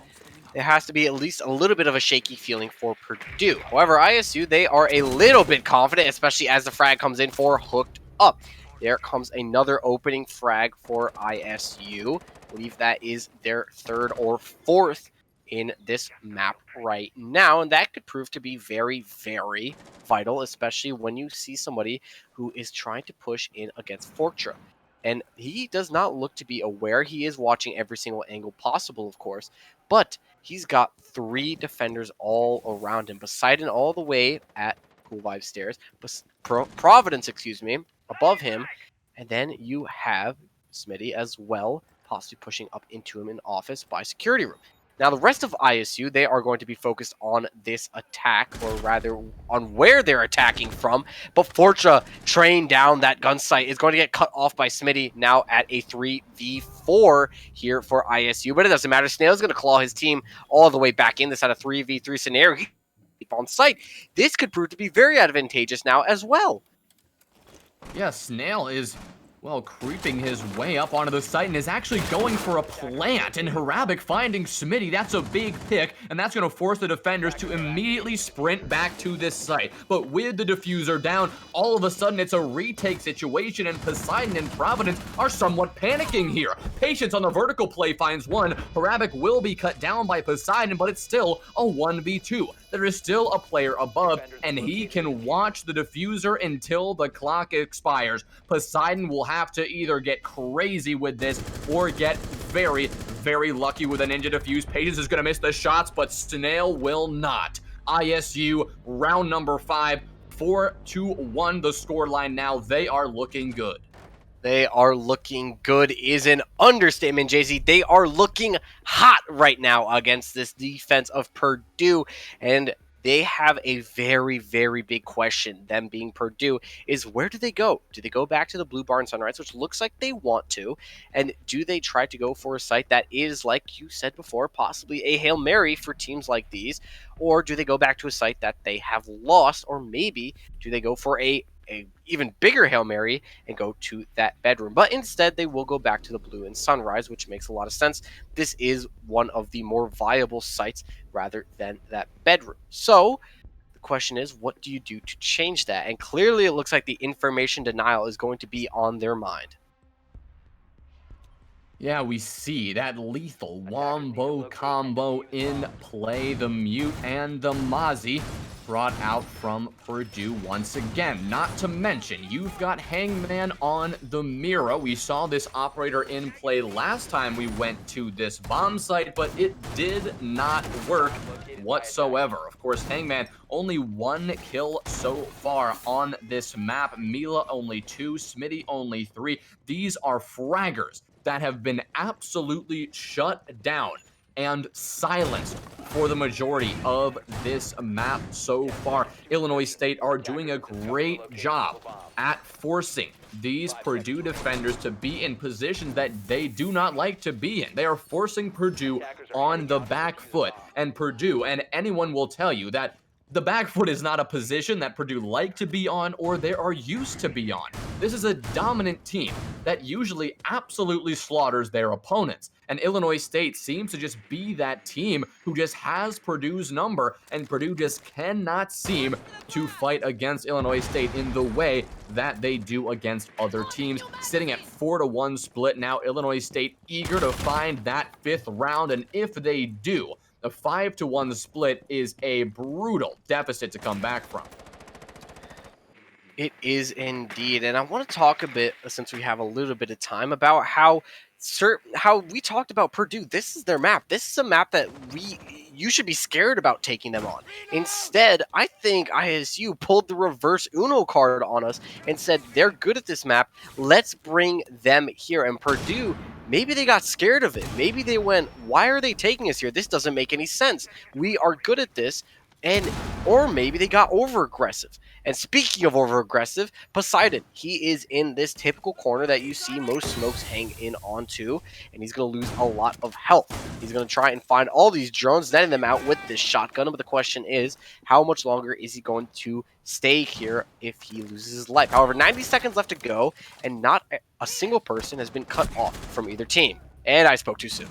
there has to be at least a little bit of a shaky feeling for Purdue. However, ISU, they are a little bit confident, especially as the frag comes in for Hooked Up. There comes another opening frag for ISU. I believe that is their 3rd or 4th in this map right now, and that could prove to be very, very vital, especially when you see somebody who is trying to push in against Fortra. And he does not look to be aware. He is watching every single angle possible, of course, but he's got 3 defenders all around him. Poseidon all the way at Cool Vibe Stairs, Providence, above him, and then you have Smitty as well, possibly pushing up into him in office by security room. Now, the rest of ISU, they are going to be focused on this attack, or rather on where they're attacking from. But Fortra, trained down that gun site, is going to get cut off by Smitty now at a 3v4 here for ISU. But it doesn't matter. Snail's going to claw his team all the way back in this at a 3v3 scenario. On site. This could prove to be very advantageous now as well. Yeah, Snail is Well, creeping his way up onto the site and is actually going for a plant. And Harabic finding Smitty, that's a big pick, and that's going to force the defenders to immediately sprint back to this site. But with the diffuser down, all of a sudden it's a retake situation, and Poseidon and Providence are somewhat panicking here. Patience on the vertical play finds one. Harabic will be cut down by Poseidon, but it's still a 1v2. There is still a player above, and he can watch the diffuser until the clock expires. Poseidon will have to either get crazy with this or get very, very lucky with a ninja diffuse. Patience is going to miss the shots, but Snail will not. ISU, round number 5, 4-1 the scoreline now. They are looking good. They are looking good is an understatement, Jay-Z. They are looking hot right now against this defense of Purdue, and they have a very, very big question, them being Purdue, is where do they go? Do they go back to the Blue Barn Sunrise, which looks like they want to, and do they try to go for a site that is, like you said before, possibly a Hail Mary for teams like these, or do they go back to a site that they have lost, or maybe do they go for a even bigger Hail Mary and go to that bedroom? But instead, they will go back to the Blue and Sunrise, which makes a lot of sense. This is one of the more viable sites rather than that bedroom. So the question is, what do you do to change that? And clearly, it looks like the information denial is going to be on their mind. Yeah, we see that lethal wombo combo in play. The Mute and the Mozzie brought out from Purdue once again. Not to mention, you've got Hangman on the Mira. We saw this operator in play last time we went to this bomb site, but it did not work whatsoever. Of course, Hangman only 1 kill so far on this map. Mila only 2, Smitty only 3. These are fraggers that have been absolutely shut down and silenced for the majority of this map so far. Illinois State are doing a great job at forcing these Purdue defenders to be in positions that they do not like to be in. They are forcing Purdue on the back foot, and Purdue, and anyone will tell you that the back foot is not a position that Purdue like to be on or they are used to be on. This is a dominant team that usually absolutely slaughters their opponents. And Illinois State seems to just be that team who just has Purdue's number, and Purdue just cannot seem to fight against Illinois State in the way that they do against other teams. Sitting at 4-1 split now, Illinois State eager to find that 5th round, and if they do, the 5-1 split is a brutal deficit to come back from. It is indeed, and I want to talk a bit, since we have a little bit of time, about how we talked about Purdue. This is their map. This is a map that you should be scared about taking them on. Instead, I think ISU pulled the reverse Uno card on us and said they're good at this map. Let's bring them here. And Purdue, maybe they got scared of it. Maybe they went, why are they taking us here? This doesn't make any sense. We are good at this. Or maybe they got over-aggressive. And speaking of over-aggressive, Poseidon, he is in this typical corner that you see most smokes hang in onto, and he's going to lose a lot of health. He's going to try and find all these drones, netting them out with this shotgun, but the question is, how much longer is he going to stay here if he loses his life? However, 90 seconds left to go, and not a single person has been cut off from either team. And I spoke too soon.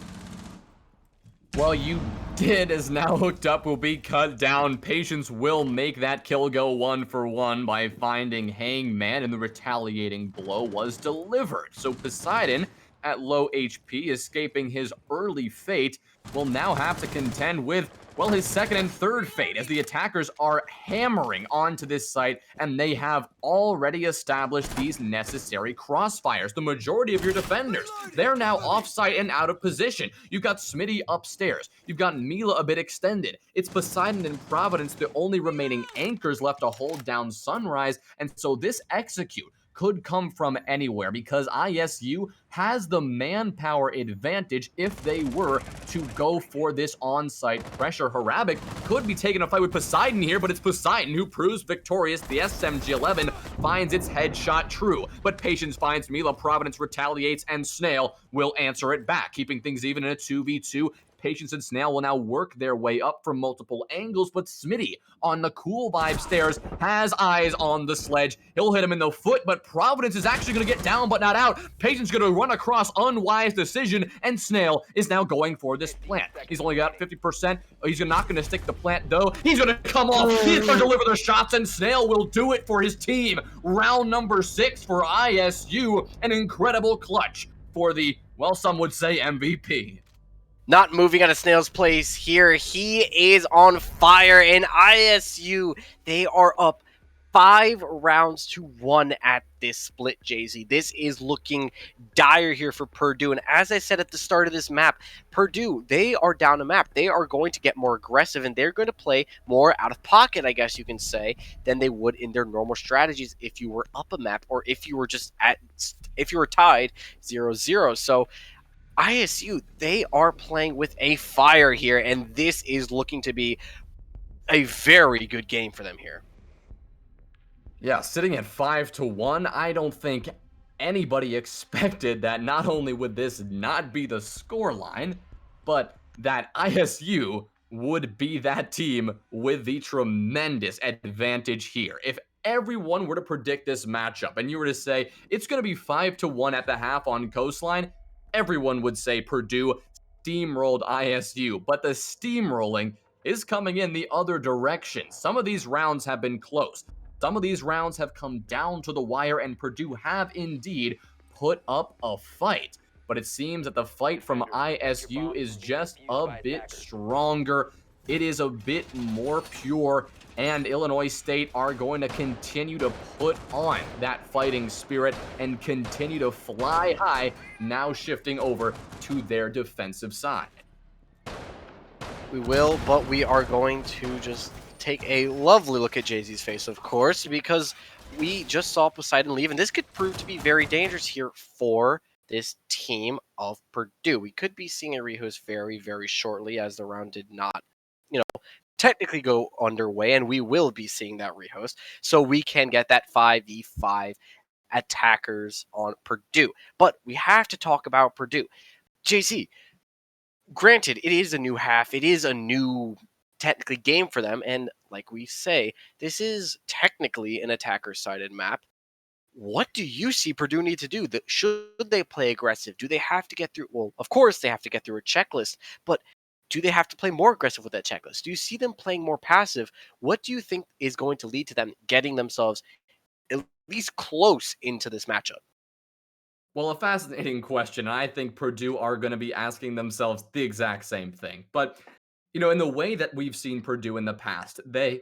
Well, you did, as now hooked up will be cut down. Patience will make that kill go 1 for 1 by finding Hangman, and the retaliating blow was delivered. So Poseidon, at low HP, escaping his early fate, will now have to contend with, well, his second and third fate, as the attackers are hammering onto this site, and they have already established these necessary crossfires. The majority of your defenders, they're now off-site and out of position. You've got Smitty upstairs. You've got Mila a bit extended. It's Poseidon and Providence, the only remaining anchors left to hold down Sunrise, and so this execute could come from anywhere because ISU has the manpower advantage if they were to go for this on-site pressure. Harabic could be taking a fight with Poseidon here, but it's Poseidon who proves victorious. The SMG-11 finds its headshot true, but Patience finds Mila, Providence retaliates, and Snail will answer it back, keeping things even in a 2v2. Patience and Snail will now work their way up from multiple angles, but Smitty on the cool vibe stairs has eyes on the sledge. He'll hit him in the foot, but Providence is actually going to get down but not out. Patience going to run across, unwise decision, and Snail is now going for this plant. He's only got 50%. He's not going to stick the plant, though. He's going to come off. He's going to deliver the shots, and Snail will do it for his team. Round number 6 for ISU. An incredible clutch for the, well, some would say MVP. Not moving out of Snail's place here. He is on fire, and ISU, they are up 5 rounds to 1 at this split, Jay-Z. This is looking dire here for Purdue. And as I said at the start of this map, Purdue, they are down a map. They are going to get more aggressive, and they're going to play more out of pocket, I guess you can say, than they would in their normal strategies if you were up a map or if you were tied 0-0. So ISU, they are playing with a fire here, and this is looking to be a very good game for them here. Yeah, sitting at 5-1, I don't think anybody expected that not only would this not be the scoreline, but that ISU would be that team with the tremendous advantage here. If everyone were to predict this matchup and you were to say it's going to be 5-1 at the half on Coastline, everyone would say Purdue steamrolled ISU, but the steamrolling is coming in the other direction. Some of these rounds have been close. Some of these rounds have come down to the wire, and Purdue have indeed put up a fight. But it seems that the fight from ISU is just a bit stronger. It is a bit more pure, and Illinois State are going to continue to put on that fighting spirit and continue to fly high, now shifting over to their defensive side. We will, but we are going to just take a lovely look at Jay-Z's face, of course, because we just saw Poseidon leave, and this could prove to be very dangerous here for this team of Purdue. We could be seeing a rehost very, very shortly, as the round did not, technically go underway, and we will be seeing that rehost, so we can get that 5v5 attackers on Purdue. But we have to talk about Purdue. JC, granted, it is a new half, it is a new technically game for them, and like we say, this is technically an attacker-sided map. What do you see Purdue need to do? Should they play aggressive? Do they have to get through, well, of course they have to get through a checklist, but do they have to play more aggressive with that checklist? Do you see them playing more passive? What do you think is going to lead to them getting themselves at least close into this matchup? Well, a fascinating question. I think Purdue are going to be asking themselves the exact same thing. But, in the way that we've seen Purdue in the past, they,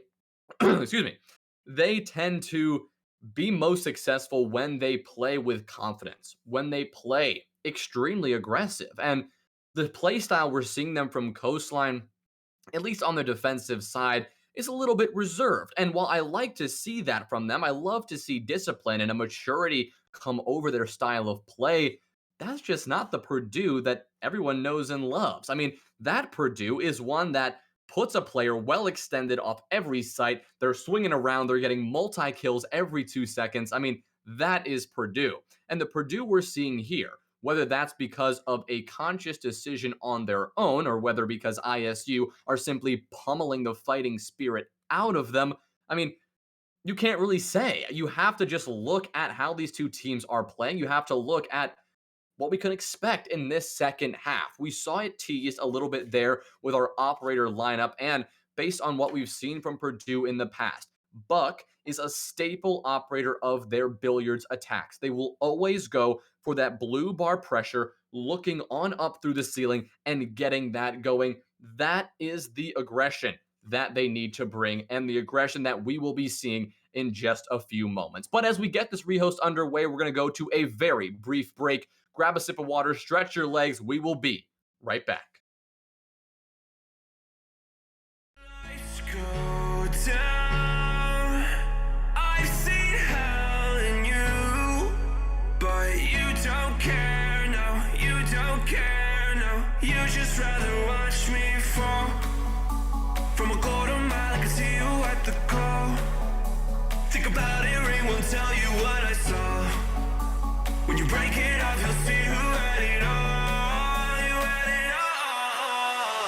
excuse me, they tend to be most successful when they play with confidence, when they play extremely aggressive. And the play style we're seeing them from Coastline, at least on the defensive side, is a little bit reserved. And while I like to see that from them, I love to see discipline and a maturity come over their style of play. That's just not the Purdue that everyone knows and loves. I mean, that Purdue is one that puts a player well extended off every site. They're swinging around. They're getting multi-kills every 2 seconds. I mean, that is Purdue. And the Purdue we're seeing here, whether that's because of a conscious decision on their own or whether because ISU are simply pummeling the fighting spirit out of them, I mean, you can't really say. You have to just look at how these two teams are playing. You have to look at what we can expect in this second half. We saw it teased a little bit there with our operator lineup, and based on what we've seen from Purdue in the past, Buck is a staple operator of their billiards attacks. They will always go for that blue bar pressure, looking on up through the ceiling and getting that going. That is the aggression that they need to bring, and the aggression that we will be seeing in just a few moments. But as we get this rehost underway, we're going to go to a very brief break. Grab a sip of water, stretch your legs. We will be right back. Lights go down. I've seen hell in you, but you don't care, no, you don't care, no. You just rather watch me fall from a quarter mile. I can see you at the call. Think about it, ring won't tell you what I saw. When you break it off, you'll see who had it all. You had it all.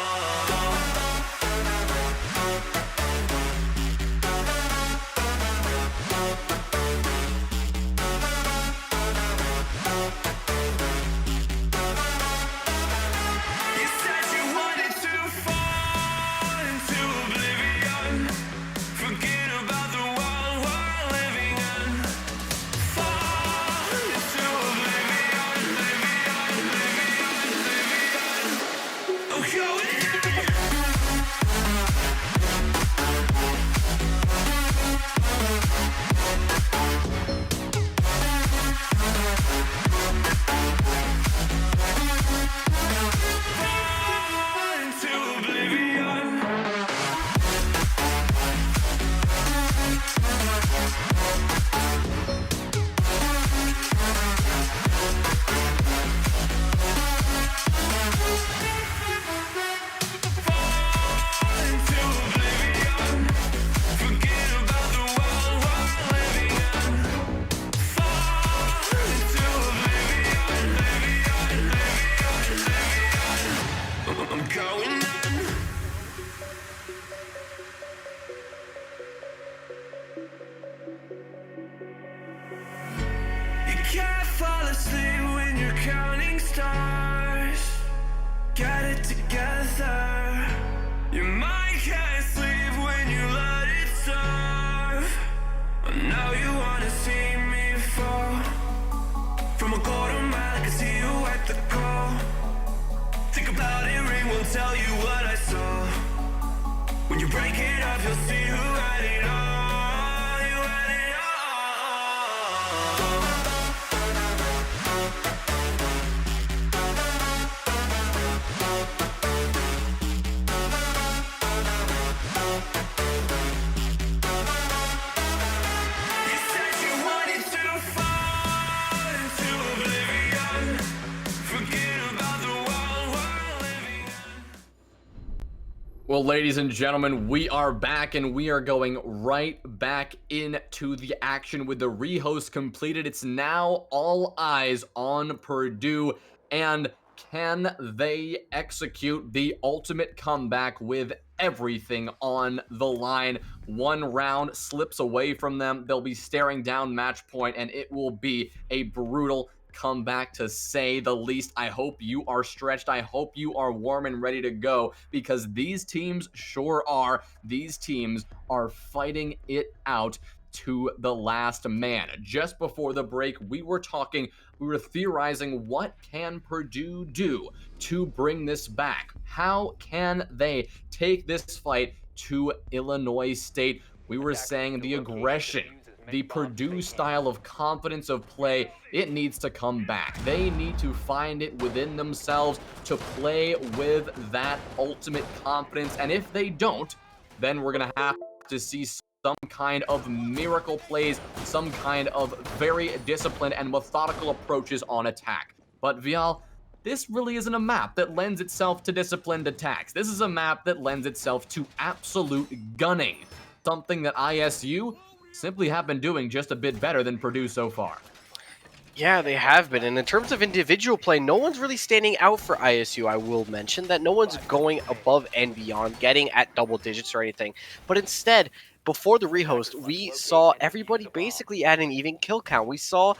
counting stars. Get it together. Your mind can't sleep when you let it serve. Now you wanna see me fall. From a quarter mile, I can see you at the call. Think about it, ring won't tell you what I saw. When you break it up, you'll see who had it all. You had it all. You said you wanted to fall into oblivion. Forget about the world we're living in. Well, ladies and gentlemen, we are back, and we are going right back into the action with the rehost completed. It's now all eyes on Purdue, and can they execute the ultimate comeback with everything on the line? One round slips away from them. They'll be staring down match point, and it will be a brutal comeback, to say the least. I hope you are stretched. I hope you are warm and ready to go, because these teams sure are. These teams are fighting it out to the last man. Just before the break, we were theorizing, what can Purdue do to bring this back? How can they take this fight to Illinois State? We were saying the aggression, the Purdue style of confidence of play, it needs to come back. They need to find it within themselves to play with that ultimate confidence. And if they don't, then we're going to have to see some kind of miracle plays, some kind of very disciplined and methodical approaches on attack. But Vial, this really isn't a map that lends itself to disciplined attacks. This is a map that lends itself to absolute gunning, something that ISU simply have been doing just a bit better than Purdue so far. Yeah, they have been. And in terms of individual play, no one's really standing out for ISU. I will mention that no one's going above and beyond, getting at double digits or anything. But instead, before the rehost, we saw everybody basically at an even kill count. We saw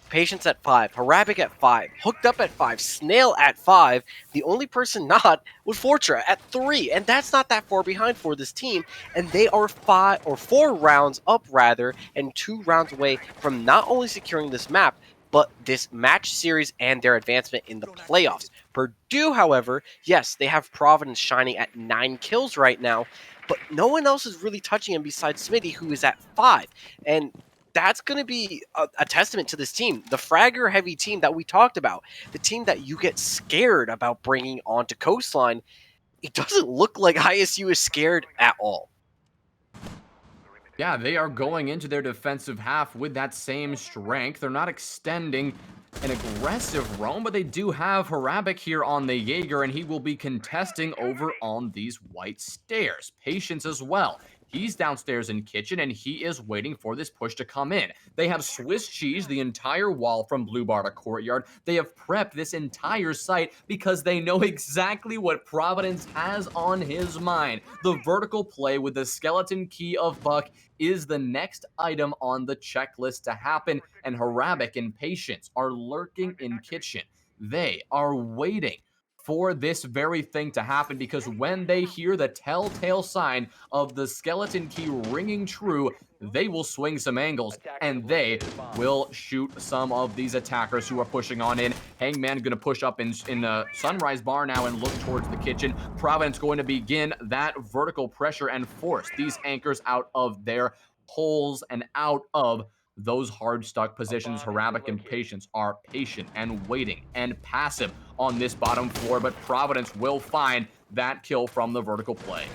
Patience at 5, Harabic at 5, Hooked Up at 5, Snail at 5. The only person not was Fortra at 3, and that's not that far behind for this team. And they are 4 rounds up rather, and 2 rounds away from not only securing this map, but this match series and their advancement in the playoffs. Purdue, however, yes, they have Providence shining at 9 kills right now, but no one else is really touching him besides Smitty, who is at 5. And that's going to be a testament to this team, the fragger-heavy team that we talked about, the team that you get scared about bringing onto Coastline. It doesn't look like ISU is scared at all. Yeah, they are going into their defensive half with that same strength. They're not extending an aggressive roam, but they do have Harabic here on the Jaeger, and he will be contesting over on these white stairs. Patience as well. He's downstairs in kitchen, and he is waiting for this push to come in. They have Swiss cheese the entire wall from Blue Bar to Courtyard. They have prepped this entire site because they know exactly what Providence has on his mind. The vertical play with the skeleton key of Buck is the next item on the checklist to happen, and Harabic and Patience are lurking in kitchen. They are waiting for this very thing to happen, because when they hear the telltale sign of the skeleton key ringing true, they will swing some angles, and they will shoot some of these attackers who are pushing on in. Hangman going to push up in Sunrise Bar now and look towards the kitchen. Providence going to begin that vertical pressure and force these anchors out of their holes and out of those hard stuck positions. Harabic and Patience are patient and waiting and passive on this bottom floor, but Providence will find that kill from the vertical play.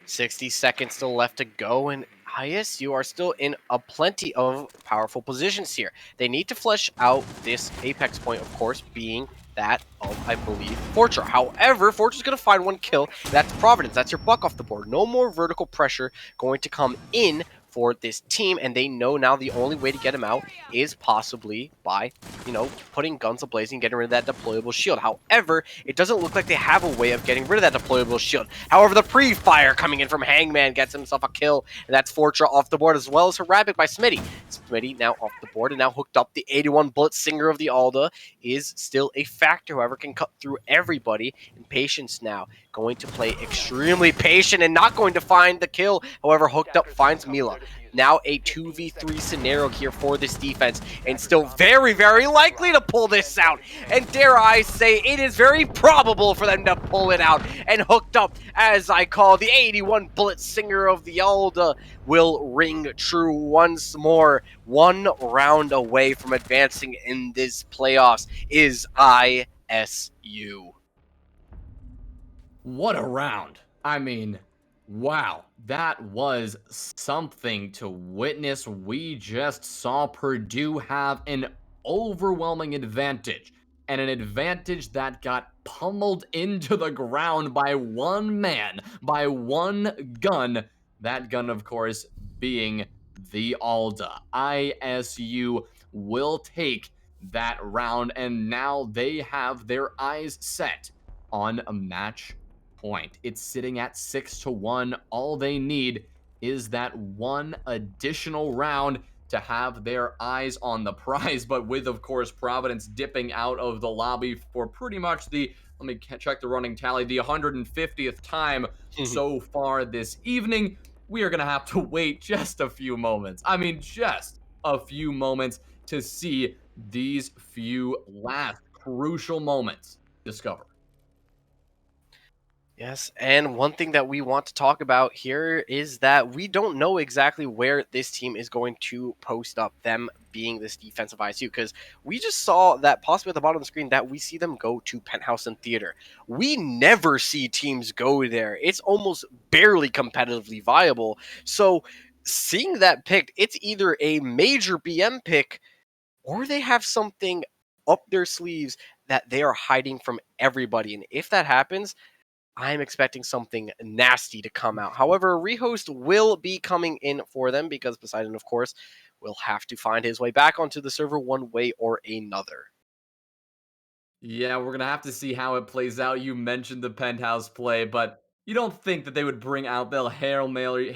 60 seconds still left to go, and ISU are still in a plenty of powerful positions here. They need to flesh out this apex point, of course, being that of, I believe, Fortra. However, Fortra's going to find one kill. That's Providence. That's your buck off the board. No more vertical pressure going to come in for this team, and they know now the only way to get him out is possibly by, putting guns ablazing, getting rid of that deployable shield. However, it doesn't look like they have a way of getting rid of that deployable shield. However, the pre-fire coming in from Hangman gets himself a kill, and that's Fortra off the board, as well as Harabic by Smitty. Smitty now off the board and now hooked up. The 81 bullet Singer of the Alda is still a factor, however, can cut through everybody. And Patience now going to play extremely patient and not going to find the kill. However, hooked up finds Mila. Now a 2v3 scenario here for this defense, and still very, very likely to pull this out. And dare I say, it is very probable for them to pull it out. And hooked up, as I call, the 81 bullet Singer of the Alda will ring true once more. One round away from advancing in this playoffs is ISU. What a round. I mean, wow, that was something to witness. We just saw Purdue have an overwhelming advantage, and an advantage that got pummeled into the ground by one man, by one gun. That gun, of course, being the Alda. ISU will take that round, and now they have their eyes set on a match point. It's sitting at 6-1. All they need is that one additional round to have their eyes on the prize. But with, of course, Providence dipping out of the lobby for pretty much let me check the running tally, the 150th time so far this evening, we are going to have to wait just a few moments. I mean, just a few moments to see these few last crucial moments discover. Yes, and one thing that we want to talk about here is that we don't know exactly where this team is going to post up, them being this defensive ISU, because we just saw that possibly at the bottom of the screen that we see them go to Penthouse and Theater. We never see teams go there. It's almost barely competitively viable. So seeing that picked, it's either a major BM pick or they have something up their sleeves that they are hiding from everybody. And if that happens, I'm expecting something nasty to come out. However, Rehost will be coming in for them because Poseidon, of course, will have to find his way back onto the server one way or another. Yeah, we're going to have to see how it plays out. You mentioned the Penthouse play, but you don't think that they would bring out their Hail Mary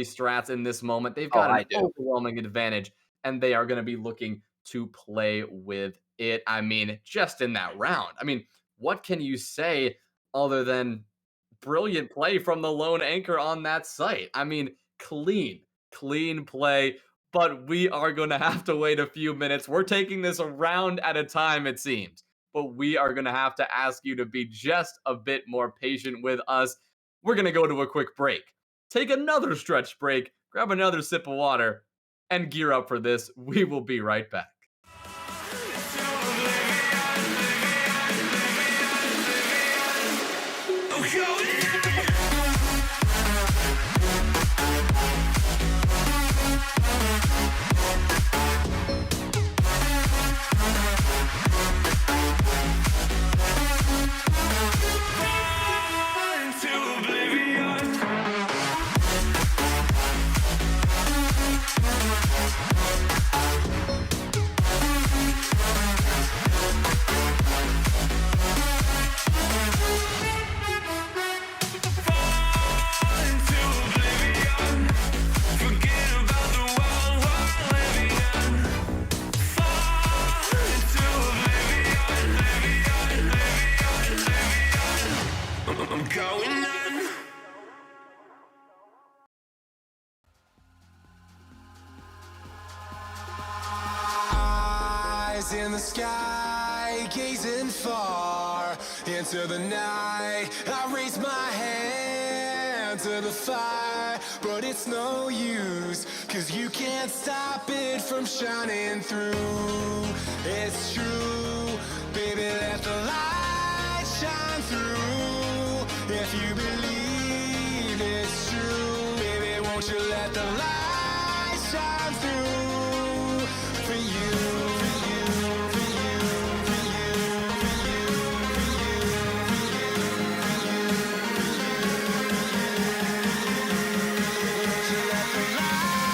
strats in this moment. They've Oh, got an I do. overwhelming advantage, and they are going to be looking to play with it. I mean, just in that round. I mean, what can you say other than brilliant play from the lone anchor on that site? I mean, clean play, but we are going to have to wait a few minutes. We're taking this a round at a time, it seems, but we are going to have to ask you to be just a bit more patient with us. We're going to go to a quick break, take another stretch break, grab another sip of water, and gear up for this. We will be right back. In the sky, gazing far into the night, I raise my hand to the fire, but it's no use, 'cause you can't stop it from shining through. It's true, baby, let the light shine through. If you believe it's true, baby, won't you let the light shine through for you. Let the light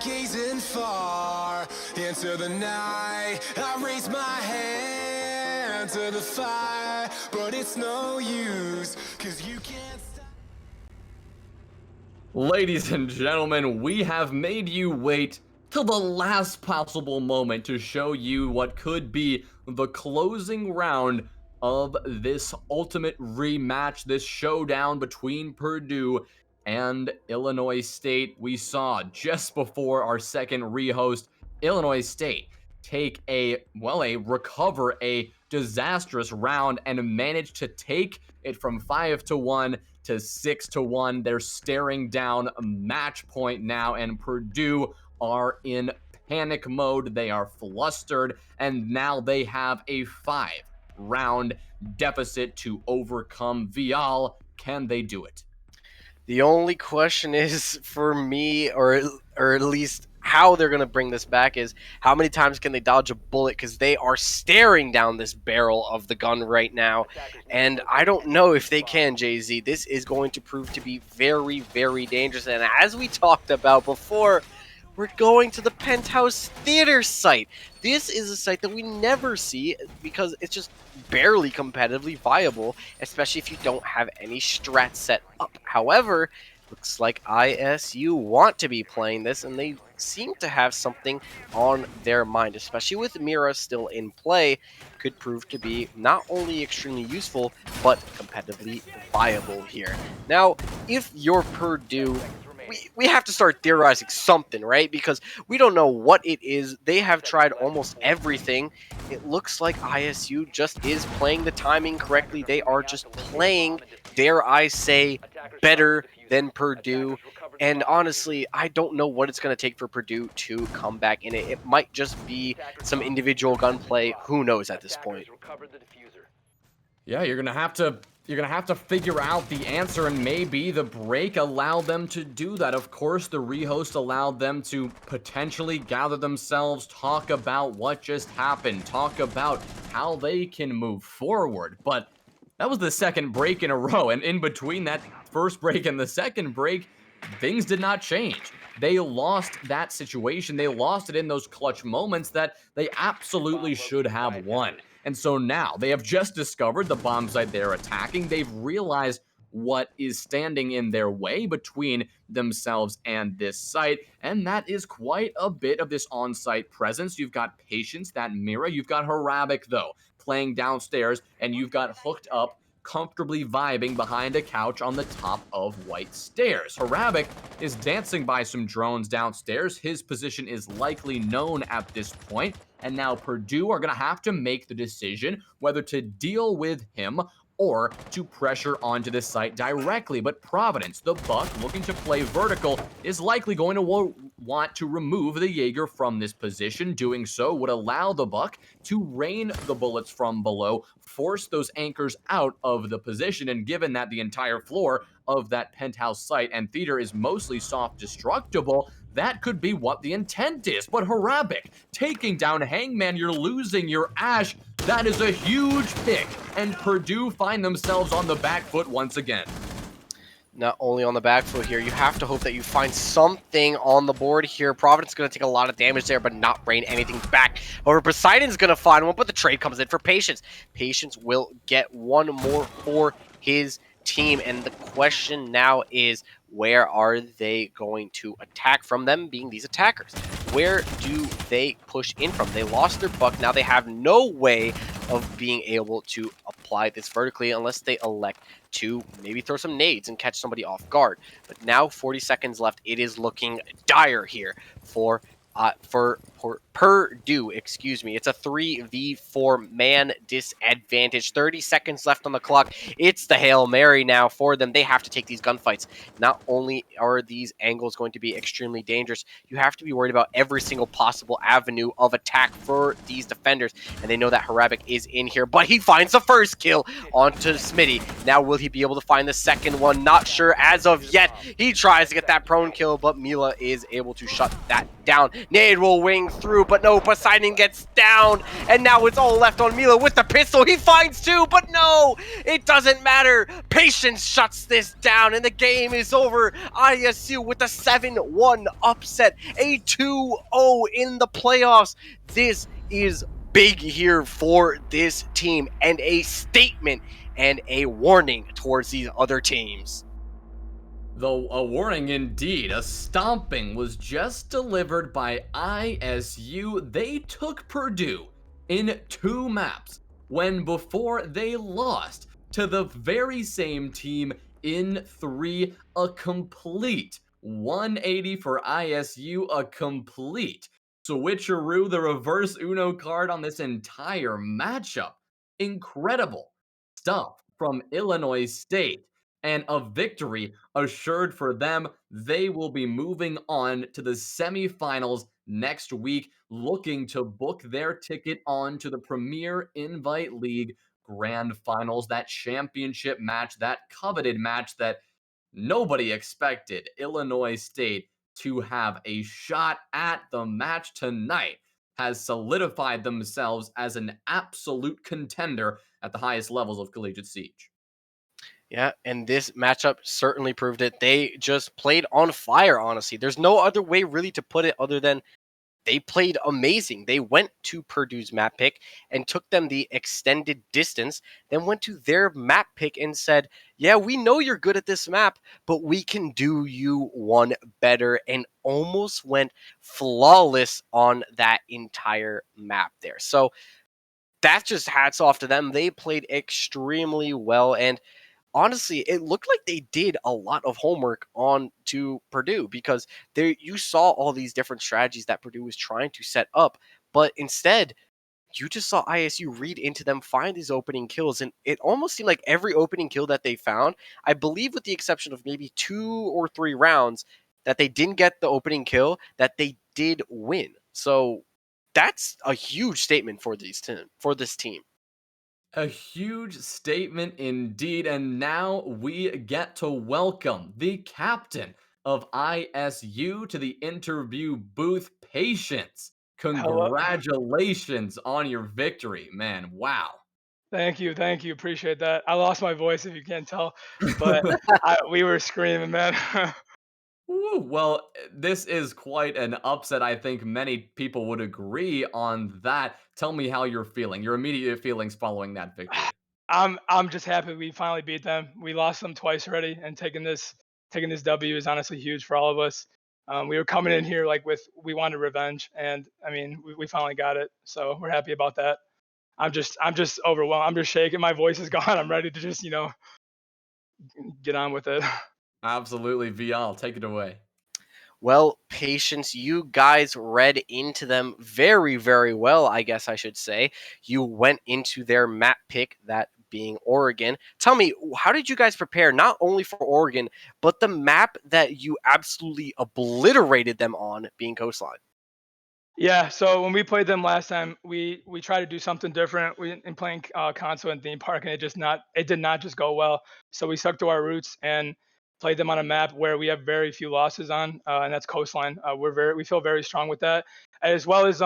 gazing far into the night. I raise my hand to the fire, but it's no use, 'cause you can't stop. Ladies and gentlemen, we have made you wait till the last possible moment to show you what could be the closing round of this ultimate rematch, this showdown between Purdue and Illinois State. We saw just before our second rehost, Illinois State take recover a disastrous round and manage to take it from 5-1 to 6-1. They're staring down a match point now, and Purdue are in panic mode. They are flustered, and now they have a 5-round deficit to overcome. Vial, can they do it? The only question is for me, or at least how they're going to bring this back, is how many times can they dodge a bullet, because they are staring down this barrel of the gun right now, and I don't know if they can, Jay-Z. This is going to prove to be very, very dangerous, and as we talked about before, we're going to the Penthouse Theater site. This is a site that we never see because it's just barely competitively viable, especially if you don't have any strats set up. However, looks like ISU want to be playing this, and they seem to have something on their mind, especially with Mira still in play. Could prove to be not only extremely useful, but competitively viable here. Now, if you're Purdue, we have to start theorizing something, right? Because we don't know what it is. They have tried almost everything. It looks like ISU just is playing the timing correctly. They are just playing, dare I say, better than Purdue. And honestly, I don't know what it's going to take for Purdue to come back in it. It might just be some individual gunplay. Who knows at this point? Yeah, you're gonna have to figure out the answer, and maybe the break allowed them to do that. Of course, the rehost allowed them to potentially gather themselves, talk about what just happened, talk about how they can move forward. But that was the second break in a row, and in between that first break and the second break, things did not change. They lost that situation. They lost it in those clutch moments that they absolutely should have won. And so now they have just discovered the bomb site they're attacking. They've realized what is standing in their way between themselves and this site, and that is quite a bit of this on-site presence. You've got Patience, that Mira. You've got Harabic, though, playing downstairs, and you've got Hooked Up comfortably vibing behind a couch on the top of White Stairs. Harabic is dancing by some drones downstairs. His position is likely known at this point, and now Purdue are going to have to make the decision whether to deal with him or to pressure onto the site directly. But Providence, the Buck, looking to play vertical, is likely going to want to remove the Jaeger from this position. Doing so would allow the Buck to rain the bullets from below, force those anchors out of the position, and given that the entire floor of that penthouse site and theater is mostly soft destructible, that could be what the intent is. But Harabic taking down Hangman, you're losing your Ash. That is a huge pick, and Purdue find themselves on the back foot once again. Not only on the back foot here, you have to hope that you find something on the board here. Providence is going to take a lot of damage there, but not rain anything back. However, Poseidon's going to find one, but the trade comes in for Patience. Patience will get one more for his team, and the question now is, where are they going to attack from, them being these attackers? Where do they push in from? They lost their Buck. Now they have no way of being able to apply this vertically unless they elect to maybe throw some nades and catch somebody off guard. But now 40 seconds left. It is looking dire here for Purdue, excuse me. It's a 3v4 man disadvantage. 30 seconds left on the clock. It's the Hail Mary now for them. They have to take these gunfights. Not only are these angles going to be extremely dangerous, you have to be worried about every single possible avenue of attack for these defenders. And they know that Harabic is in here, but he finds the first kill onto Smitty. Now will he be able to find the second one? Not sure as of yet. He tries to get that prone kill, but Mila is able to shut that down. Nade will wing coming through, but no, Poseidon gets down, and now it's all left on Milo with the pistol. He finds two, but no, it doesn't matter. Patience shuts this down, and the game is over. ISU with a 7-1 upset, a 2-0 in the playoffs. This is big here for this team, and a statement and a warning towards these other teams. Though a warning indeed, a stomping was just delivered by ISU. They took Purdue in 2 maps when before they lost to the very same team in 3. A complete 180 for ISU, a complete switcheroo, the reverse Uno card on this entire matchup. Incredible stuff from Illinois State, and a victory assured for them. They will be moving on to the semifinals next week, looking to book their ticket on to the Premier Invite League Grand Finals, that championship match, that coveted match that nobody expected Illinois State to have a shot at. The match tonight has solidified themselves as an absolute contender at the highest levels of Collegiate Siege. Yeah, and this matchup certainly proved it. They just played on fire, honestly. There's no other way really to put it other than they played amazing. They went to Purdue's map pick and took them the extended distance, then went to their map pick and said, yeah, we know you're good at this map, but we can do you one better, and almost went flawless on that entire map there. So that's just hats off to them. They played extremely well, and honestly, it looked like they did a lot of homework on to Purdue, because there you saw all these different strategies that Purdue was trying to set up, but instead you just saw ISU read into them, find these opening kills, and it almost seemed like every opening kill that they found, I believe with the exception of maybe 2 or 3 rounds that they didn't get the opening kill, that they did win. So that's a huge statement for this team. A huge statement indeed, and now we get to welcome the captain of ISU to the interview booth. Patience. Hello. Congratulations on your victory, man. Wow. Thank you, appreciate that. I lost my voice if you can't tell, but we were screaming, man. Woo, well, this is quite an upset. I think many people would agree on that. Tell me how you're feeling, your immediate feelings following that victory. I'm just happy we finally beat them. We lost them twice already, and taking this W is honestly huge for all of us. We were coming in here like we wanted revenge, and I mean we finally got it, so we're happy about that. I'm just overwhelmed. I'm just shaking. My voice is gone. I'm ready to just get on with it. Absolutely, Vial, take it away. Well, Patience, you guys read into them very, very well, I guess I should say. You went into their map pick, that being Oregon. Tell me, how did you guys prepare not only for Oregon, but the map that you absolutely obliterated them on, being Coastline? Yeah, so when we played them last time, we tried to do something different. We in playing console and theme park, and it did not just go well. So we stuck to our roots and played them on a map where we have very few losses on, and that's coastline. We feel very strong with that, as well as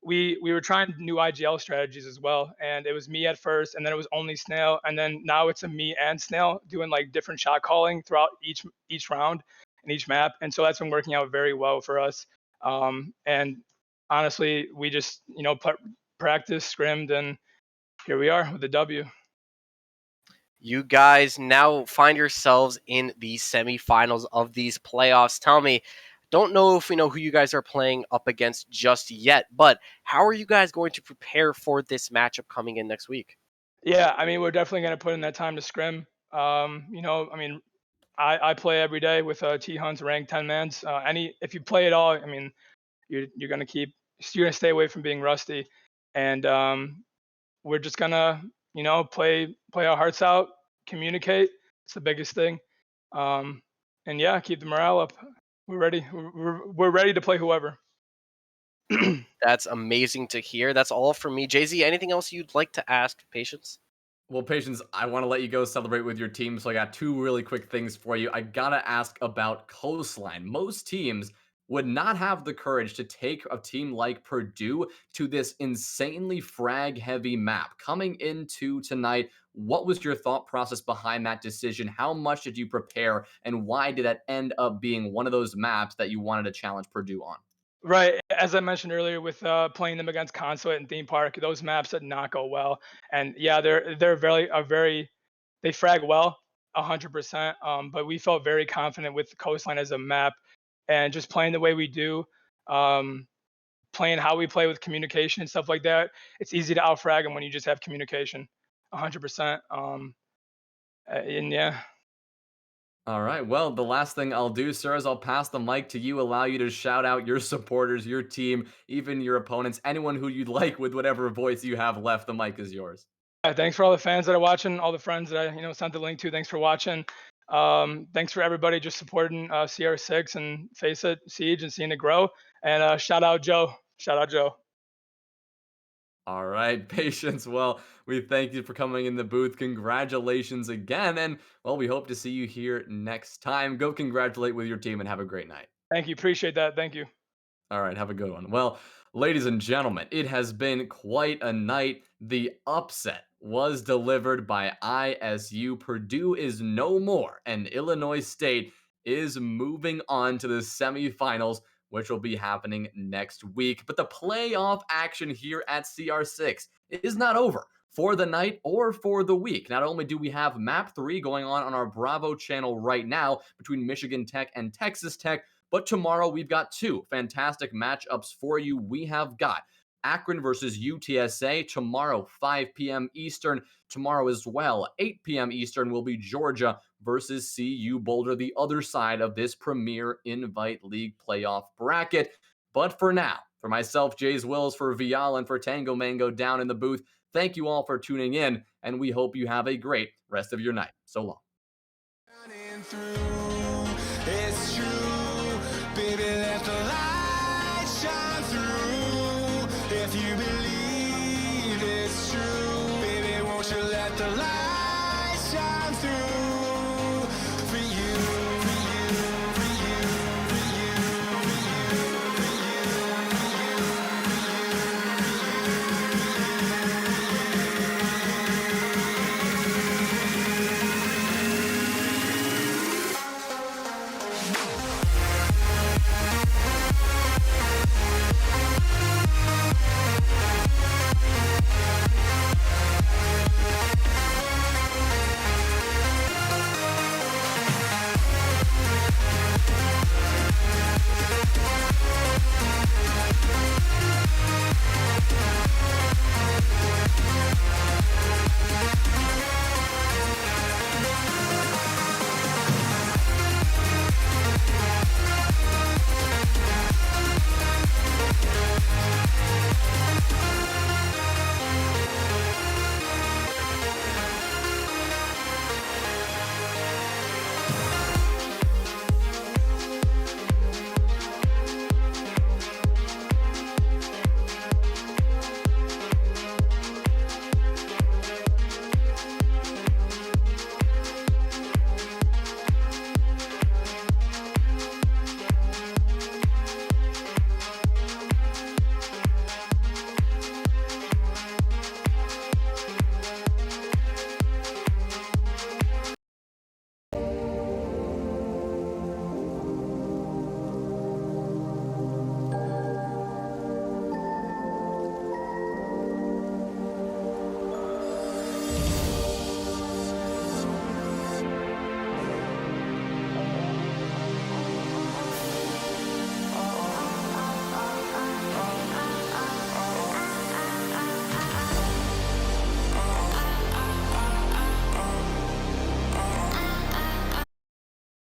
we were trying new IGL strategies as well, and it was me at first, and then it was only Snail, and then now it's a me and Snail doing like different shot calling throughout each round and each map, and so that's been working out very well for us. And honestly, we just practice, scrimmed, and here we are with the W. You guys now find yourselves in the semifinals of these playoffs. Tell me, don't know if we know who you guys are playing up against just yet, but how are you guys going to prepare for this matchup coming in next week? Yeah, I mean, we're definitely going to put in that time to scrim. I mean, I play every day with T Hunt's ranked 10 mans. If you play it all, I mean, you're gonna stay away from being rusty, and we're just gonna play our hearts out, communicate. It's the biggest thing, um, and yeah, keep the morale up. We're ready. We're ready to play whoever. That's amazing to hear. That's all for me. Jay Z, anything else you'd like to ask Patience? Well, Patience, I want to let you go celebrate with your team, so I got two really quick things for you. I gotta ask about Coastline. Most teams would not have the courage to take a team like Purdue to this insanely frag heavy map. Coming into tonight, what was your thought process behind that decision? How much did you prepare, and why did that end up being one of those maps that you wanted to challenge Purdue on? Right. As I mentioned earlier, with playing them against Consulate and Theme Park, those maps did not go well. And yeah, they're very they frag well, 100%. But we felt very confident with the Coastline as a map, and just playing the way we do, um, playing how we play with communication and stuff like that. It's easy to outfrag them when you just have communication, 100%. And yeah. All right. Well, the last thing I'll do, sir, is I'll pass the mic to you, allow you to shout out your supporters, your team, even your opponents, anyone who you'd like with whatever voice you have left. The mic is yours. Thanks for all the fans that are watching, all the friends that I sent the link to. Thanks for watching. Thanks for everybody just supporting CR6 and Face It Siege and seeing it grow. And shout out Joe. Shout out Joe. All right, patience. Well, we thank you for coming in the booth. Congratulations again. And, well, we hope to see you here next time. Go congratulate with your team and have a great night. Thank you. Appreciate that. Thank you. All right, have a good one. Well, ladies and gentlemen, it has been quite a night. The upset was delivered by ISU. Purdue is no more, and Illinois State is moving on to the semifinals, which will be happening next week. But the playoff action here at CR6 is not over for the night or for the week. Not only do we have Map 3 going on our Bravo channel right now between Michigan Tech and Texas Tech, but tomorrow we've got two fantastic matchups for you. We have got Akron versus UTSA tomorrow, 5 p.m. Eastern. Tomorrow as well, 8 p.m. Eastern, will be Georgia versus CU Boulder, the other side of this Premier Invite League playoff bracket. But for now, for myself, Jays Wills, for Vial, and for Tango Mango down in the booth, thank you all for tuning in, and we hope you have a great rest of your night. So long. Shining through, it's true, baby, let the light shine through. If you believe it's true, baby, won't you let the light